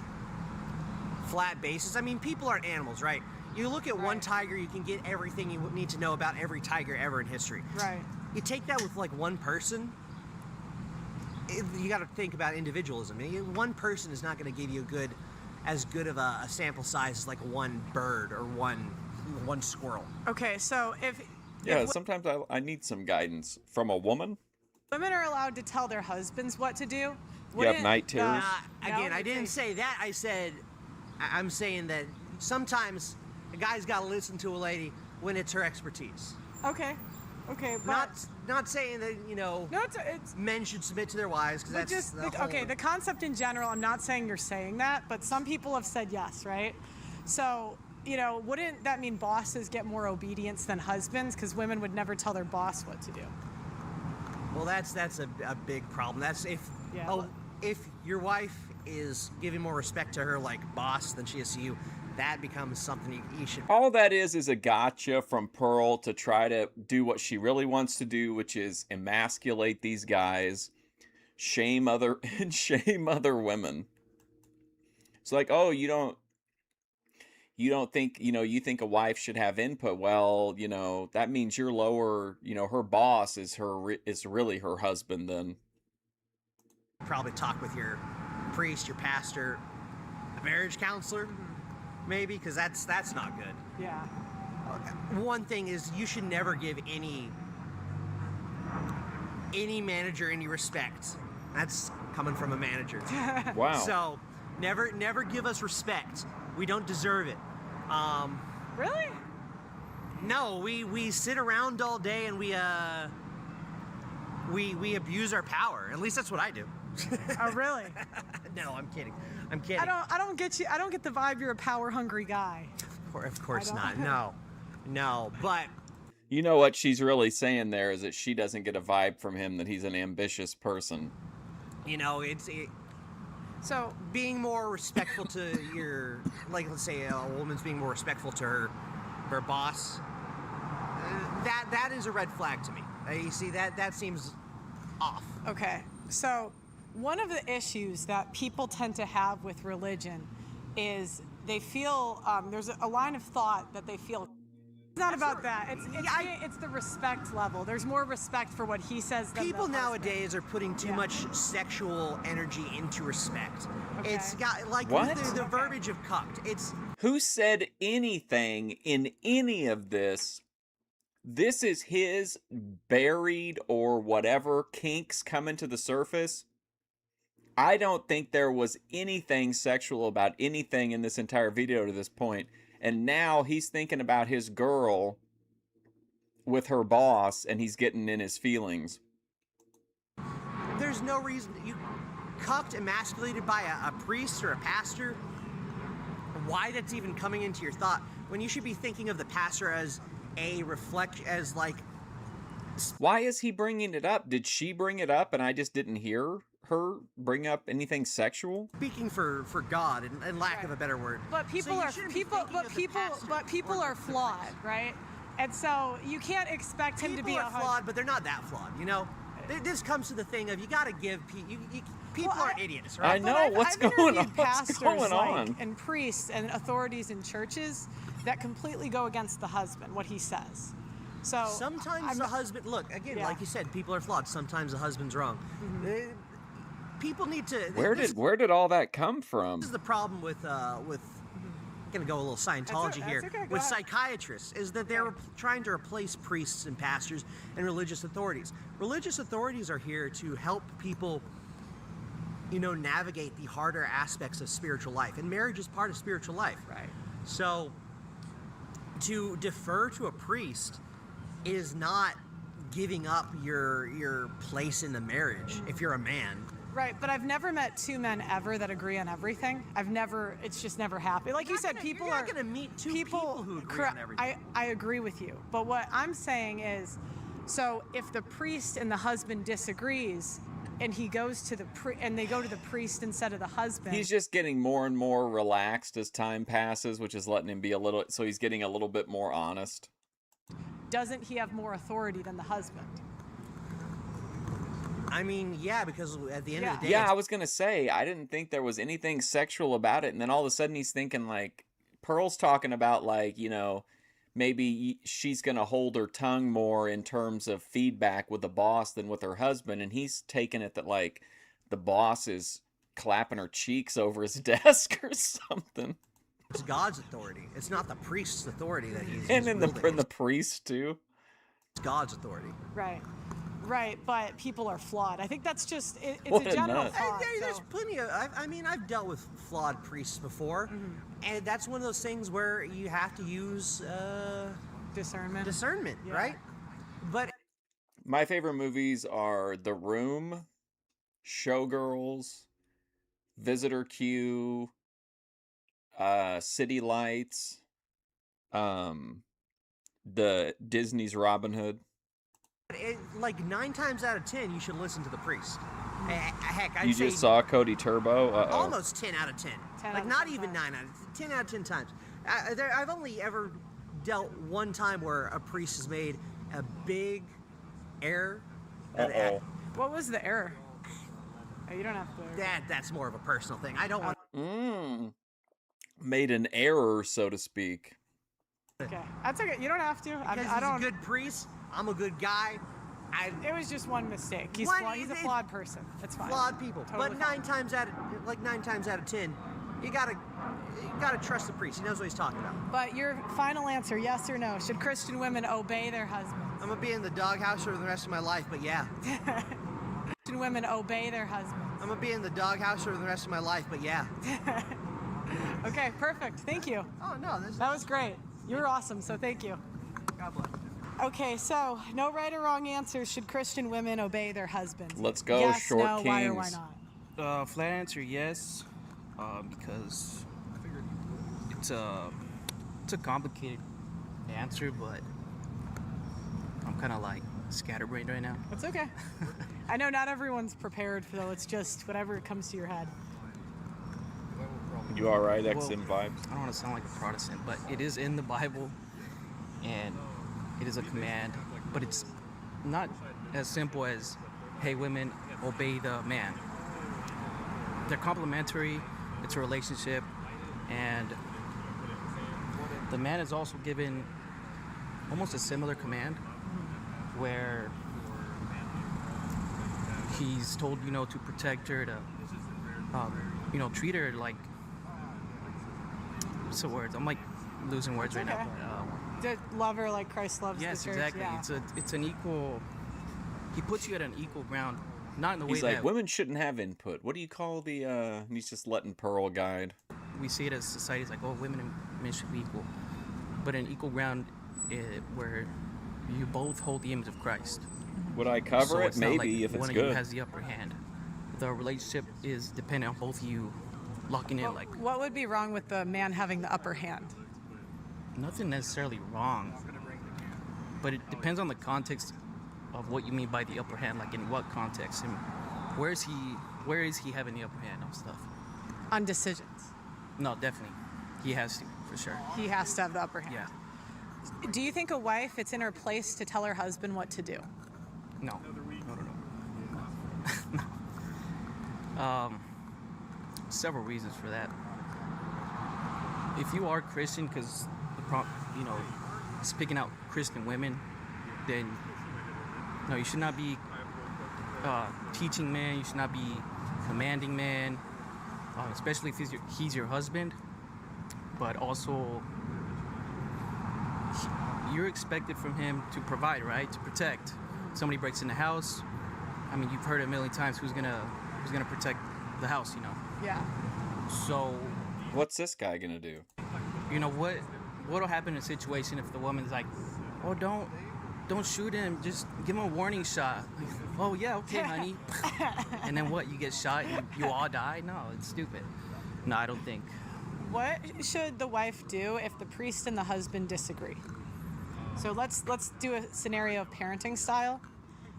flat basis. I mean, people aren't animals, right? You look at one tiger, you can get everything you need to know about every tiger ever in history.
Right.
You take that with like one person, you got to think about individualism. One person is not going to give you as good of a sample size as like one bird or one squirrel.
Okay, so if
sometimes I need some guidance from a woman.
Women are allowed to tell their husbands what to do.
You have night terrors.
Again, I didn't say that. I'm saying that sometimes a guy's got to listen to a lady when it's her expertise.
Okay. Okay, but
not saying that, you know, men should submit to their wives, because that's
the concept in general. I'm not saying you're saying that, but some people have said yes, right? So, you know, wouldn't that mean bosses get more obedience than husbands? Because women would never tell their boss what to do.
Well, that's a big problem. That's if your wife is giving more respect to her like boss than she is to you, that becomes something you should...
All that is a gotcha from Pearl to try to do what she really wants to do, which is emasculate these guys, shame other women. It's like, oh, you don't think, you know, you think a wife should have input. Well, you know, that means you're lower, you know, her boss is really her husband then.
Probably talk with your priest, your pastor, a marriage counselor. Maybe, because that's not good.
Yeah.
One thing is, you should never give any manager any respect. That's coming from a manager.
Wow.
So never give us respect. We don't deserve it.
Really?
No, we sit around all day and we abuse our power. At least that's what I do.
Oh, really?
No, I'm kidding. I'm kidding.
I don't get you. I don't get the vibe you're a power hungry guy.
Of course not. No, but
you know what she's really saying there is that she doesn't get a vibe from him that he's an ambitious person.
You know, so being more respectful to your, like, let's say a woman's being more respectful to her boss. That is a red flag to me. You see, that seems off.
Okay, so one of the issues that people tend to have with religion is they feel there's a line of thought that they feel. It's not about that. It's the respect level. There's more respect for what he says than
people nowadays are putting too much sexual energy into respect. Okay. It's got like the verbiage of cucked.
Who said anything in any of this? This is his buried or whatever kinks coming to the surface. I don't think there was anything sexual about anything in this entire video to this point. And now he's thinking about his girl with her boss, and he's getting in his feelings.
There's no reason you cucked, emasculated by a priest or a pastor. why that's even coming into your thought when you should be thinking of the pastor as a reflection, as like.
Why is he bringing it up? Did she bring it up and I just didn't hear her bring up anything sexual?
Speaking for God, and lack of a better word.
But people are flawed, right? And so you can't expect him to be
flawed, but they're not that flawed, you know. This comes to the thing of you got to give people are idiots, right?
I know what's going on.
Pastors, and priests and authorities in churches that completely go against the husband, what he says. So
sometimes the husband, look again, like you said, people are flawed. Sometimes the husband's wrong. People need to.
Where did all that come from?
This is the problem with gonna go a little Scientology here with psychiatrists, is that they're trying to replace priests and pastors and religious authorities. Religious authorities are here to help people, you know, navigate the harder aspects of spiritual life, and marriage is part of spiritual life.
Right.
So to defer to a priest is not giving up your place in the marriage if you're a man.
Right, but I've never met two men ever that agree on everything. It's just never happened. Like you said, people
you're not going to meet two people who agree on everything.
I agree with you. But what I'm saying is, so if the priest and the husband disagrees, and he goes to and they go to the priest instead of the husband.
He's just getting more and more relaxed as time passes, which is letting him be so he's getting a little bit more honest.
Doesn't he have more authority than the husband?
I mean, yeah, because at the end of the day...
Yeah, I was going to say, I didn't think there was anything sexual about it, and then all of a sudden he's thinking, like, Pearl's talking about, like, you know, maybe she's going to hold her tongue more in terms of feedback with the boss than with her husband, and he's taking it that, like, the boss is clapping her cheeks over his desk or something.
It's God's authority. It's not the priest's authority that he's
and in the priest, too.
It's God's authority.
Right. Right, but people are flawed. I think that's just, it's
What
a
a
general
nut.
thought.
There's plenty of, I've dealt with flawed priests before, and that's one of those things where you have to use discernment, right? But
my favorite movies are The Room, Showgirls, Visitor Q, City Lights, the Disney's Robin Hood.
Like 9 times out of 10, you should listen to the priest. Heck, I'd
You
say
just saw Cody Turbo?
almost 10 out of 10. Like not even 9 out of 10 out of 10 times. I've only ever dealt one time where a priest has made a big error.
What was the error? Oh, you don't have to.
That's more of a personal thing. I don't want.
Made an error, so to speak.
Okay, that's okay. You don't have to.
Because
I don't.
He's a good priest. I'm a good guy.
It was just one mistake. He's a flawed person. That's fine.
Flawed people.
Totally
but 9 times out of 10, you gotta trust the priest. He knows what he's talking about.
But your final answer, yes or no? Should Christian women obey their husbands?
I'm gonna be in the doghouse for the rest of my life, but yeah.
Christian women obey their husbands.
I'm gonna be in the doghouse for the rest of my life, but yeah.
Okay, perfect. Thank you.
Oh no,
that was great. You were awesome, so thank you.
God bless.
Okay, so no right or wrong answers. Should Christian women obey their husbands?
Let's go,
yes,
Short
no,
Kings.
why or why not?
Flat answer, yes, because it's a complicated answer, but I'm kind of like scatterbrained right now.
That's okay. I know not everyone's prepared, though. It's just whatever comes to your head.
You all right, XM vibes?
I don't want to sound like a Protestant, but it is in the Bible, and it is a command, but it's not as simple as, hey, women, obey the man. They're complementary, it's a relationship, and the man is also given almost a similar command, where he's told, to protect her, to, treat her like, what's the words? I'm like losing words right now.
To love her like Christ loves the church.
Yes, exactly.
Yeah.
It's an equal. He puts you at an equal ground, not in the
He's
way
like,
that
women shouldn't have input. What do you call the? He's just letting Pearl guide.
we see it as society. It's like, oh, women and men should be equal, but an equal ground where you both hold the image of Christ.
Would I cover it?
It's not
Maybe
like
if it's
one
good.
of you has the upper hand. The relationship is dependent on both of you locking in like
What would be wrong with the man having the upper hand?
nothing necessarily wrong, but it depends on the context of what you mean by the upper hand. Like in what context, and where is he having the upper hand on stuff?
On decisions.
No, definitely, he has to for sure.
He has to have the upper hand.
Yeah.
Do you think a wife, it's in her place to tell her husband what to do?
No. Several reasons for that. If you are Christian, because it's picking out Christian women, then no, you should not be teaching man. You should not be commanding man, especially if he's your husband. But also, you're expected from him to provide, right? To protect. Somebody breaks in the house. I mean, you've heard it a million times. Who's gonna protect the house?
Yeah.
So,
What's this guy gonna do?
What'll happen in a situation if the woman's like, oh, don't shoot him, just give him a warning shot. Like, oh yeah, okay, honey. And then what? You get shot and you all die? No, it's stupid. No, I don't think.
What should the wife do if the priest and the husband disagree? So let's do a scenario of parenting style.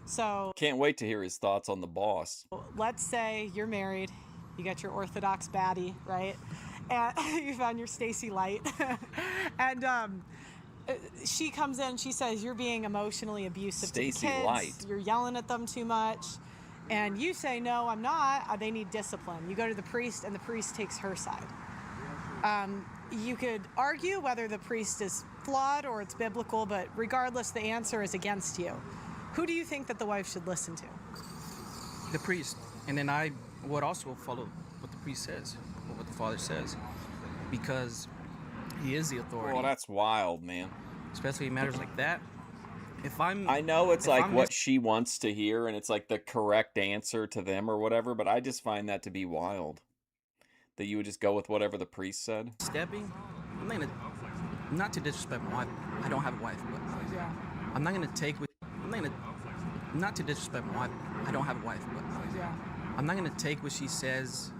So
Can't wait to hear his thoughts on the boss.
let's say you're married, you got your Orthodox baddie, right? And you found your Stacy Light. And she comes in, she says, you're being emotionally abusive to the
Stacy
kids.
Light.
You're yelling at them too much. And you say, no, I'm not. They need discipline. You go to the priest, and the priest takes her side. You could argue whether the priest is flawed or it's biblical, but regardless, the answer is against you. Who do you think that the wife should listen to?
The priest. And then I would also follow what the priest says, or what the father says, because he is the authority.
Well, that's wild, man.
Especially in matters like that.
I know it's like what she wants to hear, and it's like the correct answer to them or whatever, but I just find that to be wild. That you would just go with whatever the priest said.
Stepping, I'm not gonna, not to disrespect my wife. I don't have a wife, but
Yeah.
I'm not gonna take what, not to disrespect my wife. I don't have a wife, but
Yeah.
I'm not gonna take what she says.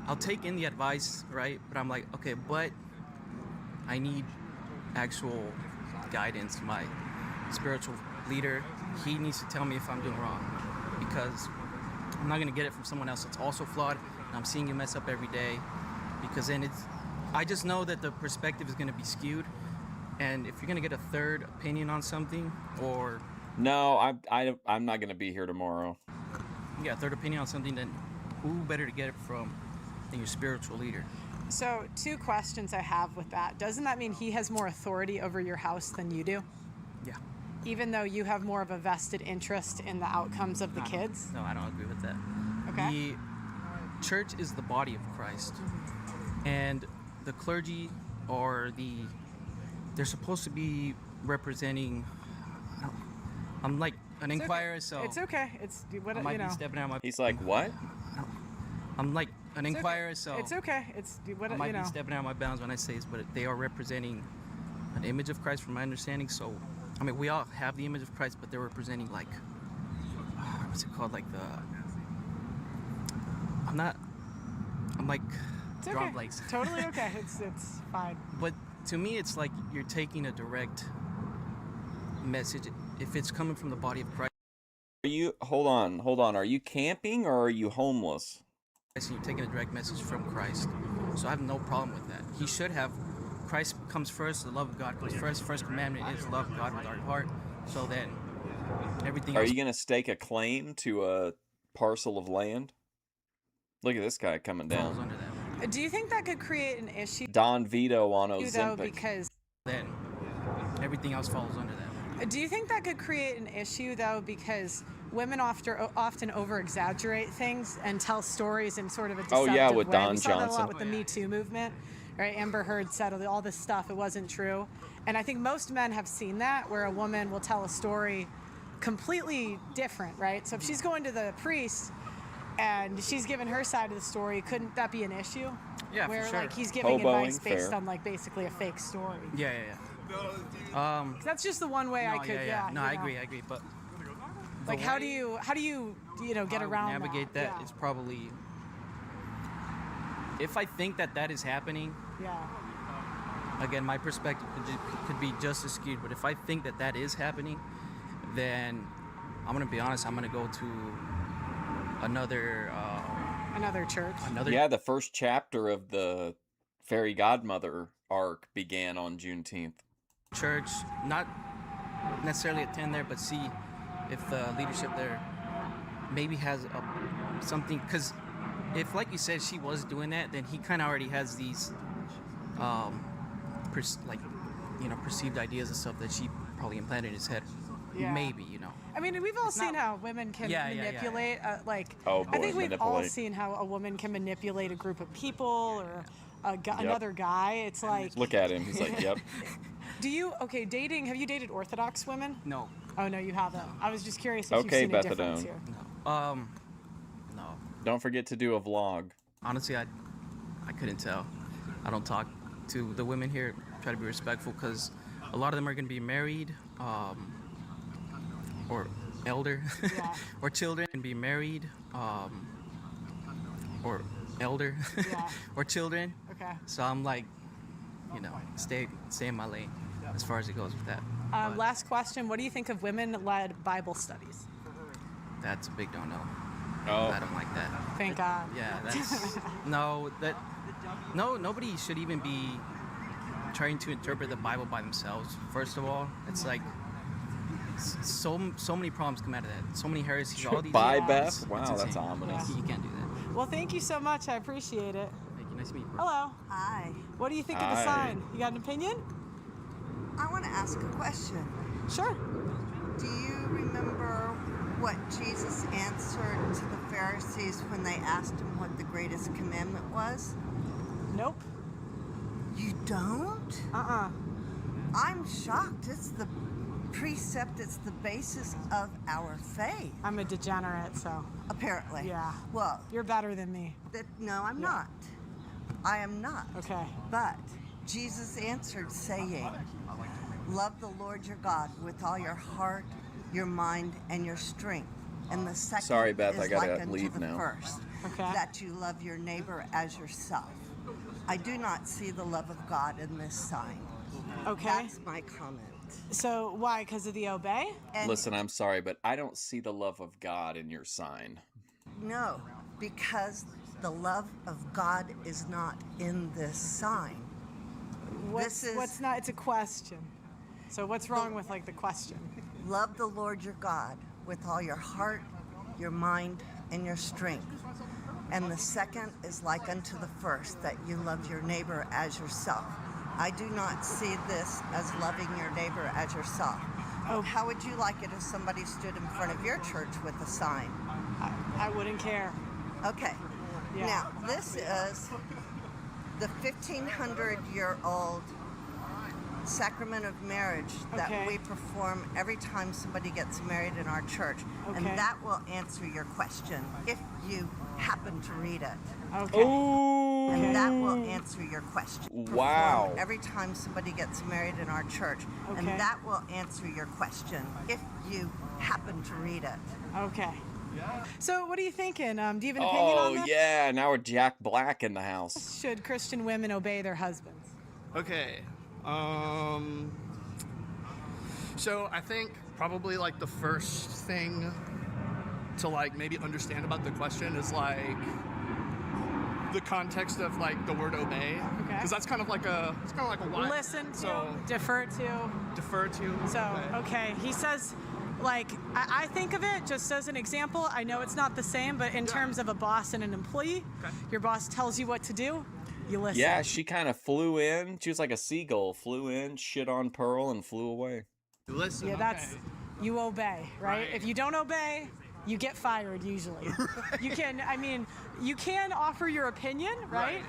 I'll take in the advice, right? But I'm like, okay, but I need actual guidance. My spiritual leader, he needs to tell me if I'm doing wrong, because I'm not gonna get it from someone else that's also flawed. And I'm seeing you mess up every day, because then I just know that the perspective is gonna be skewed. And if you're gonna get a third opinion on something, or
No, I'm not gonna be here tomorrow.
you got a third opinion on something, then who better to get it from than your spiritual leader?
So 2 questions I have with that. Doesn't that mean he has more authority over your house than you do?
Yeah.
Even though you have more of a vested interest in the outcomes of the kids?
No, I don't agree with that.
Okay.
The church is the body of Christ, and the clergy they're supposed to be representing. I'm like an inquirer, so
It's okay. It's what
I might be stepping out my.
He's like, what?
I'm like an
It's okay.
inquirer, so
It's okay. It's what
I might be stepping out of my bounds when I say this, but they are representing an image of Christ, from my understanding. So, I mean, we all have the image of Christ, but they're representing like, what's it called? Like I'm like
It's
drawing
okay.
blanks.
Totally okay. It's fine.
But to me, it's like you're taking a direct message. If it's coming from the body of Christ,
Are you hold on? Are you camping or are you homeless?
and you're taking a direct message from Christ. So I have no problem with that. He should have. Christ comes first. The love of God comes first. First commandment is love God with our heart. So then everything
Are
else.
you gonna stake a claim to a parcel of land? Look at this guy coming
falls
down.
under that.
Do you think that could create an issue?
Don Vito on
Though,
Ozempic.
because
Then everything else falls under that.
do you think that could create an issue though, because women often over-exaggerate things and tell stories in sort of a deceptive
Oh, yeah, with
way?
Don
We saw that a
Johnson.
lot with the Me Too movement, right? Amber Heard said all this stuff, it wasn't true. And I think most men have seen that, where a woman will tell a story completely different, right? So if she's going to the priest and she's giving her side of the story, couldn't that be an issue?
Yeah, for
where
sure.
like he's giving
Hoboing,
advice based
fair.
on like basically a fake story.
Yeah.
'Cause that's just the one way I
No,
could.
No,
you
I
know.
agree. But
Like
the
how
way-
do you get
how we
around
navigate that?
Yeah.
It's probably if I think that that is happening,
Yeah.
again, my perspective could be just as skewed, but if I think that that is happening, then I'm going to be honest, I'm going to go to another
church.
Yeah, the first chapter of the fairy godmother arc began on Juneteenth.
church, not necessarily attend there, but see if the leadership there maybe has something, because if, like you said, she was doing that, then he kind of already has these perceived ideas and stuff that she probably implanted in his head.
Yeah.
Maybe,
I mean, we've all seen how women can manipulate.
Oh, boy,
I think we've all
manipulate.
seen how a woman can manipulate a group of people or another guy. It's like,
Look at him. He's like, yep.
dating, have you dated Orthodox women?
No.
Oh, no, you haven't. I was just curious if
Okay,
you've seen a difference
Bethadone.
here.
No.
Don't forget to do a vlog.
Honestly, I couldn't tell. I don't talk to the women here. Try to be respectful because a lot of them are going to be married, or elder,
Yeah.
or children, and be married, or elder,
Yeah.
or children.
Okay.
So I'm like, stay in my lane as far as it goes with that.
Last question. What do you think of women-led Bible studies?
That's a big no-no.
Oh.
I don't like that.
Thank God.
Yeah, that's nobody should even be trying to interpret the Bible by themselves. First of all, it's like so many problems come out of that. So many heresies. All these
Bye,
things.
Beth.
It's
Wow, that's
insane.
ominous.
You can't do that.
Well, thank you so much. I appreciate it.
Thank you. Nice to meet you.
Hello.
Hi.
What do you think of the
Hi.
sign? You got an opinion?
I want to ask a question.
Sure.
Do you remember what Jesus answered to the Pharisees when they asked him what the greatest commandment was?
Nope.
You don't?
Uh-uh.
I'm shocked. It's the precept, it's the basis of our faith.
I'm a degenerate, so.
Apparently.
Yeah.
Well,
You're better than me.
no, I'm
Yeah.
not. I am not.
Okay.
But Jesus answered, saying, love the Lord your God with all your heart, your mind, and your strength. And the second
Sorry, Beth,
is
I gotta
like unto
leave
the
now.
first,
Okay.
that you love your neighbor as yourself. I do not see the love of God in this sign.
Okay.
That's my comment.
So why? Because of the obey?
And
Listen, I'm sorry, but I don't see the love of God in your sign.
no, because the love of God is not in this sign.
What's not? It's a question. So what's wrong with the question?
Love the Lord your God with all your heart, your mind, and your strength. And the second is like unto the first, that you love your neighbor as yourself. I do not see this as loving your neighbor as yourself. Oh, how would you like it if somebody stood in front of your church with a sign?
I wouldn't care.
Okay.
Yeah.
Now, this is the 1,500-year-old sacrament of marriage that
Okay.
we perform every time somebody gets married in our church. And
Okay.
that will answer your question if you happen to read it.
Okay.
Ooh.
And that will answer your question.
Wow.
Perform every time somebody gets married in our church. And
Okay.
that will answer your question if you happen to read it.
Okay. So what are you thinking? Do you have an opinion on
Oh,
this?
yeah. Now we're Jack Black in the house.
Should Christian women obey their husbands?
Okay. So I think probably the first thing to maybe understand about the question is the context of the word obey.
Okay.
Because that's kind of like a why.
Listen to,
So
defer to.
defer to.
So, okay, he says, I think of it just as an example. I know it's not the same, but in terms of a boss and an employee, your boss tells you what to do, you listen.
Yeah, she kind of flew in. She was like a seagull. Flew in, shit on Pearl, and flew away.
Listen.
Yeah, that's,
okay.
you obey, right?
Right.
If you don't obey, you get fired usually. You can offer your opinion, right?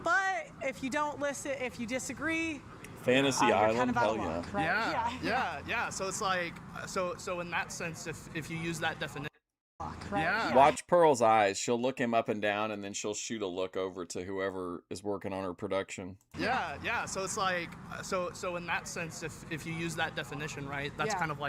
But if you don't listen, if you disagree,
Fantasy
you're
Island,
kind of out
hell
of
yeah.
luck, right?
Yeah. So it's so in that sense, if you use that definition.
Right?
Yeah.
Watch Pearl's eyes. She'll look him up and down, and then she'll shoot a look over to whoever is working on her production.
Yeah. So it's so in that sense, if you use that definition, right, that's
Yeah.
kind of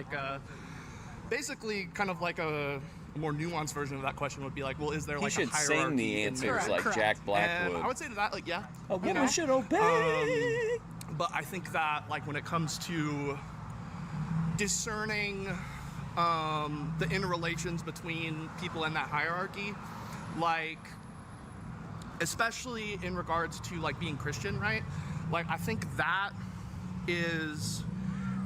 basically kind of like a more nuanced version of that question would be like, well, is there
He
like a
should
hierarchy?
sing the
in
answers
marriage?
like Jack Blackwood.
And I would say to that, like, yeah.
A
you
woman
know,
should obey.
But I think that, like, when it comes to discerning the interrelations between people in that hierarchy, like, especially in regards to like being Christian, right? Like, I think that is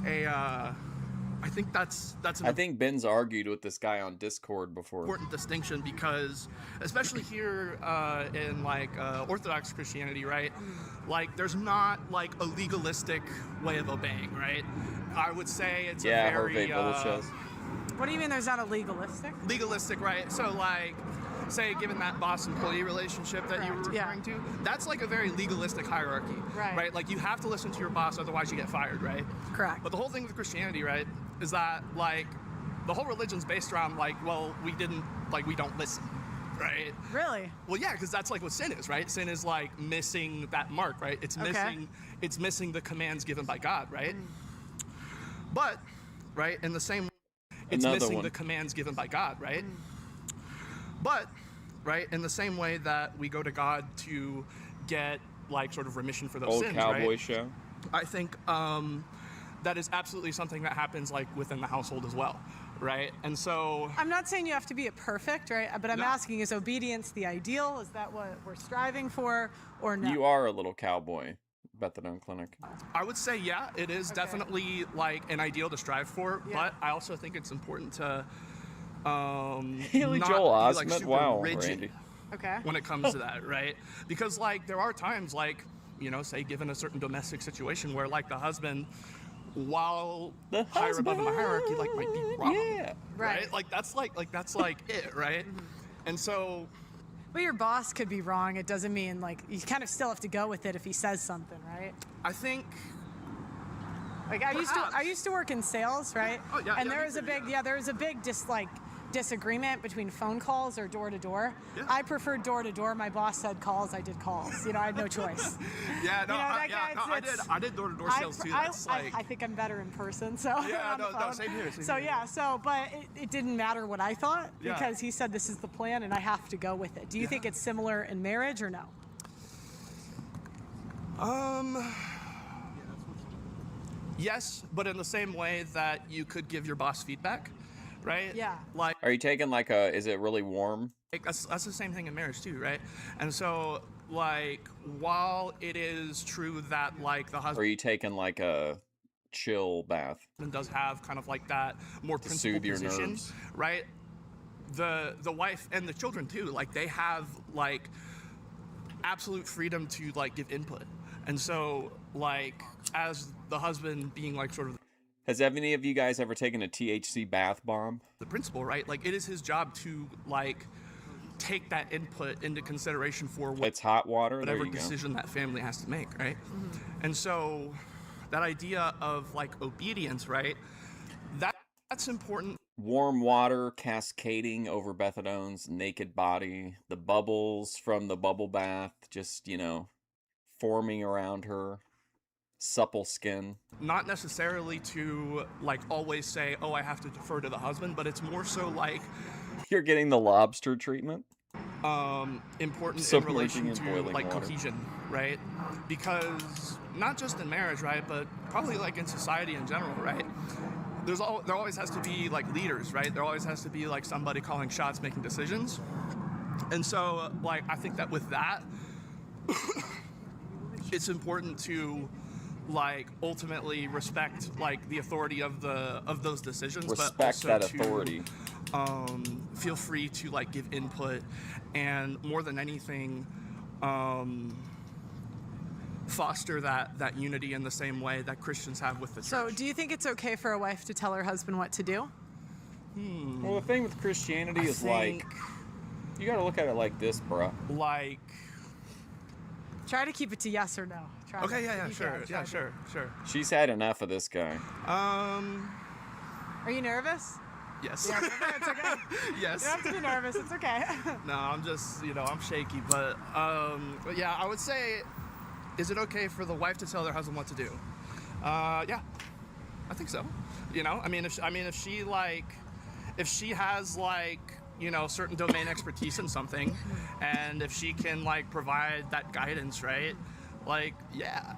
I think that's an
I think Ben's argued with this guy on Discord before.
important distinction, because especially here in like Orthodox Christianity, right? Like, there's not like a legalistic way of obeying, right? I would say it's a very
Hervé Villachez.
What do you mean there's not a legalistic?
right? So like, say given that boss-employee relationship that you were referring to, that's like a very legalistic hierarchy, right? Like, you have to listen to your boss, otherwise you get fired, right?
Correct.
But the whole thing with Christianity, right, is that like the whole religion's based around like, well, we don't listen, right?
Really?
Well, yeah, because that's like what sin is, right? Sin is like missing that mark, right? It's missing the commands given by God, right? But, right, in the same, it's missing the commands given by God, right? But, right, in the same way that we go to God to get like sort of remission for those
Old
sins,
cowboy
right?
show.
I think that is absolutely something that happens like within the household as well, right? And so
I'm not saying you have to be a perfect, right? But I'm asking, is obedience the ideal? Is that what we're striving for, or no?
You are a little cowboy, Bethadone Clinic.
I would say, yeah, it is definitely like an ideal to strive for, but I also think it's important to
Haley
not
Joel
be like
Osment?
super
Wow,
rigid
Randy.
when it comes to that, right? Because like there are times like, you know, say given a certain domestic situation where like the husband, while higher above in the hierarchy, like might be wrong, right? Like that's like it, right? And so,
But your boss could be wrong. It doesn't mean like you kind of still have to go with it if he says something, right?
I think.
Like I used to work in sales, right?
Oh, yeah,
and
yeah,
there was a big disagreement between phone calls or door to door. I preferred door to door. My boss said calls. I did calls. You know, I had no choice.
I did door to door sales too. That's
I think I'm better in person. So
yeah,
on the phone.
same here.
But it didn't matter what I thought because he said this is the plan and I have to go with it. Do you think it's similar in marriage or no?
Yes, but in the same way that you could give your boss feedback, right?
Yeah.
Like,
Are you taking like a, is it really warm?
that's the same thing in marriage too, right? And so, like, while it is true that, like, the
Or are
husband
you taking like a chill bath?
does have kind of like that more
To
principled
soothe your
position,
nerves.
right? The wife and the children too, like, they have, like, absolute freedom to, like, give input. And so, like, as the husband being, like, sort of
Has any of you guys ever taken a THC bath bomb?
the principal, right? Like, it is his job to, like, take that input into consideration for
It's hot water. There
whatever
you go.
decision that family has to make, right? And so that idea of like obedience, right? That's important.
Warm water cascading over Bethadone's naked body, the bubbles from the bubble bath just, you know, forming around her supple skin.
Not necessarily to like always say, oh, I have to defer to the husband, but it's more so like
You're getting the lobster treatment.
important
So
in relation
making it
to
boiling
like
water.
cohesion, right? Because not just in marriage, right, but probably like in society in general, right? There always has to be like leaders, right? There always has to be like somebody calling shots, making decisions. And so like I think that with that it's important to like ultimately respect like the authority of those decisions,
Respect
but also
that
to,
authority.
feel free to like give input, and more than anything foster that unity in the same way that Christians have with the church.
So, do you think it's okay for a wife to tell her husband what to do?
Well, the thing with Christianity
I
is like,
think,
you gotta look at it like this, bruh.
like,
Try to keep it to yes or no. Try
okay,
to-
yeah,
you
sure,
can, try
yeah,
to.
sure.
She's had enough of this guy.
Are you nervous?
Yes.
Yeah, it's okay.
Yes.
You don't have to be nervous. It's okay.
No, I'm just, I'm shaky, but yeah, I would say, is it okay for the wife to tell their husband what to do? Yeah, I think so. I mean, if she has like certain domain expertise in something, and if she can like provide that guidance, right? Like, yeah,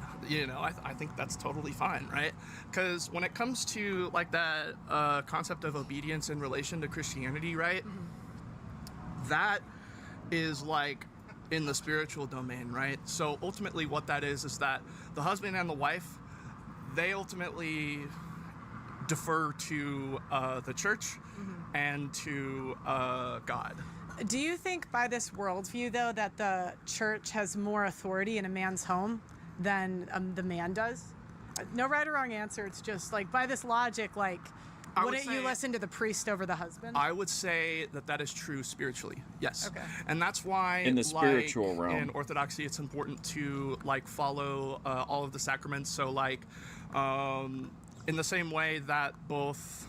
I think that's totally fine, right? Because when it comes to like that concept of obedience in relation to Christianity, right? That is like in the spiritual domain, right? So ultimately what that is that the husband and the wife, they ultimately defer to the church and to God.
Do you think by this worldview, though, that the church has more authority in a man's home than the man does? No right or wrong answer. It's just like by this logic, like, wouldn't you listen to the priest over the husband?
I would say that is true spiritually, yes.
Okay.
And that's why
in the spiritual realm,
in Orthodoxy, it's important to like follow all of the sacraments. So like in the same way that both,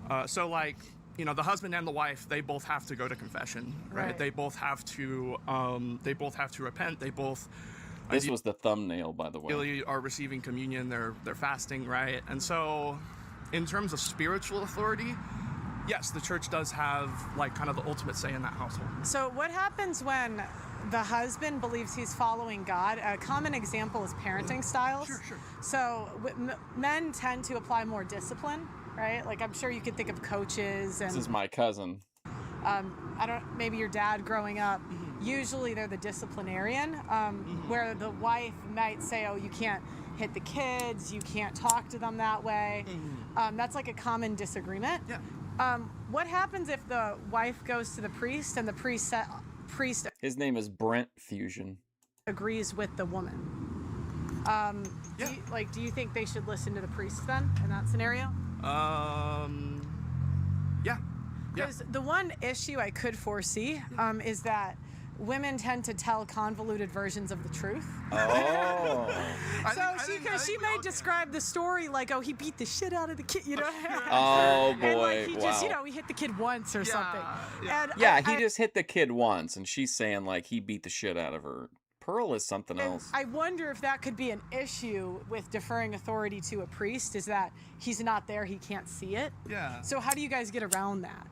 the husband and the wife, they both have to go to confession, right? They both have to repent. They both.
This was the thumbnail, by the way.
Really are receiving communion. They're fasting, right? And so, in terms of spiritual authority, yes, the church does have like kind of the ultimate say in that household.
So what happens when the husband believes he's following God? A common example is parenting styles.
Sure.
So men tend to apply more discipline, right? Like I'm sure you could think of coaches and.
This is my cousin.
Maybe your dad growing up. Usually they're the disciplinarian, where the wife might say, oh, you can't hit the kids, you can't talk to them that way. That's like a common disagreement.
Yeah.
What happens if the wife goes to the priest and the priest
His name is Brent Fusion.
agrees with the woman? Do you think they should listen to the priest then in that scenario?
Yeah.
Because the one issue I could foresee is that women tend to tell convoluted versions of the truth.
Oh.
She may describe the story like, oh, he beat the shit out of the kid,
Oh, boy.
And like he just,
wow.
he hit the kid once or something. And
He just hit the kid once, and she's saying like he beat the shit out of her. Pearl is something else.
I wonder if that could be an issue with deferring authority to a priest, is that he's not there, he can't see it.
Yeah.
So how do you guys get around that?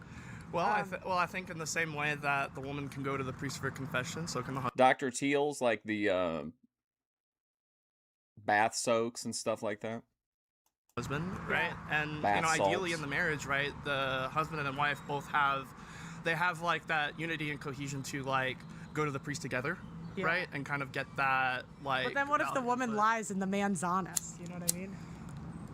Well, I think in the same way that the woman can go to the priest for confession, so can the husband.
Dr. Teal's like the bath soaks and stuff like that.
Husband, right? And
Bath
ideally
salts.
in the marriage, right, the husband and wife both have like that unity and cohesion to like go to the priest together, right, and kind of get that like.
But then what if the woman lies and the man's honest? You know what I mean?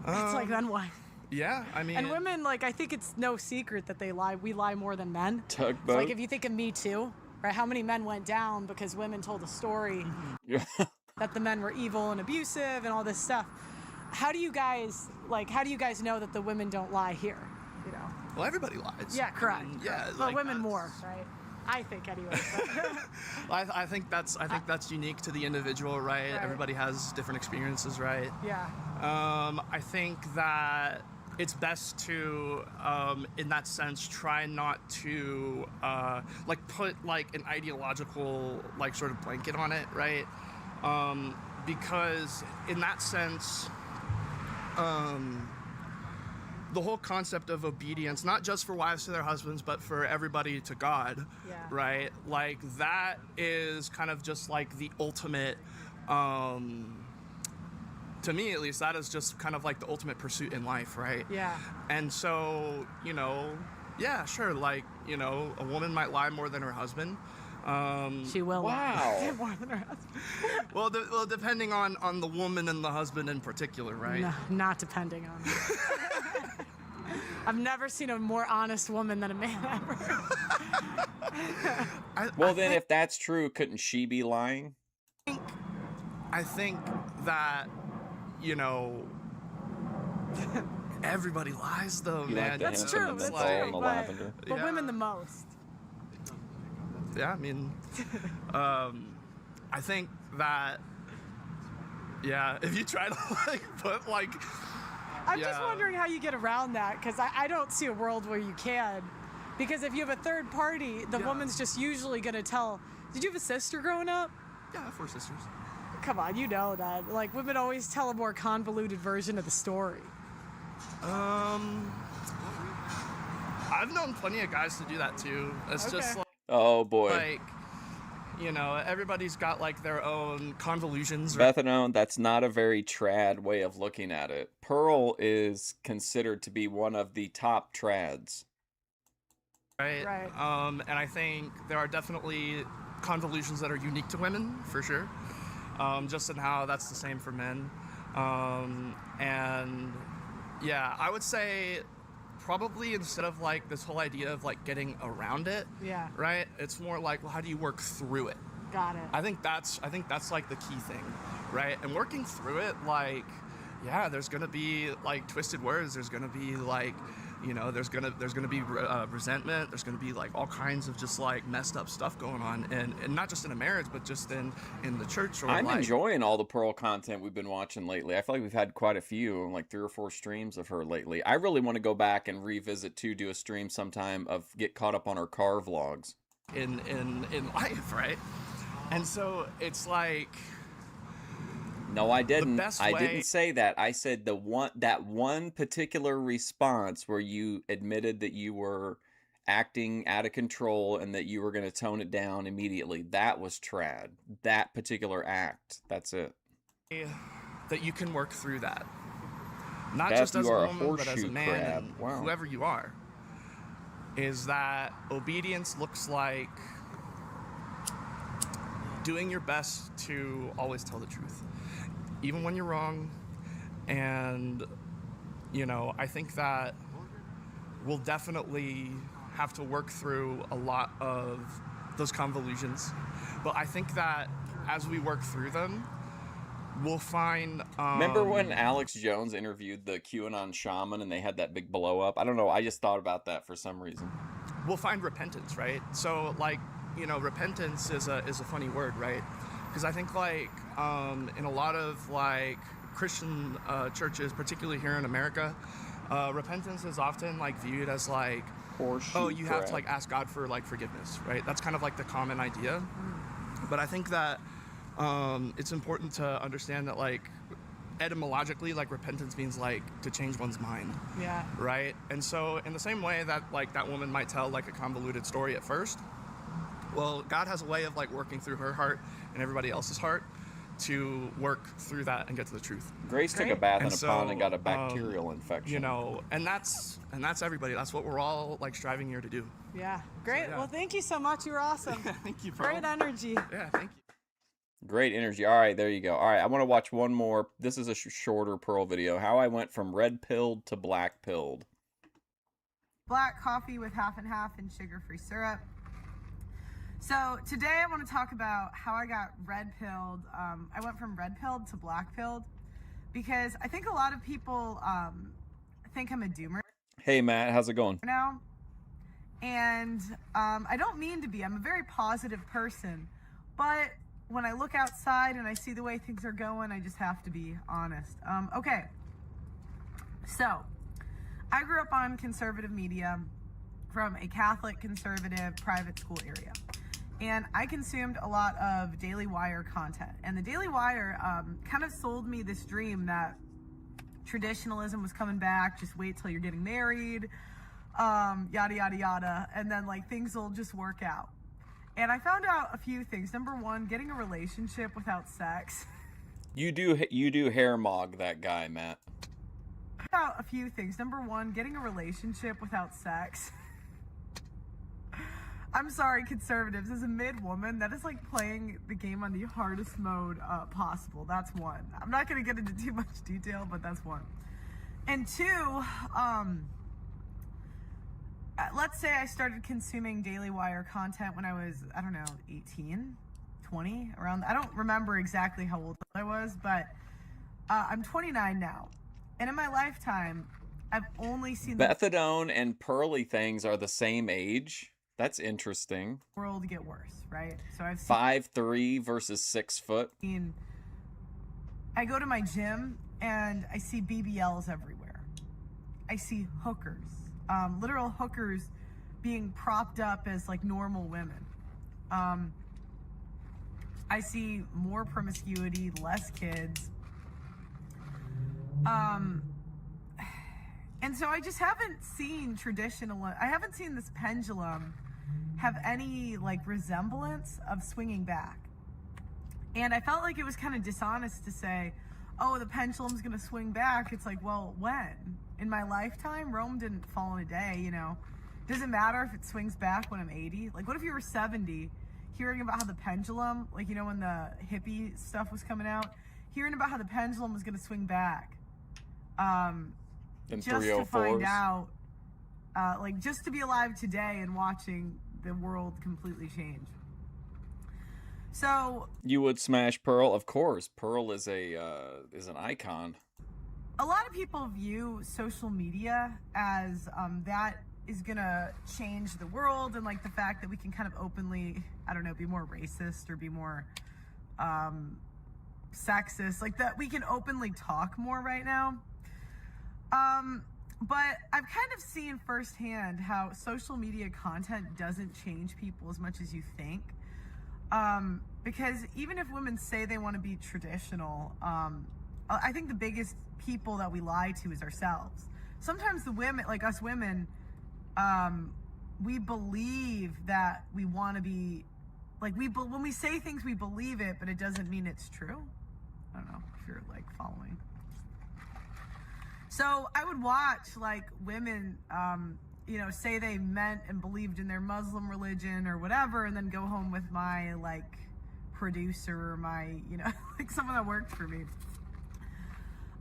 It's like then why?
Yeah, I mean.
And women, like, I think it's no secret that they lie. We lie more than men.
Tugboat.
So, like, if you think of Me Too, right? How many men went down because women told a story that the men were evil and abusive and all this stuff? How do you guys know that the women don't lie here?
Well, everybody lies.
Yeah, correct.
Yeah,
but women more, right? I think anyway.
I think that's unique to the individual, right? Everybody has different experiences, right?
Yeah.
I think that it's best to, in that sense, try not to put like an ideological like sort of blanket on it, right? Because in that sense, the whole concept of obedience, not just for wives to their husbands, but for everybody to God, right? Like that is kind of just like the ultimate, to me at least, that is just kind of like the ultimate pursuit in life, right?
Yeah.
And so, yeah, sure, like, a woman might lie more than her husband.
She will lie more than her husband.
well, depending on the woman and the husband in particular, right?
No, not depending on. I've never seen a more honest woman than a man ever.
Well, then, if that's true, couldn't she be lying?
I think that, everybody lies, though, man.
That's true. That's true. But women the most.
Yeah, I mean, I think that, if you try to put
I'm just wondering how you get around that, because I don't see a world where you can. Because if you have a third party, the woman's just usually going to tell. Did you have a sister growing up?
Yeah, I have 4 sisters.
Come on, you know that. Like, women always tell a more convoluted version of the story.
I've known plenty of guys to do that too. It's just like,
oh boy.
Like, you know, everybody's got like their own convolutions.
Bethany, that's not a very trad way of looking at it. Pearl is considered to be one of the top trads.
Right. And I think there are definitely convolutions that are unique to women, for sure. Just in how that's the same for men. And yeah, I would say probably instead of like this whole idea of like getting around it, right? It's more like, well, how do you work through it?
Got it.
I think that's like the key thing, right? And working through it, like, yeah, there's gonna be like twisted words. There's gonna be like, you know, there's gonna be resentment. There's gonna be like all kinds of just like messed up stuff going on, and not just in a marriage, but just in the church. Or
I'm enjoying all the Pearl content we've been watching lately. I feel like we've had quite a few, like 3 or 4 streams of her lately. I really want to go back and revisit too, do a stream sometime of get caught up on her car vlogs.
In life, right? And so it's like.
No, I didn't. I didn't say that. I said that one particular response where you admitted that you were acting out of control and that you were going to tone it down immediately. That was trad. That particular act. That's it.
That you can work through that. Not
Beth,
just as
you
a
are
woman, but as a man,
crab.
and
Wow.
whoever you are. Is that obedience looks like doing your best to always tell the truth, even when you're wrong. And, you know, I think that we'll definitely have to work through a lot of those convolutions. But I think that as we work through them, we'll find...
Remember when Alex Jones interviewed the QAnon shaman and they had that big blow up? I don't know. I just thought about that for some reason.
We'll find repentance, right? So, like, you know, repentance is a funny word, right? Because I think, like, in a lot of, like, Christian churches, particularly here in America, repentance is often, like, viewed as, like, you have to, like, ask God for, like, forgiveness, right? That's kind of, like, the common idea. But I think that it's important to understand that, like, etymologically, like, repentance means, like, to change one's mind.
Yeah.
Right? And so in the same way that, like, that woman might tell, like, a convoluted story at first, well, God has a way of, like, working through her heart and everybody else's heart to work through that and get to the truth.
Grace took a bath in a pond and got a bacterial infection.
You know, and that's everybody. That's what we're all, like, striving here to do.
Yeah. Great. So, yeah. Well, thank you so much. You were awesome.
Thank you, Pearl.
Great energy.
Yeah, thank you.
Great energy. All right, there you go. All right, I want to watch one more. This is a shorter Pearl video. How I went from red-pilled to black-pilled.
Black coffee with half and half and sugar-free syrup. So today I want to talk about how I got red-pilled. I went from red-pilled to black-pilled because I think a lot of people think I'm a doomer.
Hey, Matt, how's it going?
Now, and I don't mean to be. I'm a very positive person, but when I look outside and I see the way things are going, I just have to be honest. Okay, so I grew up on conservative media from a Catholic conservative private school area. And I consumed a lot of Daily Wire content. And the Daily Wire kind of sold me this dream that traditionalism was coming back, just wait till you're getting married, yada, yada, yada. And then, like, things will just work out. And I found out a few things. Number one, getting a relationship without sex.
You do hair mog that guy, Matt.
I found out a few things. Number one, getting a relationship without sex. I'm sorry, conservatives. As a mid-woman, that is like playing the game on the hardest mode possible. That's one. I'm not going to get into too much detail, but that's one. And two, let's say I started consuming Daily Wire content when I was, I don't know, 18, 20, around. I don't remember exactly how old I was, but I'm 29 now. And in my lifetime, I've only seen...
Methadone and Pearly things are the same age. That's interesting.
World get worse, right? So I've seen
5'3" versus 6 foot.
I go to my gym and I see BBLs everywhere. I see hookers, literal hookers, being propped up as like normal women. I see more promiscuity, less kids. And so I just haven't seen I haven't seen this pendulum have any like resemblance of swinging back. And I felt like it was kind of dishonest to say, oh, the pendulum's going to swing back. It's like, well, when? In my lifetime? Rome didn't fall in a day, you know. Does it matter if it swings back when I'm 80? Like, what if you were 70, hearing about how the pendulum, like, you know, when the hippie stuff was coming out, hearing about how the pendulum was going to swing back.
In
just to
304s.
find out, like, just to be alive today and watching the world completely change. So
You would smash Pearl, of course. Pearl is an icon.
a lot of people view social media as that is gonna change the world, and like the fact that we can kind of openly, I don't know, be more racist or be more sexist, like that we can openly talk more right now. But I've kind of seen firsthand how social media content doesn't change people as much as you think. Because even if women say they want to be traditional, I think the biggest people that we lie to is ourselves. Sometimes the women, like us women, we believe that we want to be, like when we say things, we believe it, but it doesn't mean it's true. I don't know if you're like following. So I would watch like women, you know, say they meant and believed in their Muslim religion or whatever, and then go home with my like producer or my, you know, like someone that worked for me.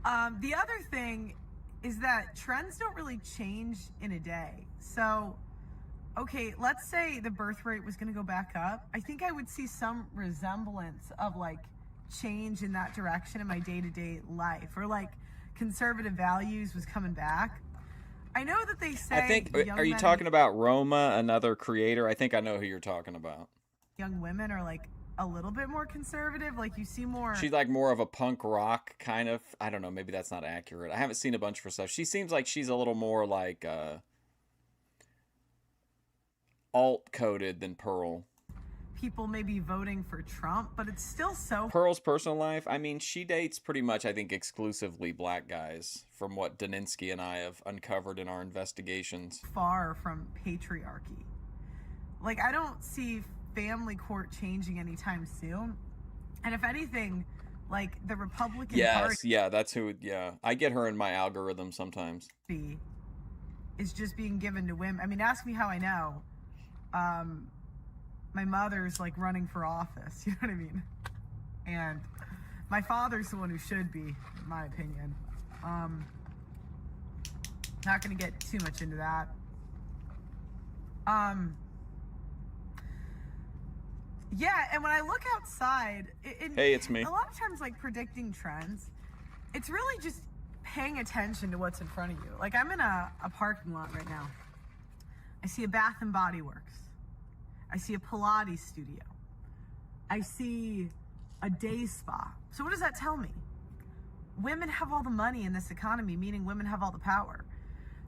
The other thing is that trends don't really change in a day. So, okay, let's say the birth rate was going to go back up. I think I would see some resemblance of like change in that direction in my day-to-day life, or like conservative values was coming back. I know that they say.
I think. Are you talking about Roma, another creator? I think I know who you're talking about.
Young women are like a little bit more conservative. Like you see more.
She's like more of a punk rock kind of. I don't know. Maybe that's not accurate. I haven't seen a bunch of her stuff. She seems like she's a little more like alt coded than Pearl.
People may be voting for Trump, but it's still so.
Pearl's personal life, I mean, she dates pretty much, I think, exclusively black guys, from what Daninsky and I have uncovered in our investigations.
Far from patriarchy. Like, I don't see family court changing anytime soon. And if anything, like the Republican Party.
Yeah, that's who. Yeah, I get her in my algorithm sometimes.
Is just being given to women. I mean, ask me how I know. My mother's like running for office, you know what I mean? And my father's the one who should be, in my opinion. Not gonna get too much into that. Yeah, and when I look outside,
hey, it's me.
A lot of times, like predicting trends, it's really just paying attention to what's in front of you. Like I'm in a parking lot right now. I see a Bath and Body Works. I see a Pilates studio. I see a day spa. So what does that tell me? Women have all the money in this economy, meaning women have all the power.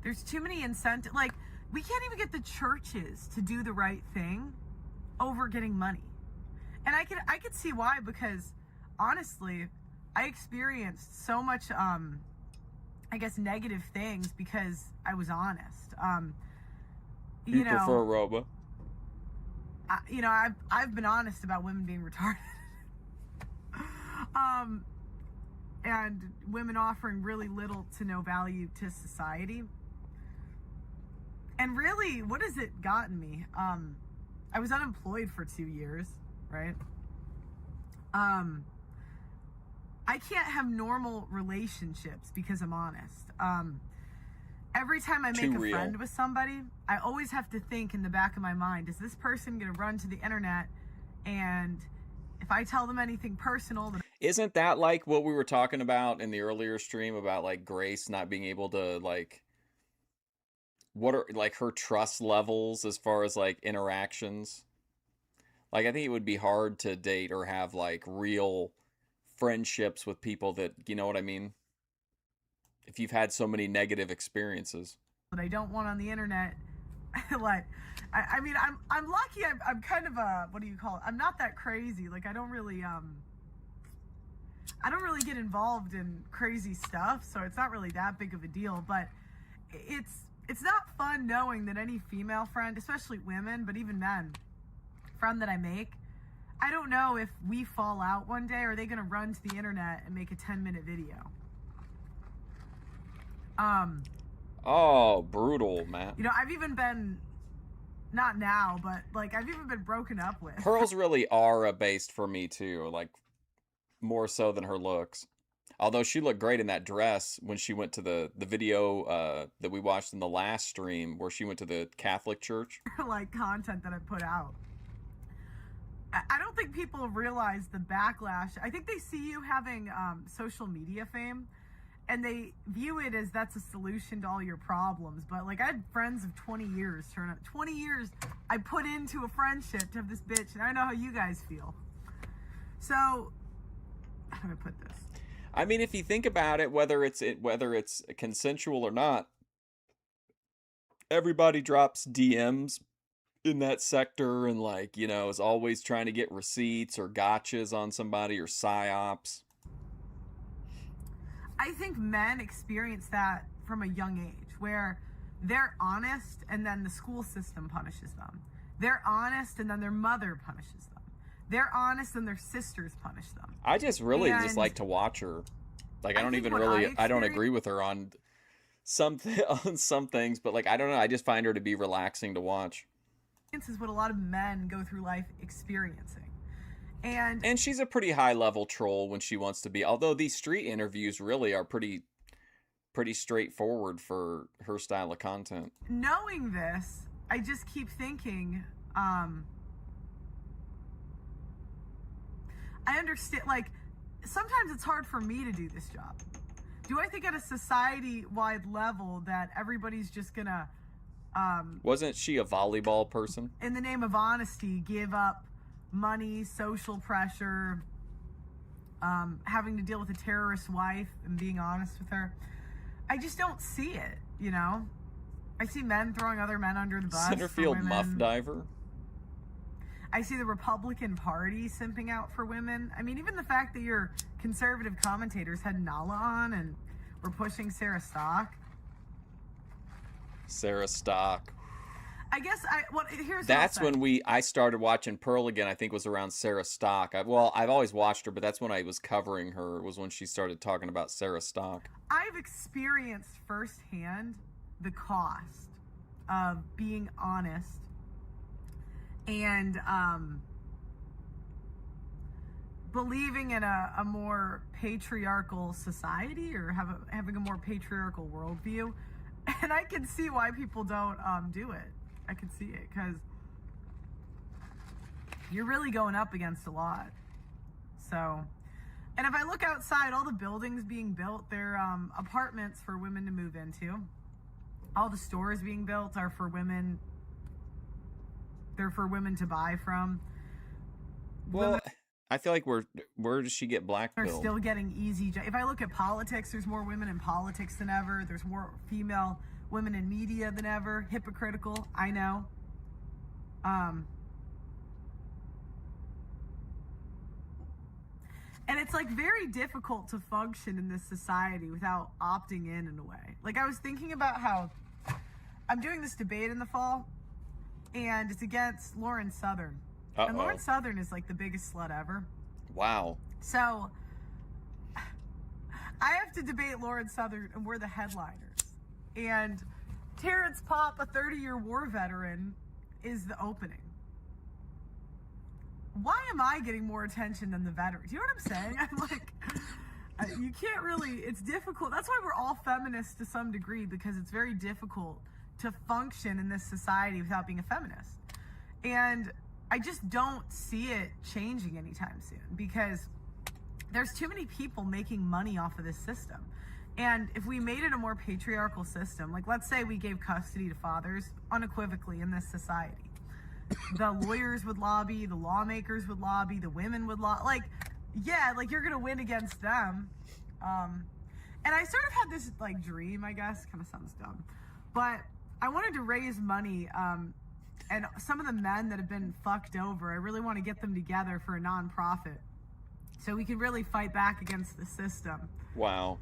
There's too many incentives. Like, we can't even get the churches to do the right thing over getting money. And I could see why, because honestly, I experienced so much, I guess, negative things because I was honest.
You prefer Roma?
You know, I've been honest about women being retarded. And women offering really little to no value to society. And really, what has it gotten me? I was unemployed for 2 years, right? I can't have normal relationships because I'm honest. Every time I make a friend with somebody, I always have to think in the back of my mind, is this person going to run to the internet, and if I tell them anything personal...
Isn't that like what we were talking about in the earlier stream about like Grace not being able to like... What are like her trust levels as far as like interactions? Like I think it would be hard to date or have like real friendships with people that, you know what I mean? If you've had so many negative experiences.
But I don't want on the internet. Like, I mean, I'm lucky. I'm kind of a, what do you call it? I'm not that crazy. Like, I don't really get involved in crazy stuff. So it's not really that big of a deal. But it's not fun knowing that any female friend, especially women, but even men, friend that I make, I don't know if we fall out one day, are they going to run to the internet and make a 10-minute video?
Oh, brutal, Matt.
You know, I've even been, not now, but like I've even been broken up with.
Pearl's really aura-based for me too, like more so than her looks. Although she looked great in that dress when she went to the video that we watched in the last stream where she went to the Catholic Church.
Like content that I put out. I don't think people realize the backlash. I think they see you having social media fame and they view it as that's a solution to all your problems. But like I had friends of 20 years turn up. 20 years I put into a friendship to have this bitch, and I know how you guys feel. So, how do I put this?
I mean, if you think about it, whether it's consensual or not, everybody drops DMs in that sector and, like, you know, is always trying to get receipts or gotchas on somebody or psyops.
I think men experience that from a young age where they're honest and then the school system punishes them. They're honest and then their mother punishes them. They're honest and their sisters punish them.
I just really just like to watch her. Like, I don't even really, I don't agree with her on some things, but like, I don't know. I just find her to be relaxing to watch.
This is what a lot of men go through life experiencing.
And she's a pretty high level troll when she wants to be. Although these street interviews really are pretty straightforward for her style of content.
Knowing this, I just keep thinking, I understand, like, sometimes it's hard for me to do this job. Do I think at a society-wide level that everybody's just gonna,
wasn't she a volleyball person?
in the name of honesty, give up money, social pressure, having to deal with a terrorist wife and being honest with her? I just don't see it, you know? I see men throwing other men under the bus.
Centerfield muff diver.
I see the Republican Party simping out for women. I mean, even the fact that your conservative commentators had Nala on and were pushing Sarah Stock.
Sarah Stock.
I guess here's
that's when I started watching Pearl again. I think was around Sarah Stock. I've always watched her, but that's when I was covering her. Was when she started talking about Sarah Stock.
I've experienced firsthand the cost of being honest and believing in a more patriarchal society or having a more patriarchal worldview. And I can see why people don't do it. I can see it because you're really going up against a lot. So, and if I look outside, all the buildings being built, they're apartments for women to move into. All the stores being built are for women. They're for women to buy from.
Well, I feel like where does she get blackpilled?
They're still getting easy. If I look at politics, there's more women in politics than ever. There's more female women in media than ever. Hypocritical, I know. And it's like very difficult to function in this society without opting in a way. Like I was thinking about how I'm doing this debate in the fall and it's against Lauren Southern.
Uh-oh.
And Lauren Southern is like the biggest slut ever.
Wow.
So I have to debate Lauren Southern and we're the headliners. And Terrence Popp, a 30-year war veteran, is the opening. Why am I getting more attention than the veterans? You know what I'm saying? I'm like, you can't really, it's difficult. That's why we're all feminists to some degree, because it's very difficult to function in this society without being a feminist. And I just don't see it changing anytime soon because there's too many people making money off of this system. And if we made it a more patriarchal system, like let's say we gave custody to fathers unequivocally in this society, the lawyers would lobby, the lawmakers would lobby, the women would like, yeah, like you're gonna win against them. And I sort of had this like dream, I guess, kind of sounds dumb, but I wanted to raise money, and some of the men that have been fucked over, I really want to get them together for a nonprofit so we can really fight back against the system.
Wow.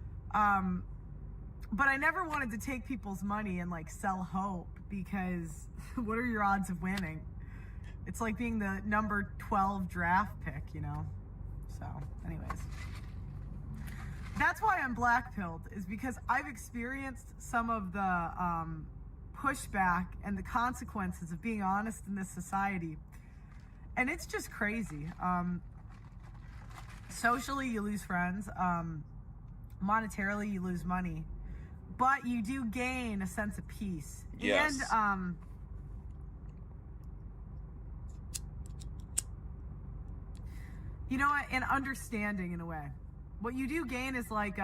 But I never wanted to take people's money and like sell hope, because what are your odds of winning? It's like being the number 12 draft pick, you know? So, anyways. That's why I'm blackpilled, is because I've experienced some of the pushback and the consequences of being honest in this society. And it's just crazy. Socially, you lose friends. Monetarily, you lose money. But you do gain a sense of peace.
Yes.
And you know what? And understanding, in a way. What you do gain is like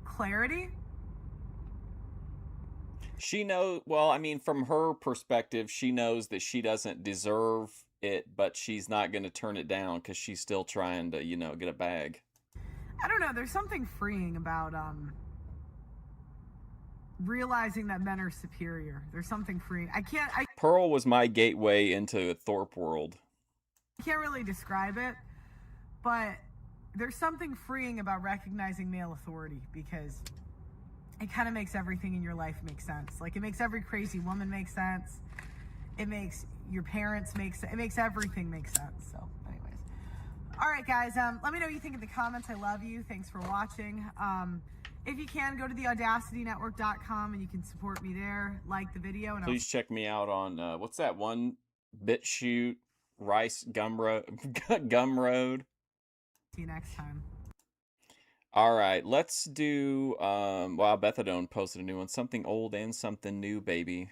clarity.
She knows, well, I mean, from her perspective, she knows that she doesn't deserve it, but she's not going to turn it down because she's still trying to, you know, get a bag.
I don't know. There's something freeing about realizing that men are superior. There's something freeing.
Pearl was my gateway into Thorpe world.
I can't really describe it, but there's something freeing about recognizing male authority, because it kind of makes everything in your life make sense. Like, it makes every crazy woman make sense. It makes your parents make sense. It makes everything make sense. So anyways. All right, guys, let me know what you think in the comments. I love you. Thanks for watching. If you can, go to theaudacitynetwork.com and you can support me there. Like the video. And
Please check me out on, what's that one? BitChute, Rice Gumroad.
See you next time.
All right, let's do, wow, Bethadone posted a new one. Something old and something new, baby.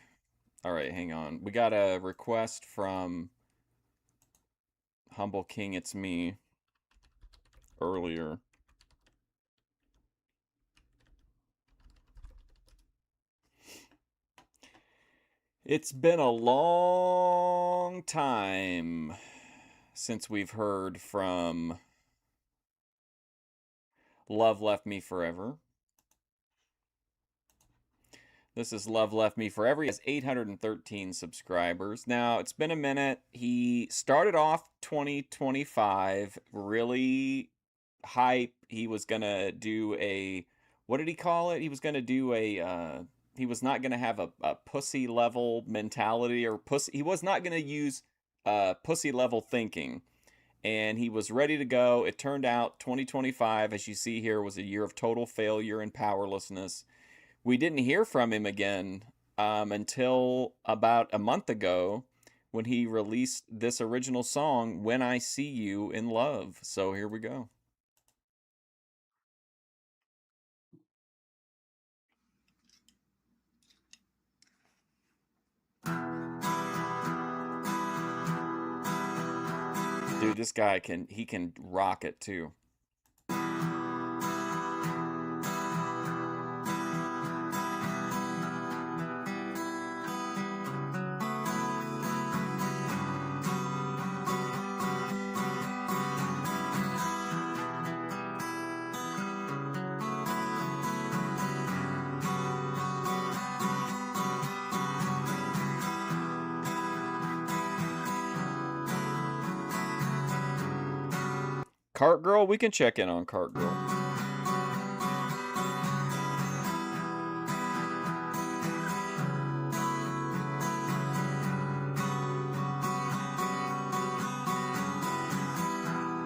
All right, hang on. We got a request from Humble King, It's Me, earlier. It's been a long time since we've heard from Love Left Me Forever. This is Love Left Me Forever. He has 813 subscribers. Now, it's been a minute. He started off 2025 really hype. He was going to do a, what did he call it? He was going to do a, he was not going to have a pussy level mentality, or pussy. He was not going to use pussy level thinking. And he was ready to go. It turned out 2025, as you see here, was a year of total failure and powerlessness. We didn't hear from him again until about a month ago, when he released this original song, When I See You in Love. So here we go. Dude, this guy he can rock it too. Cart Girl, we can check in on Cart Girl.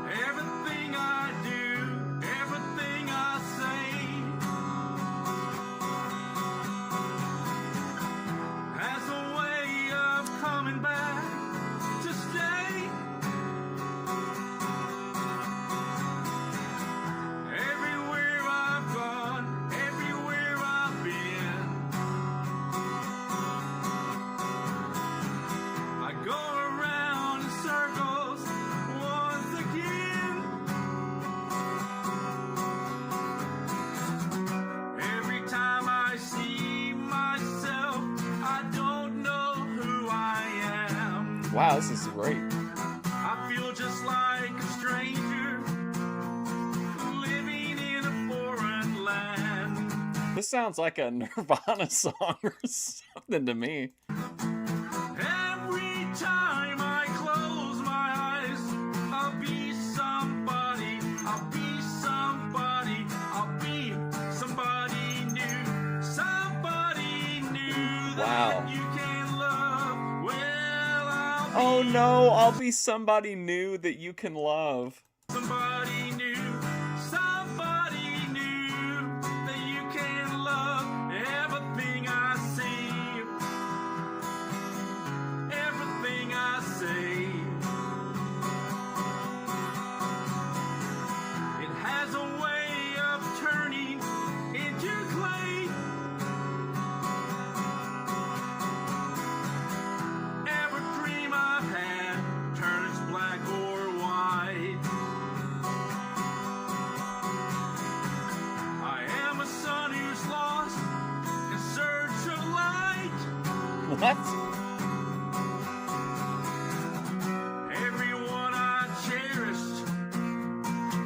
Everything I do, everything I say has a way of coming back to stay. Everywhere I've gone, everywhere I've been, I go around in circles once again. Every time I see myself, I don't know who I am.
Wow, this is great.
I feel just like a stranger living in a foreign land.
This sounds like a Nirvana song or something to me.
Every time I close my eyes, I'll be somebody, I'll be something.
Oh no, I'll be somebody new that you can love.
Somebody new that you can love. Everything I see, everything I say, it has a way of turning into clay. Every dream I've had turns black or white. I am a son who's lost in search of light.
What?
Everyone I cherished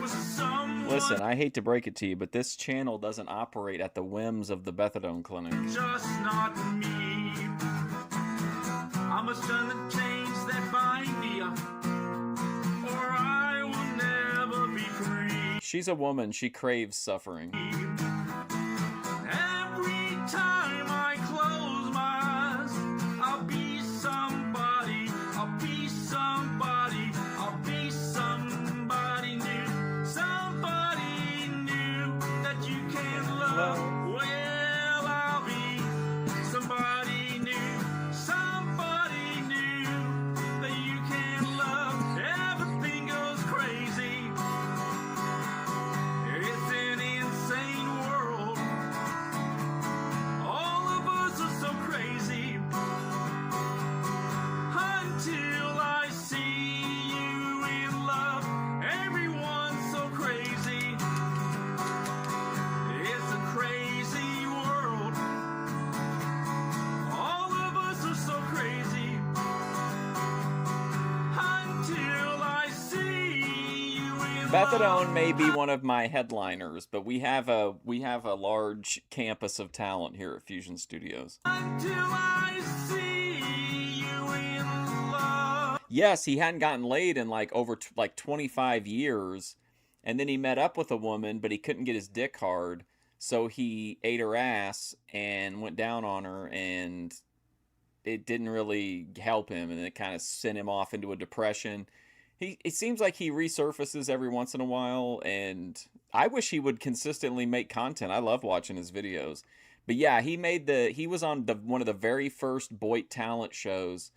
was someone
Listen, I hate to break it to you, but this channel doesn't operate at the whims of the Methadone Clinic.
just not me. I must turn the chains that bind me, or I will never be free.
She's a woman. She craves suffering.
Every time I close my eyes, I'll be somebody, I'll be somebody, I'll be somebody new that you can love. Well, I'll be somebody new that you can love. Everything goes crazy. It's an insane world. All of us are so crazy until I see you in love. Everyone's so crazy. It's a crazy world. All of us are so crazy until I see you in
Methadone may be one of my headliners, but we have a large campus of talent here at Fusion Studios.
until I see you in love.
Yes, he hadn't gotten laid in like over 25 years, and then he met up with a woman, but he couldn't get his dick hard, so he ate her ass and went down on her, and it didn't really help him, and it kind of sent him off into a depression. It seems like he resurfaces every once in a while, and I wish he would consistently make content. I love watching his videos. But yeah, he was on one of the very first Boyd talent shows,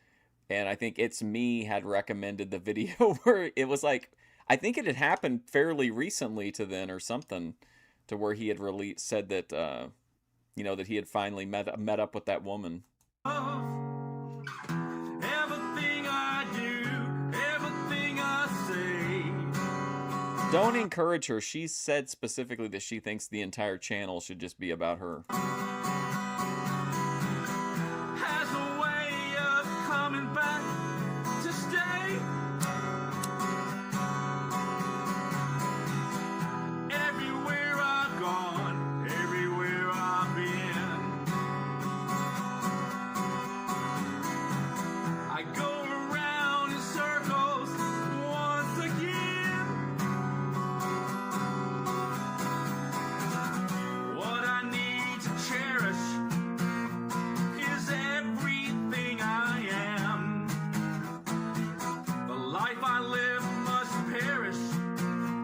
and I think It's Me had recommended the video where it was like, I think it had happened fairly recently to then or something, to where he had said that that he had finally met up with that woman.
Everything I do, everything I say.
Don't encourage her. She said specifically that she thinks the entire channel should just be about her.
Has a way of coming back to stay. Everywhere I've gone, everywhere I've been, I go around in circles once again. What I need to cherish is everything I am. The life I live must perish.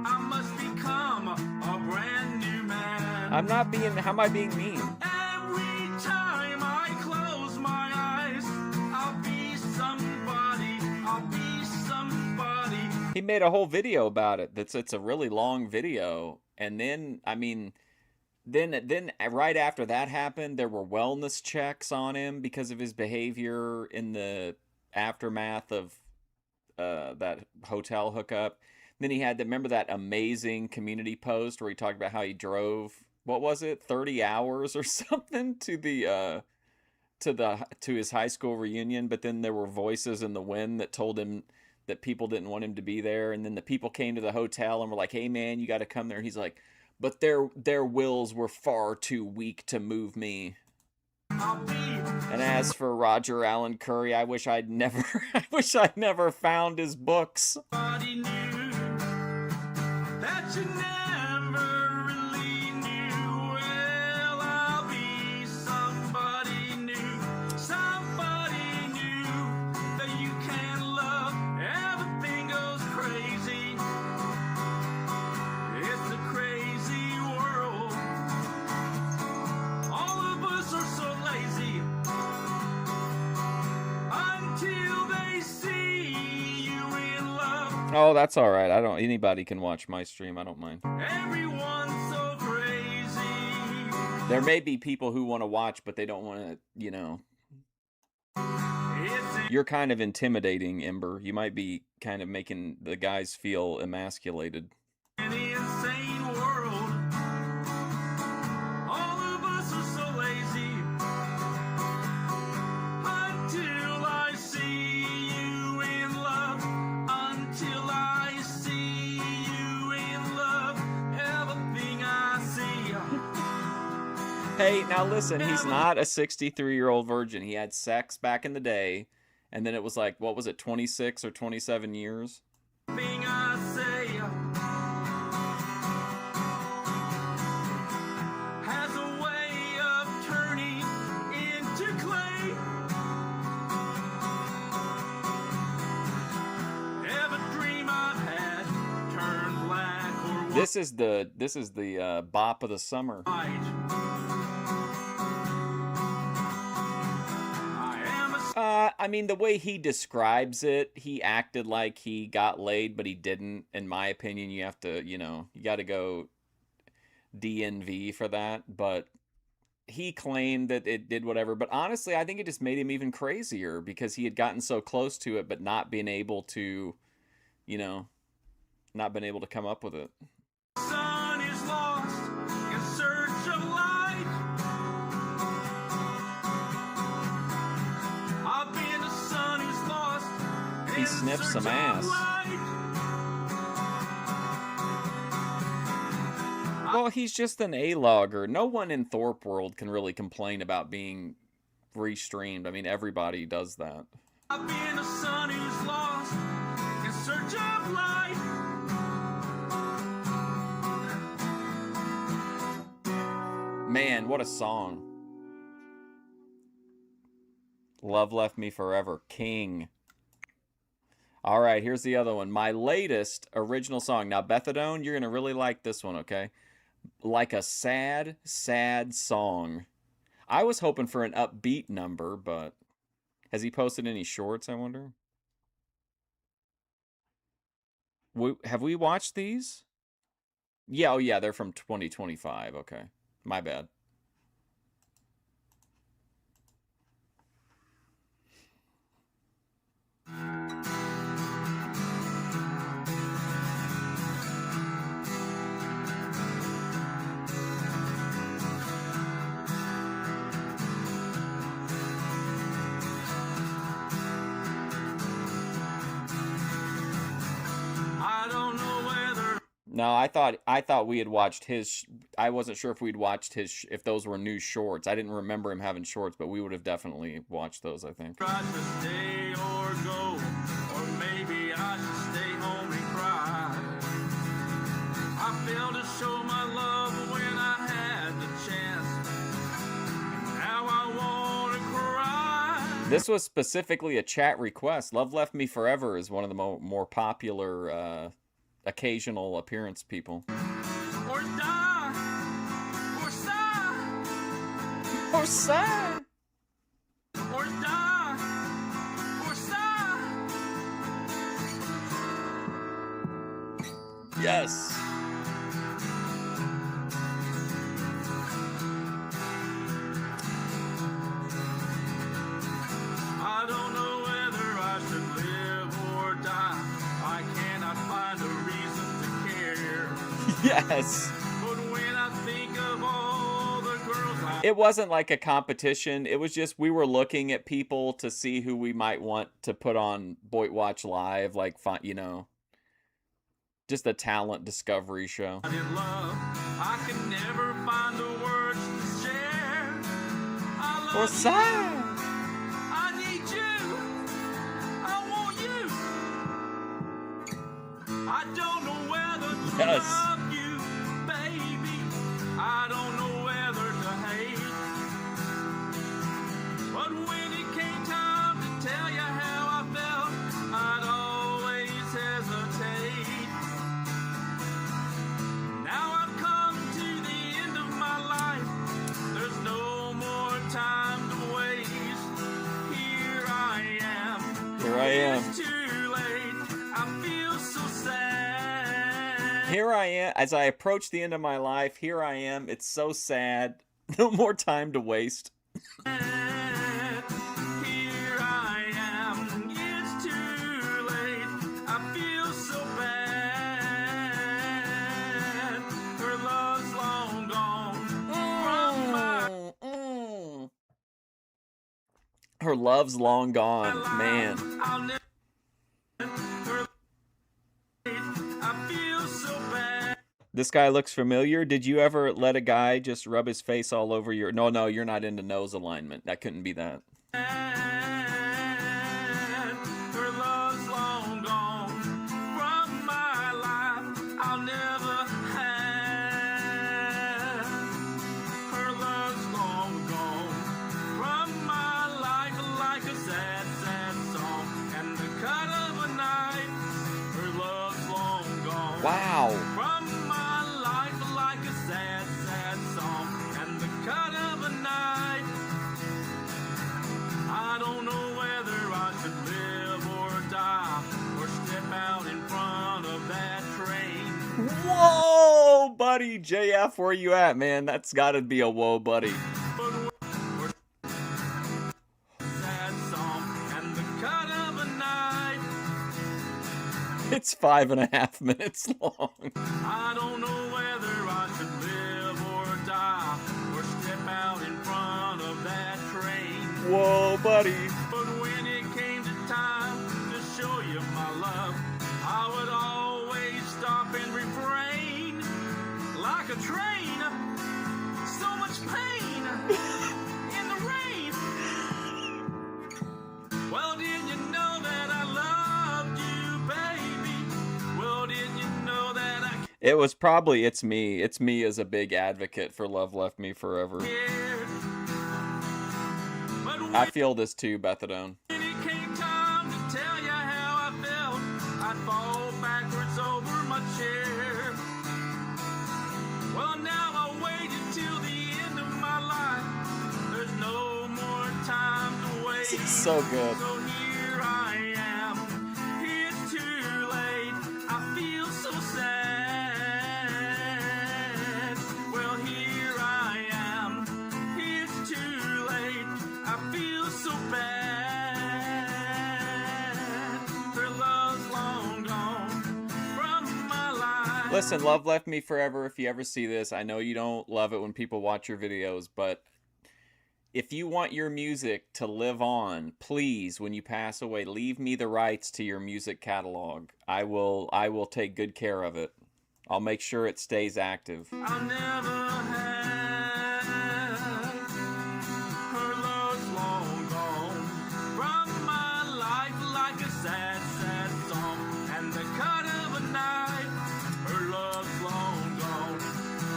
I must become a brand new man.
I'm not being. How am I being mean?
Every time I close my eyes, I'll be somebody. I'll be somebody.
He made a whole video about it. It's a really long video, and then then right after that happened, there were wellness checks on him because of his behavior in the aftermath of that hotel hookup. Then he had remember that amazing community post where he talked about how he drove, what was it, 30 hours or something to his high school reunion, but then there were voices in the wind that told him that people didn't want him to be there, and then the people came to the hotel and were like, "Hey man, you got to come there." And he's like, "But their wills were far too weak to move me." And as for Roger Allen Curry, I wish I'd never found his books.
Somebody new that you never really knew. Well, I'll be somebody new that you can
Oh, that's all right. I don't. Anybody can watch my stream. I don't mind.
Everyone's so crazy.
There may be people who want to watch, but they don't want to. You know. You're kind of intimidating, Ember. You might be kind of making the guys feel emasculated.
In the insane world, all of us are so lazy. Until I see you in love, until I see you in love, everything I see.
Hey, now listen, he's not a 63-year-old virgin. He had sex back in the day, and then it was like, what was it, 26 or 27 years?
Thing I say has a way of turning into clay. Every dream I've had turned black or
This is the bop of the summer. I mean, the way he describes it, he acted like he got laid, but he didn't. In my opinion, you have to, you got to go DNV for that. But he claimed that it did whatever. But honestly, I think it just made him even crazier because he had gotten so close to it, but not been able to, not been able to come up with it.
sun is lost in search of light. I've been a son who's lost.
He sniffs some ass. Well, he's just an A-logger. No one in Thorpe World can really complain about being restreamed. I mean, everybody does that.
I've been a son who's lost in search of light.
Man, what a song. Love Left Me Forever. King. All right, here's the other one. My latest original song. Now, Bethadone, you're going to really like this one, okay? Like a sad, sad song. I was hoping for an upbeat number, but has he posted any shorts, I wonder? Have we watched these? Yeah, oh yeah, they're from 2025. Okay, my bad.
I don't know whether.
No, I thought we had watched his. I wasn't sure if we'd watched his. If those were new shorts. I didn't remember him having shorts, but we would have definitely watched those, I think.
Try to stay or go, or maybe I should stay home and cry. I failed to show my love when I had the chance. Now I want to cry.
This was specifically a chat request. Love Left Me Forever is one of the more popular occasional appearance people.
Or die, or sigh,
or sigh,
or die, or sigh.
Yes.
I don't know whether I should live or die. I cannot find a reason to care.
Yes.
But when I think of all the girls I...
It wasn't like a competition. It was just we were looking at people to see who we might want to put on Boyd Watch Live, like, just a talent discovery show.
I did love. I can never find the words to share. I love
Or sigh.
you. I need you. I want you. I don't know whether to
Yes.
love you, baby. I don't know whether to hate. But when it came time to tell you how I felt, I'd always hesitate. Now I've come to the end of my life. There's no more time to waste. Here I am.
Here I am.
It's too late. I feel so
Here I am, as I approach the end of my life, here I am. It's so sad. No more time to waste.
Here I am, it's too late. I feel so bad. Her love's long gone from my
Her love's long gone, man.
I'll never I feel so bad.
This guy looks familiar. Did you ever let a guy just rub his face all over your... No, you're not into nose alignment. That couldn't be that.
Her love's long gone from my life. I'll never have. Her love's long gone from my life like a sad, sad song. And the cut of a knife. Her love's long gone.
Wow.
From my life like a sad, sad song. And the cut of a knife. I don't know whether I should live or die or step out in front of that train.
Whoa, buddy. JF, where you at, man? That's got to be a whoa, buddy.
Sad song and the cut of a knife.
It's 5.5 minutes long.
I don't know whether I should live or die or step out in front of that train.
Whoa, buddy.
But when it came to time to show you my love, I would always stop and refrain. Like a train, so much pain in the rain. Well, did you know that I loved you, baby? Well, did you know that I
It was probably It's Me. It's Me is a big advocate for Love Left Me Forever.
cared? But
I feel this too, Bethadone.
when it came time to tell you how I felt, I'd fall backwards over my chair. Well, now I waited till the end of my life. There's no more time to wait.
This is so good.
So here I am. It's too late. I feel so sad. Well, here I am. It's too late. I feel so bad. Her love's long gone from my life.
Listen, Love Left Me Forever, if you ever see this, I know you don't love it when people watch your videos, but if you want your music to live on, please, when you pass away, leave me the rights to your music catalog. I will take good care of it. I'll make sure it stays active.
I'll never have. Her love's long gone from my life like a sad, sad song. And the cut of a knife. Her love's long gone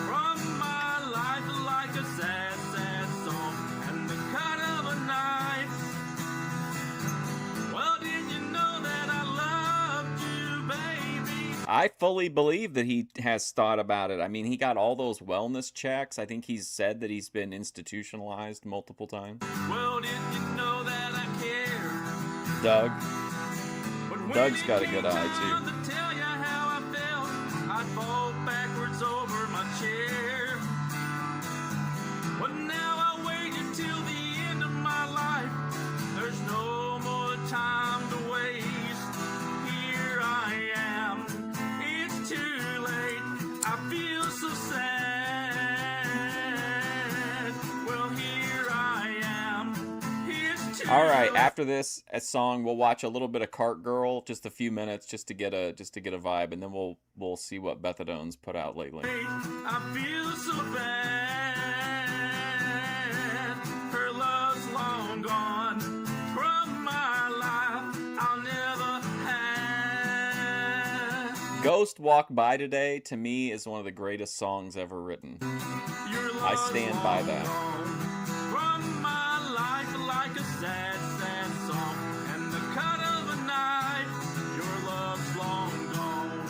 from my life like a sad, sad song. And the cut of a knife. Well, did you know that I loved you, baby?
I fully believe that he has thought about it. I mean, he got all those wellness checks. I think he's said that he's been institutionalized multiple times.
Well, did you know that I care?
Doug.
But when
Doug's
it
got a
came
good eye,
time
too.
to tell you how I felt, I'd fall backwards over my chair. But now I waited till the end of my life. There's no more time to waste. Here I am. It's too late. I feel so sad. Well, here I am. It's too
All right,
late.
after this song, we'll watch a little bit of Cart Girl, just a few minutes, just to get a vibe, and then we'll see what Bethadone's put out lately.
I feel so bad. Her love's long gone from my life. I'll never have.
Ghost Walk By Today, to me, is one of the greatest songs ever written. I stand by that.
From my life like a sad, sad song. And the cut of a knife. Your love's long gone.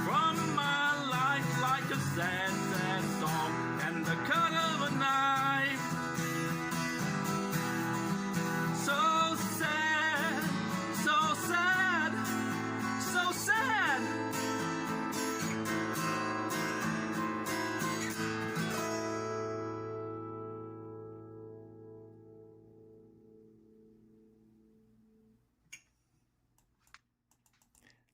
From my life like a sad, sad song. And the cut of a knife. So sad, so sad, so sad.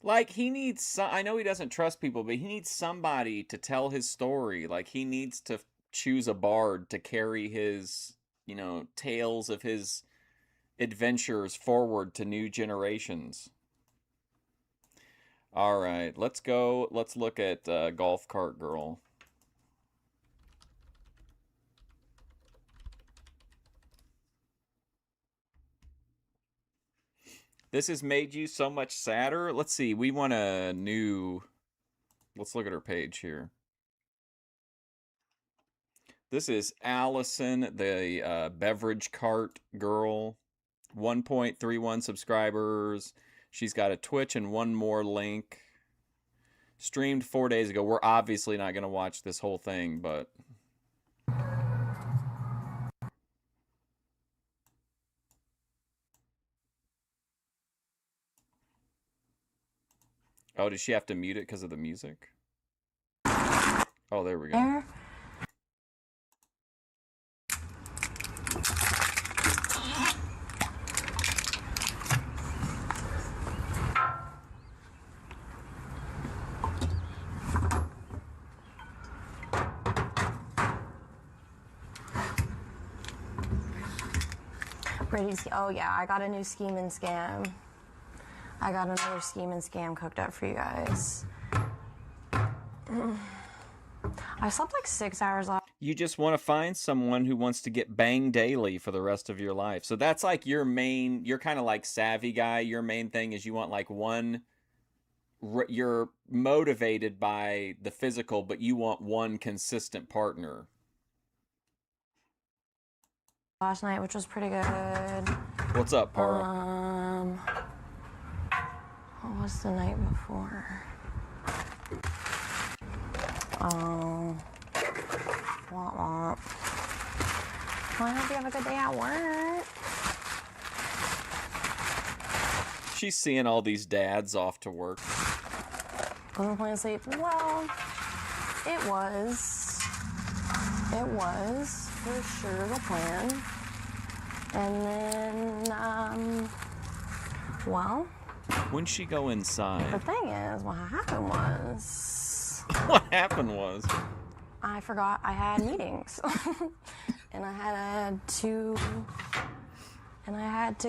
Like, he needs some, I know he doesn't trust people, but he needs somebody to tell his story. Like, he needs to choose a bard to carry his, you know, tales of his adventures forward to new generations. All right, let's go. Let's look at Golf Cart Girl. This has made you so much sadder. Let's see. We want a new... Let's look at her page here. This is Allison, the beverage cart girl. 1.31 subscribers. She's got a Twitch and one more link. Streamed 4 days ago. We're obviously not going to watch this whole thing, but... Oh, does she have to mute it because of the music? Oh, there we go.
Ready to see? Oh yeah, I got a new scheme and scam. I got another scheme and scam cooked up for you guys. I slept like 6 hours last.
You just want to find someone who wants to get banged daily for the rest of your life. So that's like your main, you're kind of like savvy guy. Your main thing is you want like one, you're motivated by the physical, but you want one consistent partner.
Last night, which was pretty good.
What's up, Para?
What was the night before? Oh. Womp womp. Well, I hope you have a good day at work.
She's seeing all these dads off to work.
Wasn't planning to sleep. Well, it was for sure the plan. And then, well.
When'd she go inside?
The thing is, what happened was...
What happened was?
I forgot I had meetings. And I had to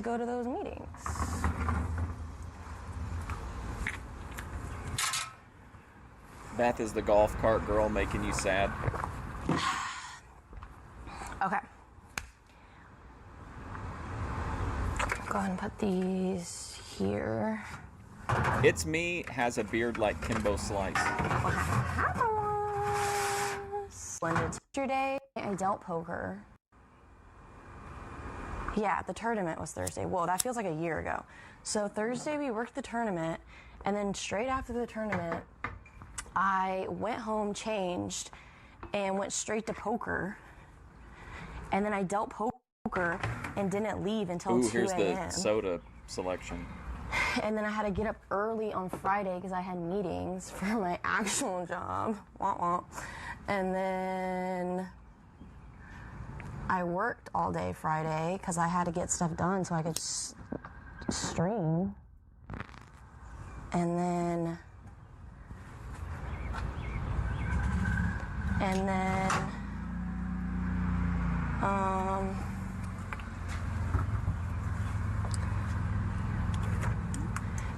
go to those meetings.
Beth, is the golf cart girl making you sad?
Okay. Go ahead and put these here.
It's Me has a beard like Kimbo Slice.
Splendid. Yesterday, I dealt poker. Yeah, the tournament was Thursday. Whoa, that feels like a year ago. So Thursday, we worked the tournament, and then straight after the tournament, I went home, changed, and went straight to poker. And then I dealt poker and didn't leave until 2 a.m.
Here's the soda selection.
And then I had to get up early on Friday because I had meetings for my actual job. Womp womp. And then I worked all day Friday because I had to get stuff done so I could stream. And then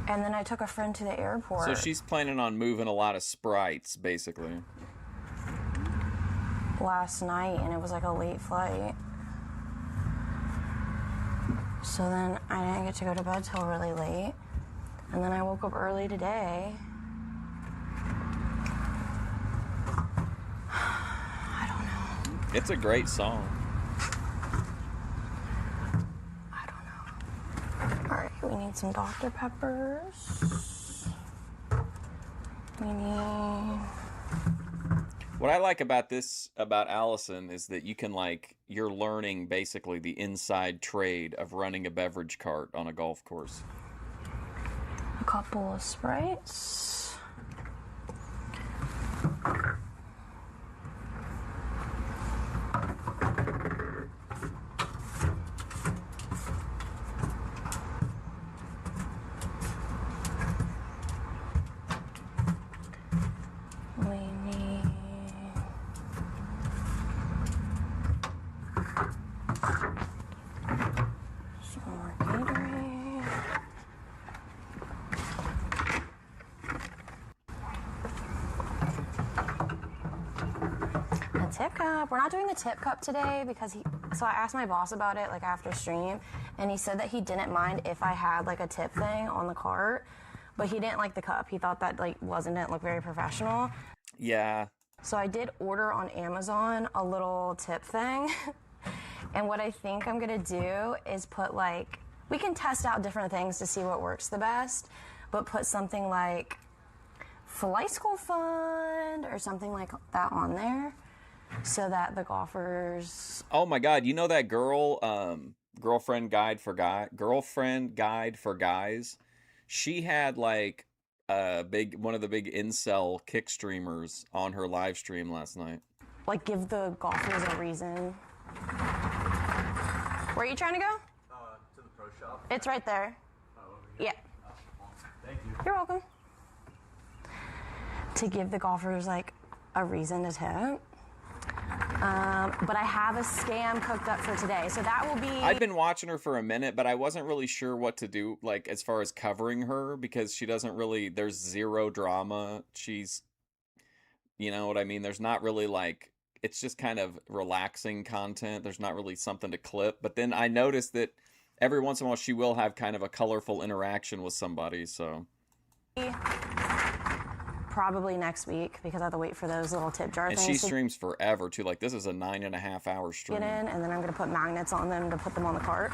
and then I took a friend to the airport.
So she's planning on moving a lot of sprites, basically.
Last night, and it was like a late flight. So then I didn't get to go to bed till really late. And then I woke up early today. I don't know.
It's a great song.
All right, we need some Dr. Peppers. We need...
What I like about Allison is that you can you're learning basically the inside trade of running a beverage cart on a golf course.
A couple of Sprites. tip cup. We're not doing the tip cup today because so I asked my boss about it like after stream, and he said that he didn't mind if I had like a tip thing on the cart, but he didn't like the cup. He thought that like didn't look very professional.
Yeah.
So I did order on Amazon a little tip thing. And what I think I'm gonna do is put like, we can test out different things to see what works the best, but put something like Flight School Fund or something like that on there so that the golfers...
Oh my God, you know that girlfriend guide for guys? She had like one of the big incel kick streamers on her live stream last night.
Like give the golfers a reason. Where are you trying to go?
To the pro shop.
It's right there.
Oh, over here?
Yeah.
Thank you.
You're welcome. To give the golfers like a reason to tip. But I have a scam cooked up for today, so that will be...
I've been watching her for a minute, but I wasn't really sure what to do, like, as far as covering her, because she doesn't really... There's zero drama. She's... You know what I mean? There's not really, like... It's just kind of relaxing content. There's not really something to clip. But then I noticed that every once in a while she will have kind of a colorful interaction with somebody, so...
Probably next week because I have to wait for those little tip jar
and
things.
And she streams forever too. Like this is a 9.5-hour stream.
Get in, and then I'm gonna put magnets on them to put them on the cart.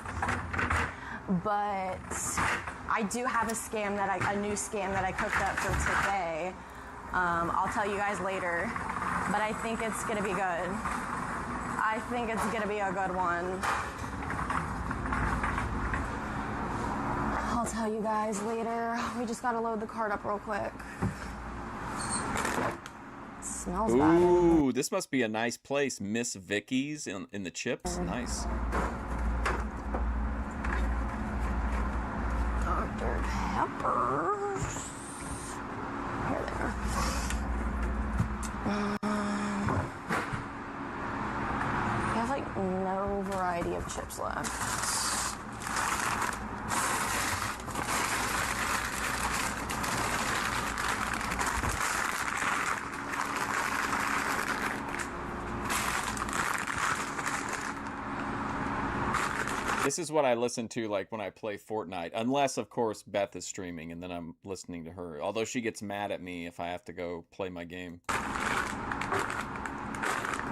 But I do have a new scam that I cooked up for today. I'll tell you guys later, but I think it's gonna be good. I think it's gonna be a good one. I'll tell you guys later. We just gotta load the cart up real quick. Smells bad.
Ooh, this must be a nice place. Miss Vicky's in the chips. Nice.
Dr. Peppers. Here they are. We have like no variety of chips left.
This is what I listen to like when I play Fortnite, unless of course Beth is streaming and then I'm listening to her. Although she gets mad at me if I have to go play my game.
I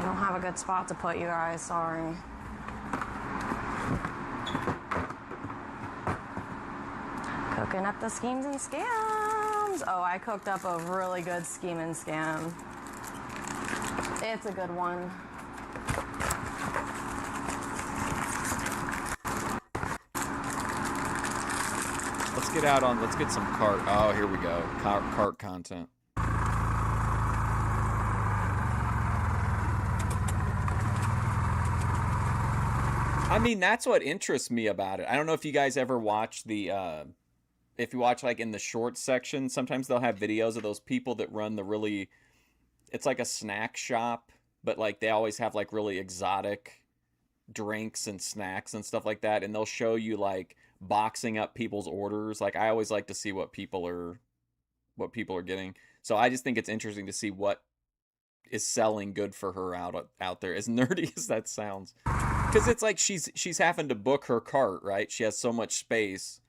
don't have a good spot to put you guys, sorry. Cooking up the schemes and scams. Oh, I cooked up a really good scheme and scam. It's a good one.
Let's get some cart. Oh, here we go. Cart content. I mean, that's what interests me about it. I don't know if you guys ever watch if you watch like in the shorts section, sometimes they'll have videos of those people that run it's like a snack shop, but like they always have like really exotic drinks and snacks and stuff like that. And they'll show you like boxing up people's orders. Like I always like to see what people are getting. So I just think it's interesting to see what is selling good for her out there, as nerdy as that sounds. Because it's like she's having to book her cart, right? She has so much space.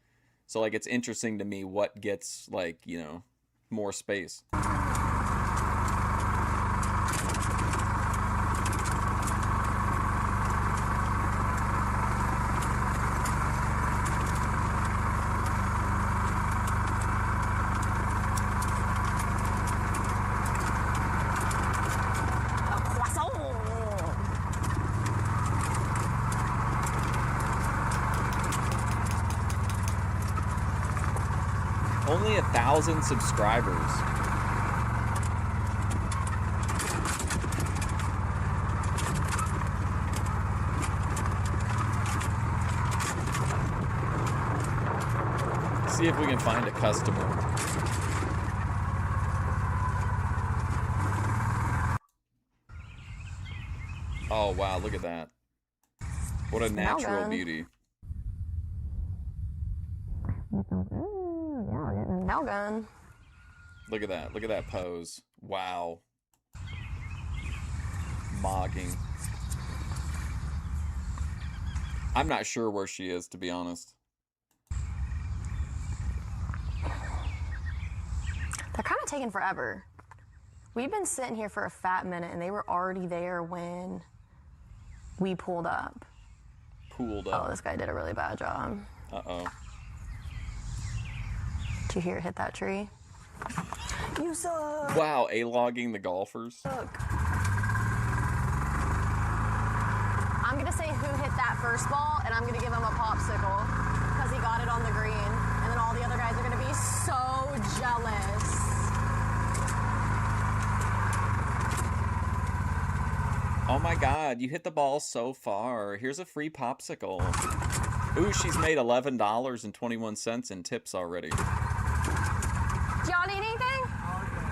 So like it's interesting to me what gets like, you know, more space. Only 1,000 subscribers. See if we can find a customer. Oh wow, look at that. What a natural beauty.
Nail gun.
Look at that. Look at that pose. Wow. Mogging. I'm not sure where she is, to be honest.
They're kind of taking forever. We've been sitting here for a fat minute, and they were already there when we pulled up.
Pulled up.
Oh, this guy did a really bad job.
Uh-oh.
Did you hear it hit that tree? You suck.
Wow, A-logging the golfers.
Look. I'm going to say who hit that first ball, and I'm going to give him a popsicle because he got it on the green. And then all the other guys are going to be so jealous.
Oh my God, you hit the ball so far. Here's a free popsicle. Ooh, she's made $11.21 in tips already.
Do y'all need anything?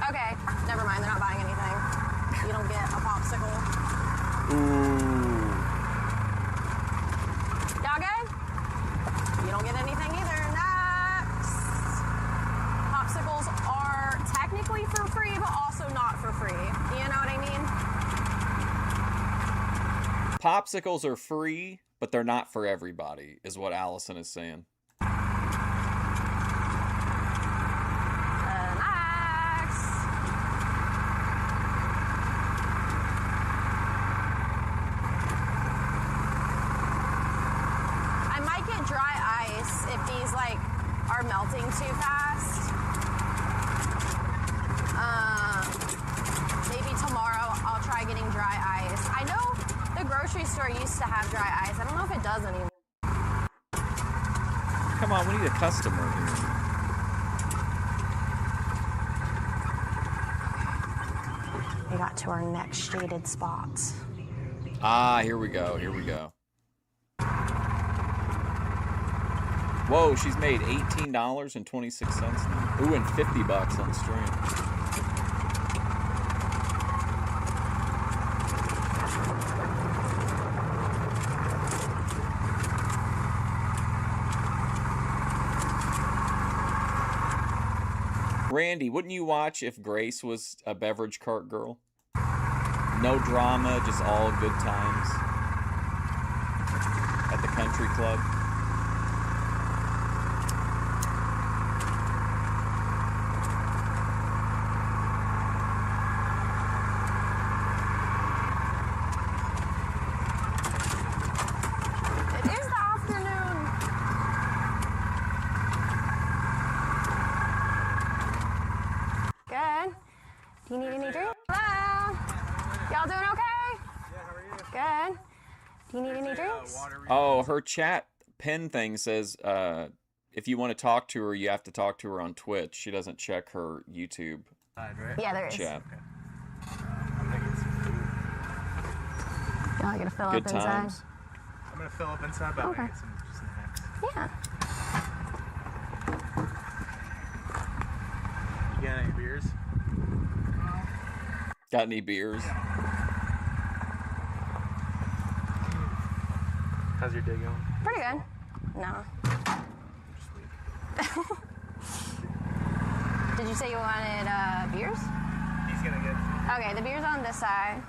Okay, never mind. They're not buying anything. You don't get a popsicle.
Ooh.
Y'all good? You don't get anything either. Next. Popsicles are technically for free, but also not for free. You know what I mean?
Popsicles are free, but they're not for everybody, is what Allison is saying.
I might get dry ice if these are melting too fast. Maybe tomorrow I'll try getting dry ice. I know the grocery store used to have dry ice. I don't know if it does anymore.
Come on, we need a customer here.
We got to our next shaded spot.
Ah, here we go. Here we go. Whoa, she's made $18.26 now. Ooh, and $50 on stream. Randy, wouldn't you watch if Grace was a beverage cart girl? No drama, just all good times at the country club.
It is the afternoon. Good. Do you need any drink? Hello. Y'all doing okay? Yeah, how are you? Good. Do you need any drinks?
Oh, her chat pin thing says if you want to talk to her, you have to talk to her on Twitch. She doesn't check her YouTube
Yeah, there is.
chat.
Y'all gonna fill
Good
up inside?
times.
I'm gonna fill up inside, but
Okay.
I'm gonna get some snacks.
Yeah.
You got any beers?
Got any beers?
How's your day going?
Pretty good. No. Did you say you wanted beers?
He's gonna get.
Okay, the beer's on this side.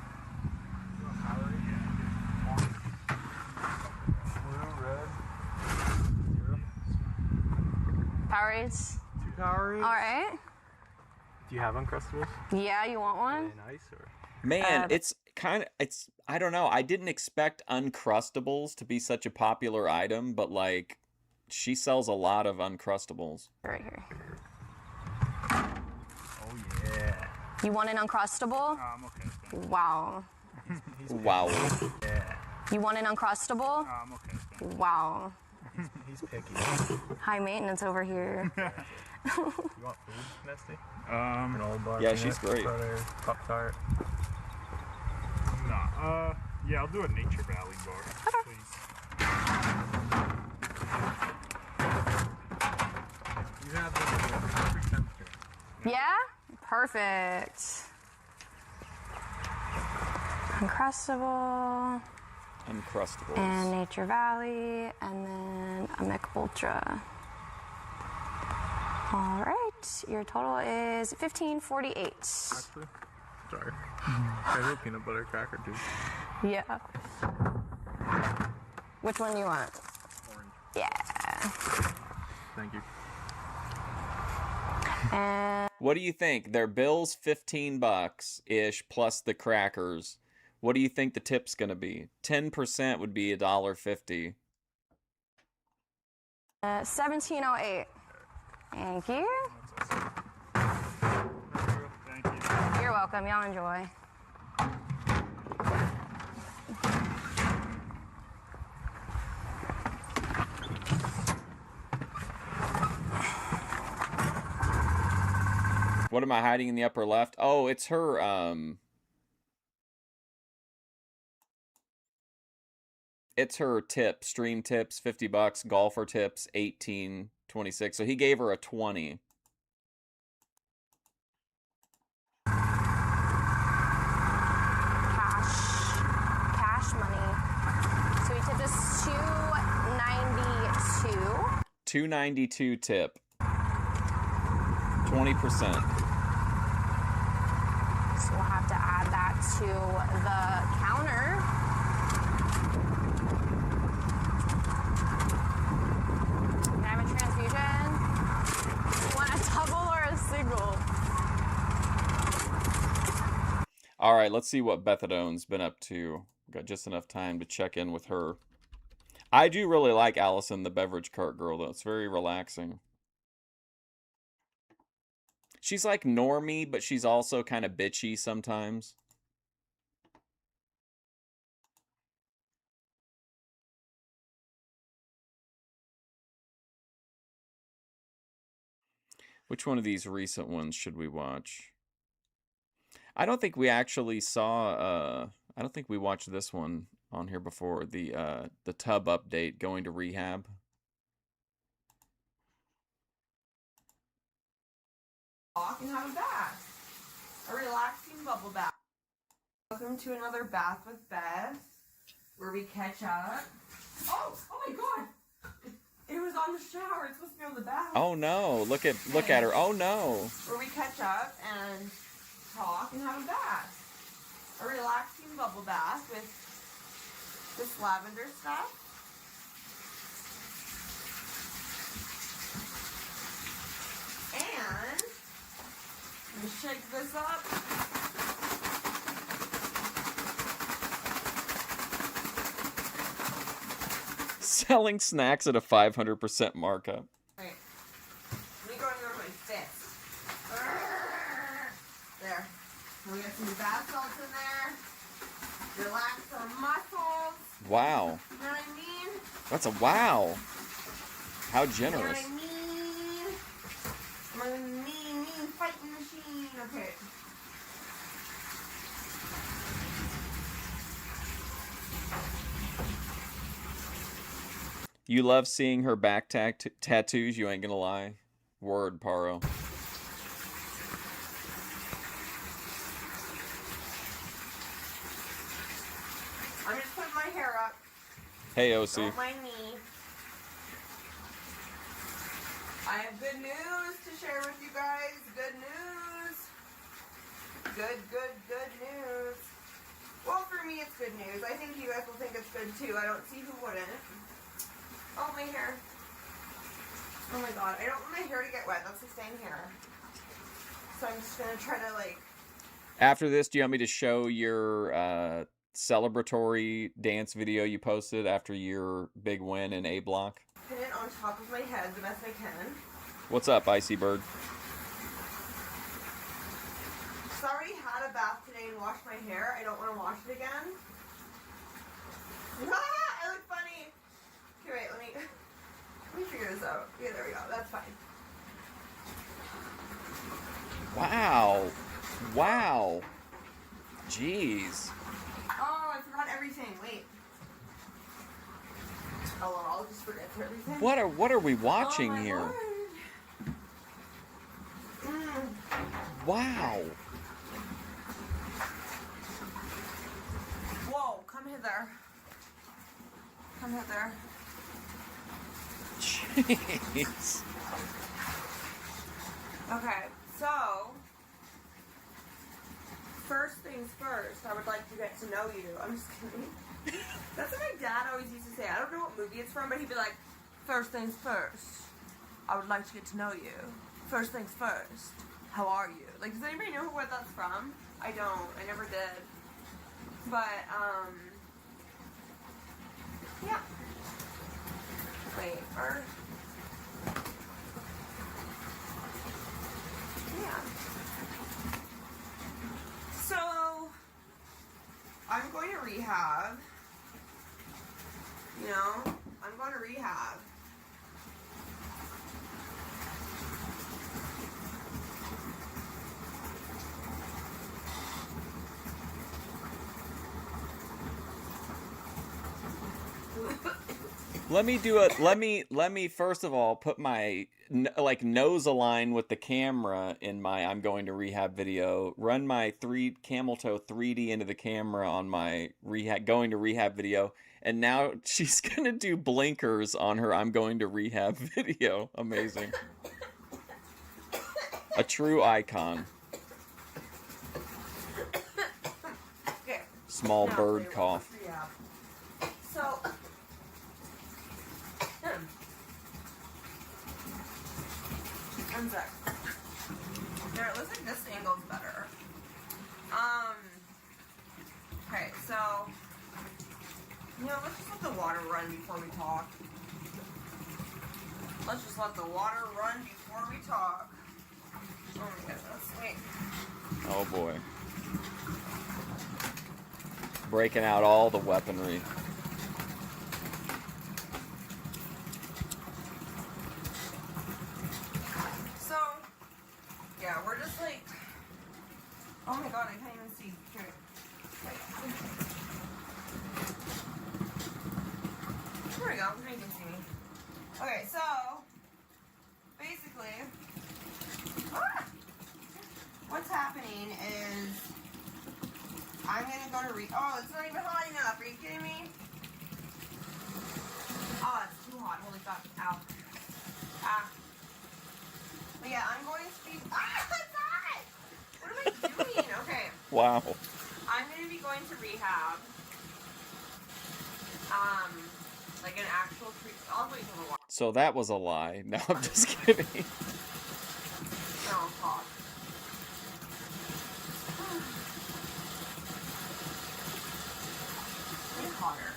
Powerades.
2 Powerades.
All right.
Do you have Uncrustables?
Yeah, you want one?
Are they nice or?
Man, it's I don't know. I didn't expect Uncrustables to be such a popular item, but like she sells a lot of Uncrustables.
Right here.
Oh yeah.
You want an Uncrustable?
I'm okay.
Wow.
Wow.
Yeah.
You want an Uncrustable?
I'm okay.
Wow.
He's picky.
High maintenance over here.
You want food, Nesty? An old bar.
Yeah, she's great.
Pop Tart.
Nah, yeah, I'll do a Nature Valley bar, please.
You have the perfect temperature.
Yeah? Perfect. Uncrustable.
Uncrustables.
And Nature Valley. And then a Mick Ultra. All right. Your total is $15.48.
Sorry. I have a peanut butter cracker too.
Yeah. Which one do you want?
Orange.
Yeah.
Thank you.
And
What do you think? Their bill's $15 ish plus the crackers. What do you think the tip's gonna be? 10% would be $1.50.
1708. Thank you.
Thank you.
You're welcome. Y'all enjoy.
What am I hiding in the upper left? Oh, it's her, it's her tip, stream tips, $50, golfer tips, 18.26. So he gave her a 20.
Cash money. So he tipped us $2.92.
292 tip. 20%.
So we'll have to add that to the counter. Can I have a transfusion? You want a double or a single?
All right, let's see what Bethadone's been up to. Got just enough time to check in with her. I do really like Allison, the beverage cart girl, though. It's very relaxing. She's like normie, but she's also kind of bitchy sometimes. Which one of these recent ones should we watch? I don't think we actually saw, I don't think we watched this one on here before, the tub update, going to rehab.
Walk and have a bath. A relaxing bubble bath. Welcome to another Bath with Beth, where we catch up. Oh my god! It was on the shower. It's supposed to be on the bath.
Oh no, look at her. Oh no.
Where we catch up and talk and have a bath. A relaxing bubble bath with this lavender stuff. And let me shake this up.
Selling snacks at a 500% markup.
Alright. Let me go over my fist. There. And we got some bath salts in there. Relax our muscles.
Wow.
You know what I mean?
That's a wow. How
You know
generous.
what I mean? I'm a mean fighting machine. Okay.
You love seeing her back tattoos, you ain't gonna lie. Word, Paro.
I'm just putting my hair up.
Hey, OC.
Don't mind me. I have good news to share with you guys. Good news. Good news. Well, for me, it's good news. I think you guys will think it's good too. I don't see who wouldn't. Oh, my hair. Oh my god. I don't want my hair to get wet. That's the same hair. So I'm just gonna try to like.
After this, do you want me to show your celebratory dance video you posted after your big win in A block?
Pin it on top of my head the best I can.
What's up, Icy Bird?
So I already had a bath today and washed my hair. I don't want to wash it again. Ah, I look funny. Okay, wait, let me figure this out. Yeah, there we go. That's fine.
Wow. Wow. Jeez.
Oh, I forgot everything. Wait. Oh, well, I'll just forget everything.
What are we watching here?
Lord.
Wow.
Whoa, come hither. Come hither.
Jeez.
Okay, so
First things first, I would like to get to know you. I'm just kidding. That's what my dad always used to say. I don't know what movie it's from, but he'd be like, first things first, I would like to get to know you. First things first, how are you? Like, does anybody know what that's from? I don't. I never did. But, yeah. Wait, first. Yeah. So, I'm going to rehab. You know, I'm going to rehab.
Let me first of all put my nose align with the camera in my I'm going to rehab video. Run my camel toe 3D into the camera on my going to rehab video, and now she's gonna do blinkers on her I'm going to rehab video. Amazing. A true icon.
Okay.
Small
Now,
bird
wait,
cough.
Yeah. So, one sec. There, it looks like this angle's better. Okay, so, let's just let the water run before we talk. Let's just let the water run before we talk. Oh my goodness, wait.
Oh boy. Breaking out all the weaponry.
So, yeah, we're just like, oh my god, I can't even see. Here. There we go, now you can see me. Okay, so, basically, what's happening is, I'm gonna go to oh, it's not even hot enough, are you kidding me? Oh, it's too hot, holy fuck, ow. Ah. But yeah, I'm going to be, it's hot! What am I doing? Okay.
Wow.
I'm going to be going to rehab. Like an actual I'll wait till the water.
So that was a lie. No, I'm just kidding.
No, it's hot. Make it hotter.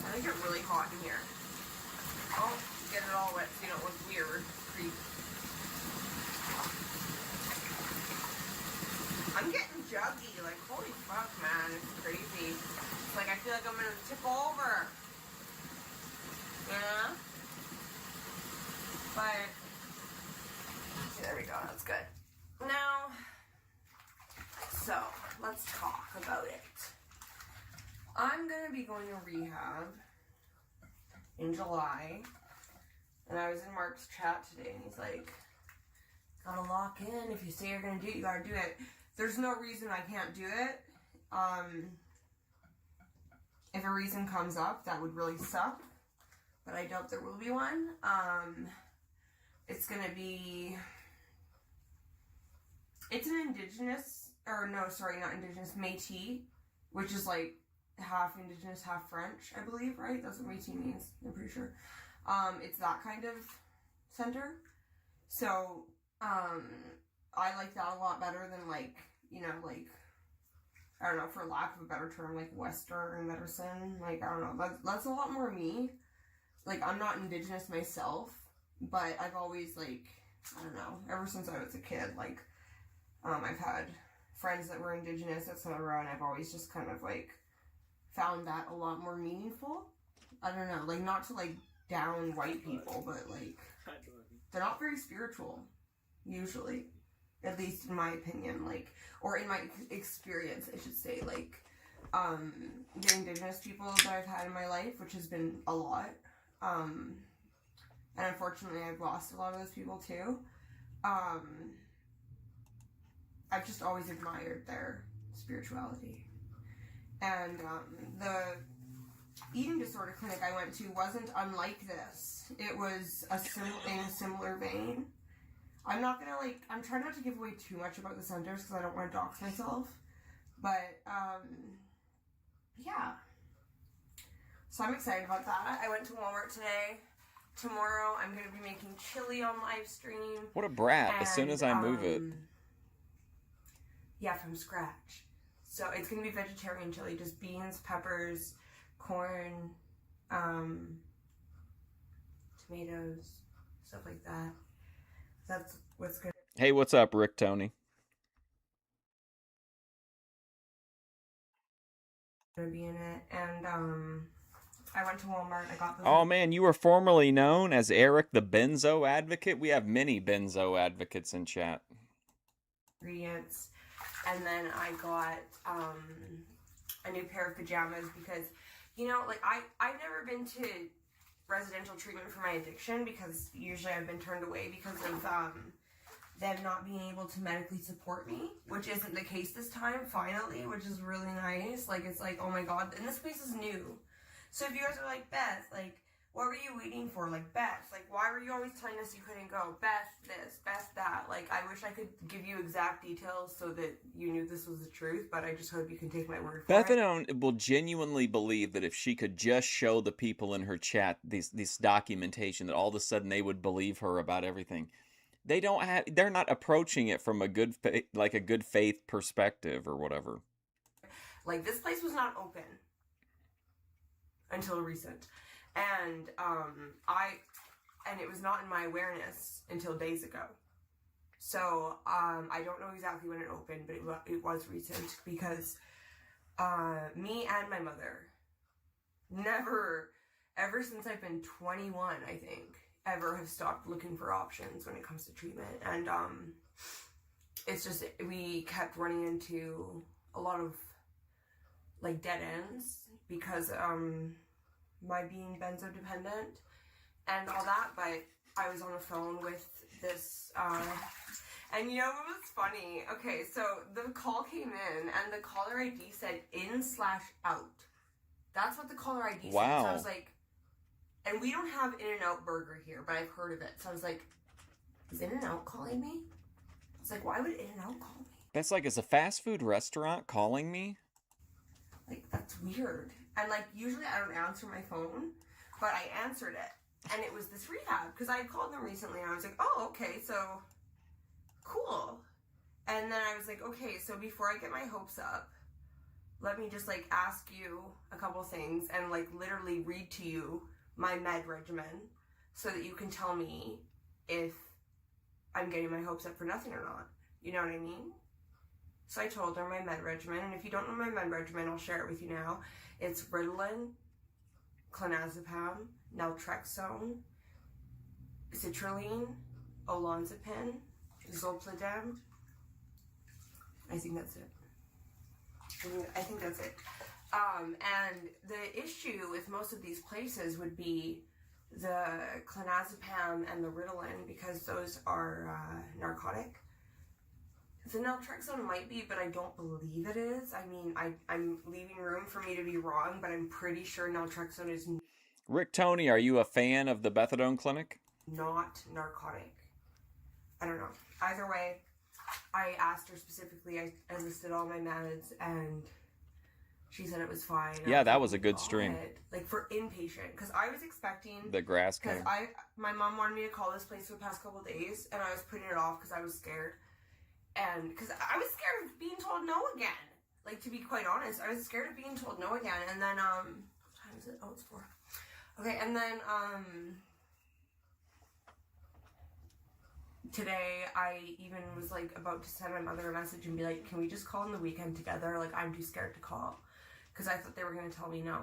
I think it's really hot in here. I'll get it all wet so you don't look weird. Creep. I'm getting juggy. Like, holy fuck, man. It's crazy. It's like I feel like I'm gonna tip over. Yeah? But, there we go. That's good. Now, so, let's talk about it. I'm gonna be going to rehab in July. And I was in Mark's chat today, and he's like, gotta lock in. If you say you're gonna do it, you gotta do it. There's no reason I can't do it. If a reason comes up, that would really suck. But I doubt there will be one. It's gonna be... It's an indigenous... Or no, sorry, not indigenous. Métis. Which is like half indigenous, half French, I believe, right? That's what Métis means, I'm pretty sure. It's that kind of center. So, I like that a lot better than like, like, I don't know, for lack of a better term, like Western medicine. Like, I don't know, that's a lot more me. Like, I'm not indigenous myself, but I've always, like, I don't know, ever since I was a kid, like, I've had friends that were indigenous, etc., and I've always just kind of, like, found that a lot more meaningful. I don't know, like, not to, like, down white people, but, like, they're not very spiritual, usually. At least in my opinion, like, or in my experience, I should say, like, the indigenous people that I've had in my life, which has been a lot, and unfortunately I've lost a lot of those people too. I've just always admired their spirituality. And, the eating disorder clinic I went to wasn't unlike this. It was in a similar vein. I'm not gonna, like, I'm trying not to give away too much about the centers because I don't want to dox myself. But, yeah. So I'm excited about that. I went to Walmart today. Tomorrow I'm going to be making chili on live stream.
What a brat. As soon as I move it.
Yeah, from scratch. So it's going to be vegetarian chili. Just beans, peppers, corn, tomatoes, stuff like that. That's what's good.
Hey, what's up, Rick Tony?
Gonna be in it. And I went to Walmart. I got those.
Oh man, you were formerly known as Eric the Benzo Advocate. We have many Benzo advocates in chat.
Ingredients. And then I got a new pair of pajamas because, you know, like I've never been to residential treatment for my addiction because usually I've been turned away because of them not being able to medically support me, which isn't the case this time, finally, which is really nice. Like, it's like, oh my god, and this place is new. So if you guys are like, Beth, like, what were you waiting for? Like, Beth, like, why were you always telling us you couldn't go? Beth this, Beth that. Like, I wish I could give you exact details so that you knew this was the truth, but I just hope you can take my word for it.
Beth will genuinely believe that if she could just show the people in her chat this documentation, that all of a sudden they would believe her about everything. They're not approaching it from a good faith perspective or whatever.
Like, this place was not open until recent. And it was not in my awareness until days ago. So, I don't know exactly when it opened, but it was recent because, me and my mother never, ever since I've been 21, I think, ever have stopped looking for options when it comes to treatment. And, it's just, we kept running into a lot of, like, dead ends because, my being benzo dependent and all that, but I was on the phone with this, and you know what was funny? Okay, so the call came in and the caller ID said in/out. That's what the caller ID said.
Wow.
So I was like, and we don't have In-N-Out Burger here, but I've heard of it. So I was like, is In-N-Out calling me? It's like, why would In-N-Out call me?
That's like, is a fast food restaurant calling me?
Like, that's weird. And, like, usually I don't answer my phone, but I answered it. And it was this rehab, because I had called them recently, and I was like, oh, okay, so, cool. And then I was like, okay, so before I get my hopes up, let me just, like, ask you a couple things and, like, literally read to you my med regimen so that you can tell me if I'm getting my hopes up for nothing or not. You know what I mean? So I told her my med regimen, and if you don't know my med regimen, I'll share it with you now. It's Ritalin, clonazepam, naltrexone, citrulline, olanzapine, zolpidem. I think that's it. I think that's it. And the issue with most of these places would be the clonazepam and the Ritalin because those are narcotic. The naltrexone might be, but I don't believe it is. I mean, I'm leaving room for me to be wrong, but I'm pretty sure naltrexone is
Rick Tony, are you a fan of the Methadone Clinic?
not narcotic. I don't know. Either way, I asked her specifically, I listed all my meds, and she said it was fine.
Yeah, that was a good stream.
Like, for inpatient, because I was expecting...
The grass
Because
came.
my mom wanted me to call this place for the past couple of days, and I was putting it off because I was scared. And because I was scared of being told no again. Like, to be quite honest, I was scared of being told no again. And then, what time is it? Oh, it's 4. Okay, and then, today I even was, like, about to send my mother a message and be like, can we just call on the weekend together? Like, I'm too scared to call. Because I thought they were going to tell me no.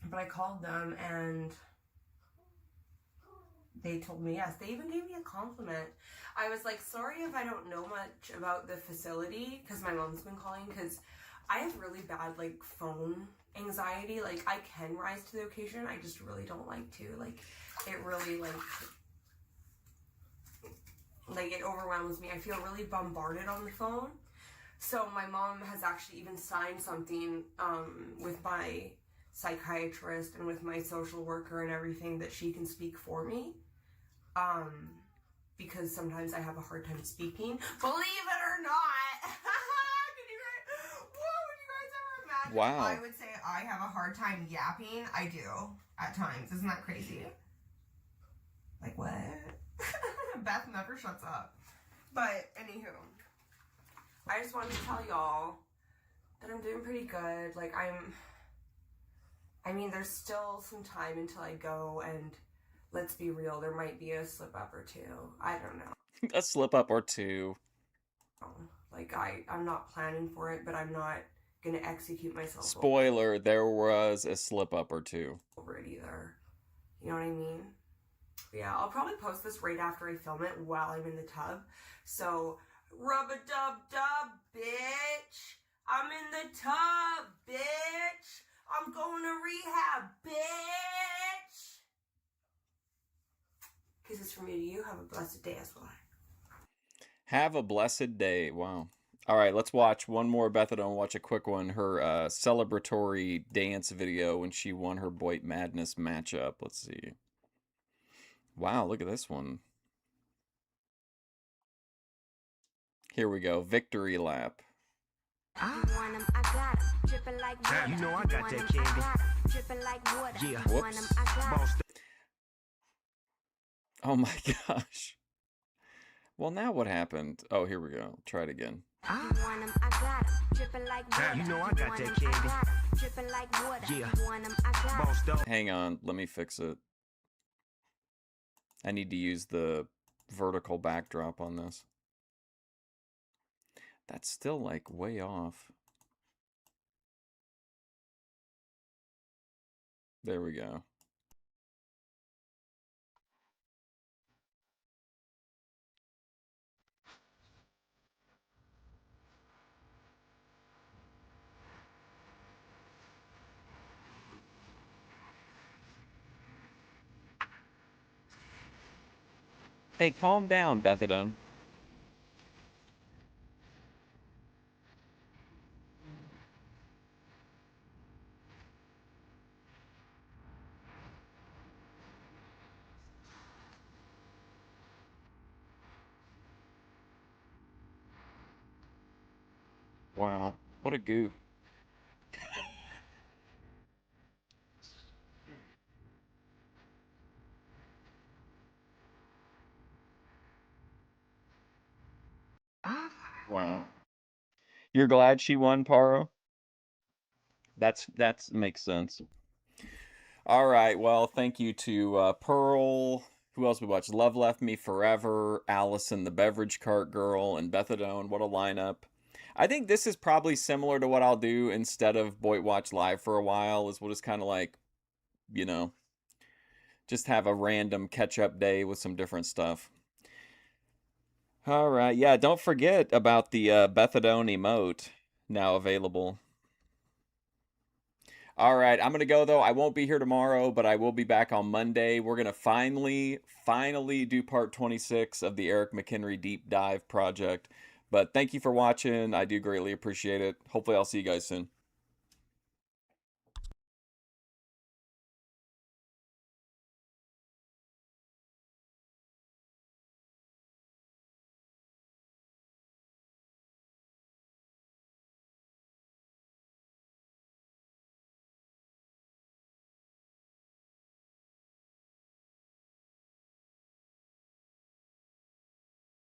But I called them, and they told me yes. They even gave me a compliment. I was like, sorry if I don't know much about the facility, because my mom's been calling, because I have really bad, like, phone anxiety. Like, I can rise to the occasion, I just really don't like to. Like, it really, like, it overwhelms me. I feel really bombarded on the phone. So my mom has actually even signed something with my psychiatrist and with my social worker and everything that she can speak for me. Because sometimes I have a hard time speaking. Believe it or not!
Wow.
I would say I have a hard time yapping. I do at times. Isn't that crazy? Like what? Beth never shuts up. But anywho, I just wanted to tell y'all that I'm doing pretty good. Like I mean, there's still some time until I go, and let's be real, there might be a slip up or two. I don't know.
A slip up or two.
Like I'm not planning for it, but I'm not gonna execute myself.
Spoiler, there was a slip up or two.
Over it either. You know what I mean? Yeah, I'll probably post this right after I film it while I'm in the tub. So, rub-a-dub-dub, bitch. I'm in the tub, bitch. I'm going to rehab, bitch. Kisses from me to you. Have a blessed day as well.
Have a blessed day. Wow. All right, let's watch one more. Bethadone, watch a quick one. Her celebratory dance video when she won her Boy Madness matchup. Let's see. Wow, look at this one. Here we go. Victory lap.
You know I got that candy. Yeah.
Whoops. Oh my gosh. Well, now what happened? Oh, here we go. Try it again.
You know I got that candy. Yeah.
Hang on. Let me fix it. I need to use the vertical backdrop on this. That's still like way off. There we go. Hey, calm down, Bethadone. Wow, what a goof. Wow. You're glad she won, Paro? That's makes sense. All right, well, thank you to Pearl. Who else we watched? Love Left Me Forever, Allison the Beverage Cart Girl, and Bethadone. What a lineup. I think this is probably similar to what I'll do instead of Boyd Watch Live for a while, is we'll just kind of like, you know, just have a random catch-up day with some different stuff. All right, yeah, don't forget about the Bethadone emote now available. All right, I'm going to go, though. I won't be here tomorrow, but I will be back on Monday. We're going to finally do part 26 of the Eric McHenry Deep Dive project. But thank you for watching. I do greatly appreciate it. Hopefully, I'll see you guys soon.